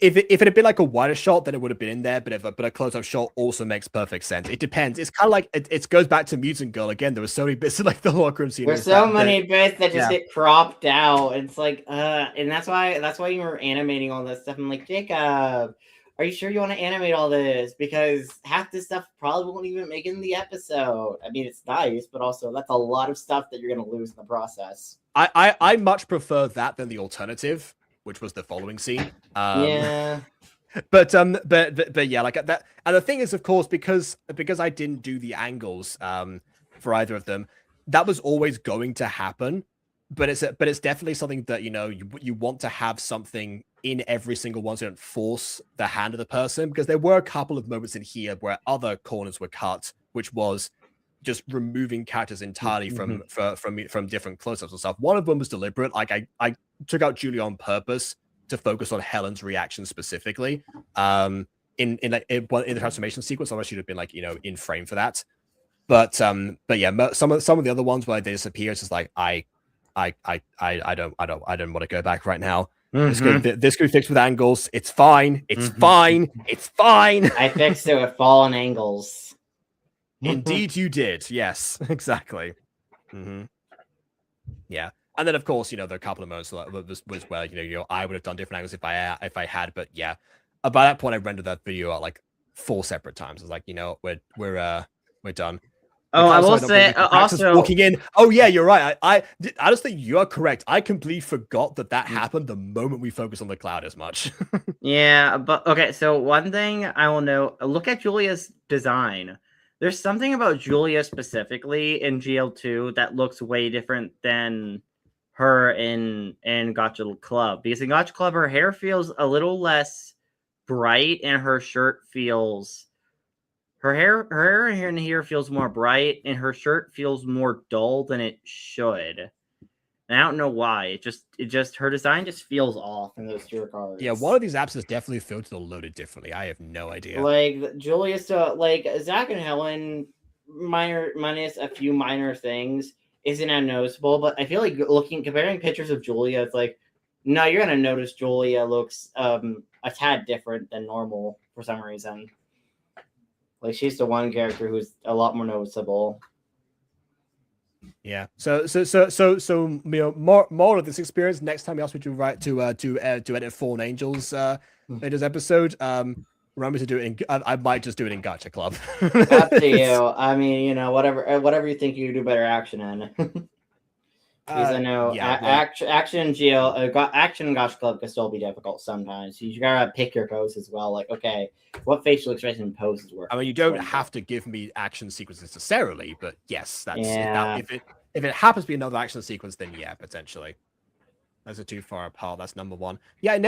A: it had been like a wider shot, then it would have been in there. But a close-up shot also makes perfect sense. It depends. It's kind of like it goes back to Mutant Girl again. There were so many bits of like the locker room scene.
B: There's so many bits that just get cropped out. It's like, and that's why you were animating all this stuff. I'm like, Jacob, are you sure you want to animate all this? Because half this stuff probably won't even make it in the episode. I mean, it's nice, but also that's a lot of stuff that you're gonna lose in the process.
A: I much prefer that than the alternative, which was the following scene.
B: Yeah.
A: But yeah, like that. And the thing is, of course, because I didn't do the angles for either of them, that was always going to happen. But it's definitely something that, you know, you want to have something in every single one, so you don't force the hand of the person, because there were a couple of moments in here where other corners were cut, which was just removing characters entirely from different close-ups and stuff. One of them was deliberate. Like I took out Julia on purpose to focus on Helen's reaction specifically. In the transformation sequence, otherwise she'd have been like, in frame for that. But yeah, some of the other ones where they disappear, it's just like I don't want to go back right now. This could be fixed with angles. It's fine. It's fine. It's fine.
B: I fixed it with fallen angles.
A: Indeed, you did. Yes, exactly. Yeah, and then of course, there are a couple of moments was where I would have done different angles if I had, but yeah, by that point I rendered that video out like 4 separate times. I was like, we're done.
C: Oh, I will say also
A: walking in. Oh yeah, you're right. I just think you are correct. I completely forgot that happened the moment we focus on the cloud as much.
C: Yeah, but okay. So one thing I will note: look at Julia's design. There's something about Julia specifically in GL2 that looks way different than her in Gacha Club. Because in Gacha Club, her hair feels a little less bright, and her shirt feels her hair in here feels more bright, and her shirt feels more dull than it should. And I don't know why. It just her design just feels off in those 2 regards.
A: Yeah, one of these apps is definitely filtered or loaded differently. I have no idea.
B: Like Julia, like Zach and Helen, minus a few minor things, isn't as noticeable. But I feel like comparing pictures of Julia, it's like, no, you're gonna notice Julia looks a tad different than normal for some reason. Like she's the one character who's a lot more noticeable.
A: Yeah. So more of this experience. Next time you ask me to edit Fallen Angels Angels episode, remember to do it I might just do it in Gacha Club.
B: Up to you. I mean, whatever you think you do better action in. Because I know action and Gacha Club can still be difficult sometimes. You gotta pick your pose as well. Like, okay, what facial expression poses work?
A: I mean, you don't have to give me action sequences necessarily, but yes, that's if it happens to be another action sequence, then yeah, potentially. Those are too far apart. That's number one. Yeah, I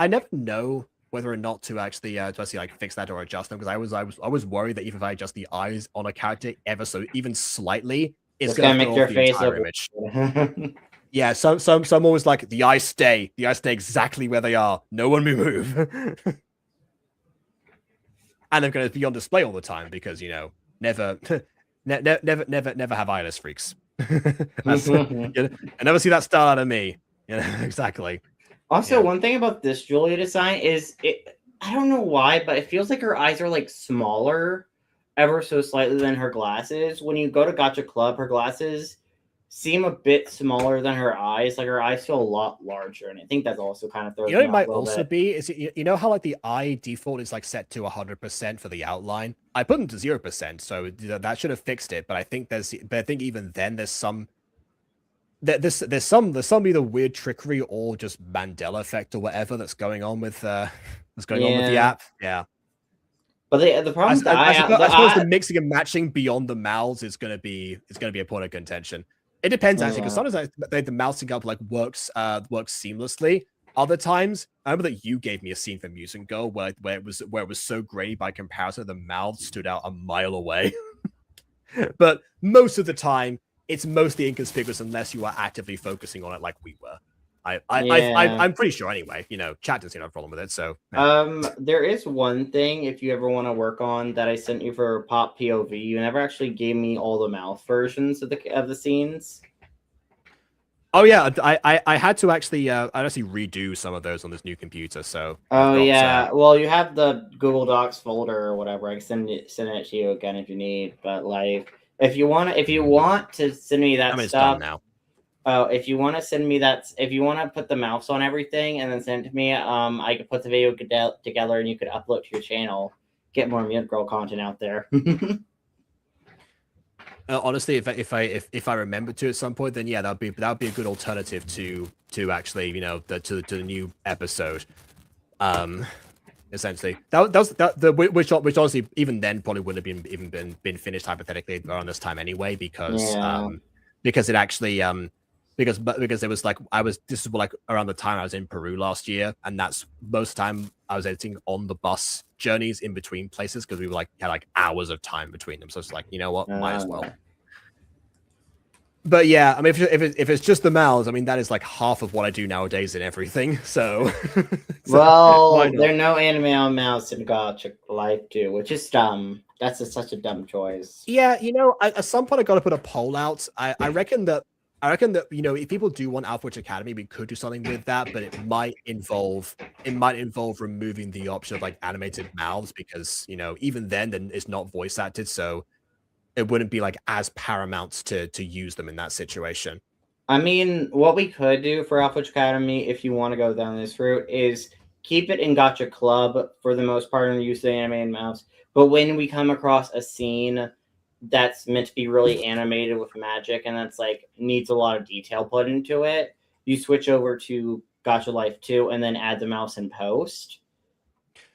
A: never know whether or not to actually like fix that or adjust them, because I was worried that even if I adjust the eyes on a character ever so even slightly, it's gonna make your face look image. Yeah, some always like the eyes stay exactly where they are. No one move. And they're going to be on display all the time because never have eyeless freaks. I never see that style out of me. Exactly.
B: Also, one thing about this Julia design is I don't know why, but it feels like her eyes are like smaller ever so slightly than her glasses. When you go to Gacha Club, her glasses seem a bit smaller than her eyes. Like her eyes feel a lot larger, and I think that's also kind of throws
A: it might also be is how like the eye default is like set to 100% for the outline. I put them to 0%, so that should have fixed it. But I think even then there's some either weird trickery or just Mandela effect or whatever that's going on with on with the app. Yeah.
B: But the problem
A: I suppose the mixing and matching beyond the mouths is going to be a point of contention. It depends actually, because sometimes the mousing up like works seamlessly. Other times, I remember that you gave me a scene for Mutant Girl where it was so grainy by comparison, the mouth stood out a mile away. But most of the time, it's mostly inconspicuous unless you are actively focusing on it, like we were. I'm pretty sure anyway. Chat doesn't have a problem with it. So
B: there is one thing if you ever want to work on that I sent you for Pop POV. You never actually gave me all the mouth versions of the scenes.
A: Oh yeah, I had to actually redo some of those on this new computer. So
B: well, you have the Google Docs folder or whatever. I can send it to you again if you need. But like, if you want to send me that stuff. It's done now. Oh, if you want to send me that, if you want to put the mouse on everything and then send it to me, I could put the video together and you could upload to your channel, get more Mutant Girl content out there.
A: Honestly, if I remember to at some point, then yeah, that'd be a good alternative to actually to the new episode. Essentially, which honestly even then probably wouldn't have been finished hypothetically around this time anyway, because it actually because it was like this is like around the time I was in Peru last year, and that's most of the time I was editing on the bus journeys in between places because we were like had like hours of time between them. So it's like, you know what, might as well. But yeah, I mean, if it's just the mouths, I mean, that is like half of what I do nowadays in everything. So,
B: well, there are no anime on mouse in Gacha Life 2, which is dumb. That's such a dumb choice.
A: Yeah, you know, at some point I got to put a poll out. I reckon that you know, if people do want Alpha Witch Academy, we could do something with that, but it might involve removing the option of like animated mouths because, you know, even then it's not voice acted, so it wouldn't be like as paramount to use them in that situation.
B: I mean, what we could do for Alpha Witch Academy, if you want to go down this route, is keep it in Gacha Club for the most part and use the animated mouths. But when we come across a scene that's meant to be really animated with magic and that's like needs a lot of detail put into it, you switch over to Gacha Life 2 and then add the mouse in post.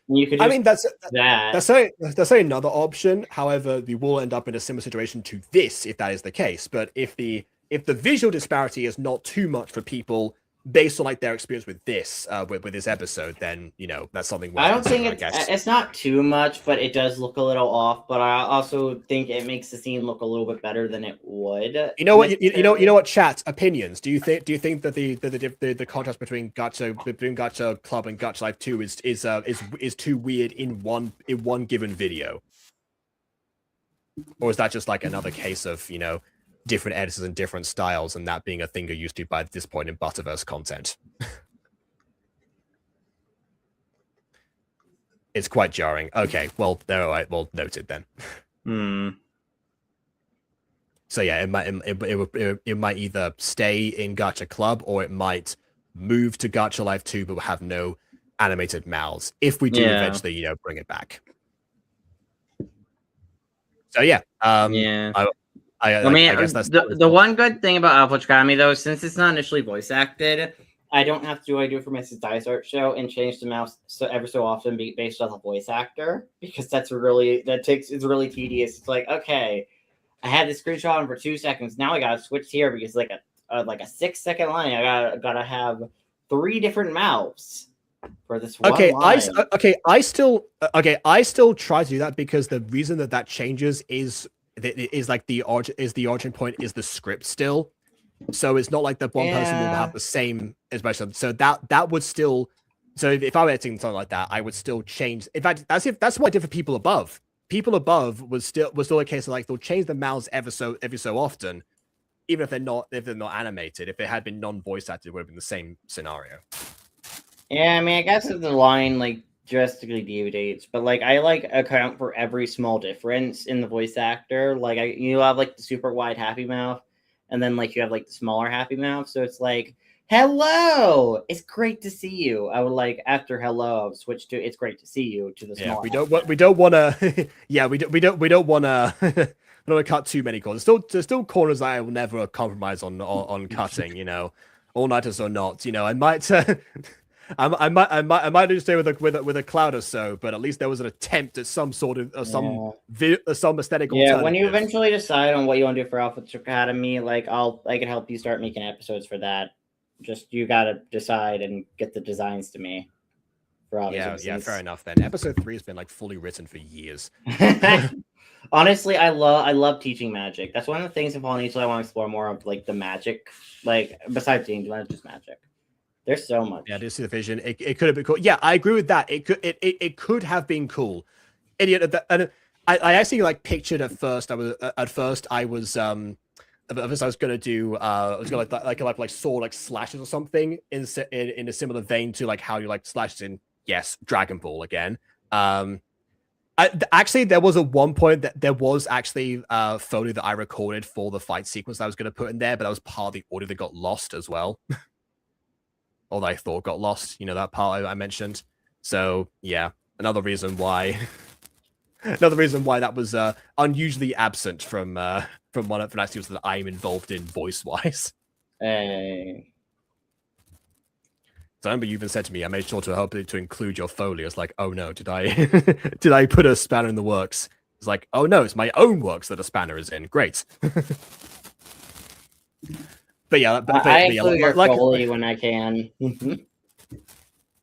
B: You could.
A: I mean, that's another option. However, we will end up in a similar situation to this if that is the case. But if the visual disparity is not too much for people based on like their experience with this with this episode, then you know that's something.
B: I don't think it's not too much, but it does look a little off. But I also think it makes the scene look a little bit better than it would.
A: You know what? You know what? Chat opinions. Do you think that the contrast between Gacha Club and Gacha Life 2 is too weird in one given video, or is that just like another case of, you know, different editors and different styles, and that being a thing you're used to by this point in Butterverse content? It's quite jarring. Okay, well, all right, well, noted then. So yeah, it might either stay in Gacha Club or it might move to Gacha Life 2, but have no animated mouths if we do eventually, you know, bring it back. So yeah, I mean,
C: I guess that's the one good thing about Alpha Witch Academy, though, since it's not initially voice acted, I don't have to do what I do for Mrs. Dysart show and change the mouse ever so often based on the voice actor, because it's really tedious. It's like, okay, I had this screenshot on for 2 seconds. Now I gotta switch here because like a 6-second line, I gotta have 3 different mouths for this one line.
A: I still try to do that because the reason that changes is like the origin point is the script still, so it's not like the one person will have the same expression. So that would still, so if I were editing something like that, I would still change. In fact, that's what I did for People Above. People Above was still a case of like they'll change the mouths every so often, even if they're not animated. If it had been non-voice acted, it would have been the same scenario.
B: Yeah, I mean, I guess if the line like drastically deviates, but like I like account for every small difference in the voice actor. Like you have like the super wide happy mouth, and then like you have like the smaller happy mouth. So it's like, hello, it's great to see you. I would like after hello, I would switch to it's great to see you to the small.
A: We don't want to. Yeah, we don't want to. I don't want to cut too many corners. There's still corners that I will never compromise on cutting. You know, all-nighters or not. You know, I might. I might just stay with a cloud or so, but at least there was an attempt at some sort of some aesthetic.
B: Yeah, when you eventually decide on what you want to do for Alpha Witch Academy, like I can help you start making episodes for that. Just you gotta decide and get the designs to me. For obvious reasons.
A: Yeah, fair enough. Then episode 3 has been like fully written for years.
B: Honestly, I love teaching magic. That's one of the things in Polynesian I want to explore more of, like the magic, like besides games, not just magic. There's so much.
A: Yeah, I did see the vision. It could have been cool. Yeah, I agree with that. It could have been cool. And I actually like pictured at first. I was gonna do like sword like slashes or something in a similar vein to like how you like slashes in Dragon Ball again. Actually, there was at one point that there was actually a photo that I recorded for the fight sequence that I was going to put in there, but that was part of the audio that got lost as well. Or that I thought got lost, you know, that part I mentioned. So yeah, another reason why that was unusually absent from one of the activities that I'm involved in voice wise.
B: Hey.
A: So I remember you even said to me, I made sure to help to include your Foley. It's like, oh no, did I did I put a spanner in the works? It's like, oh no, it's my own works that a spanner is in. Great. but yeah,
B: I include your Foley when I can.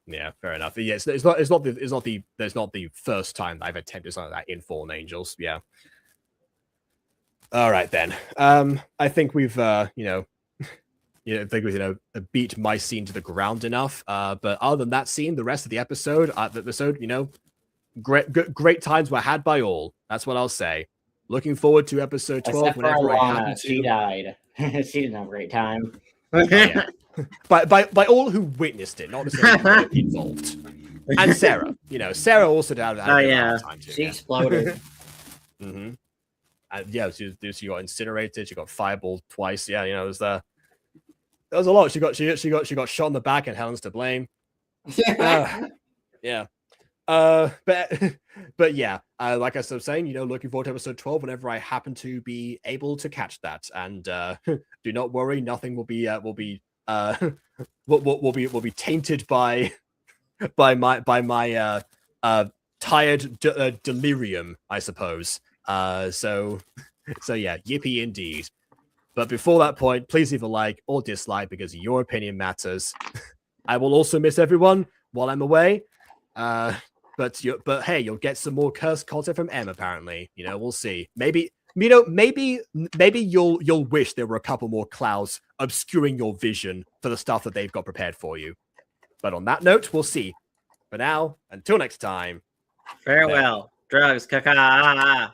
A: Yeah, fair enough. Yeah, it's not the first time I've attempted something like that in Fallen Angels. Yeah. All right then. I think we've beat my scene to the ground enough. But other than that scene, the rest of the episode, great times were had by all. That's what I'll say. Looking forward to episode 12.
B: Except for Alana, she died. She didn't have a great time.
A: Oh, yeah. by all who witnessed it, not necessarily involved. And Sarah, Sarah also had a time too.
B: She exploded.
A: Mm-hmm. And yeah, she got incinerated. She got fireballed twice. Yeah, there was a lot. She got shot in the back, and Helen's to blame. Yeah. But yeah, like I was saying, looking forward to episode 12 whenever I happen to be able to catch that. And do not worry, nothing will be tainted by my tired delirium, I suppose. So yeah, yippee indeed. But before that point, please leave a like or dislike because your opinion matters. I will also miss everyone while I'm away. But hey, you'll get some more cursed content from M apparently. We'll see. Maybe you'll wish there were a couple more clouds obscuring your vision for the stuff that they've got prepared for you. But on that note, we'll see. For now, until next time.
C: Farewell. Drugs, caca.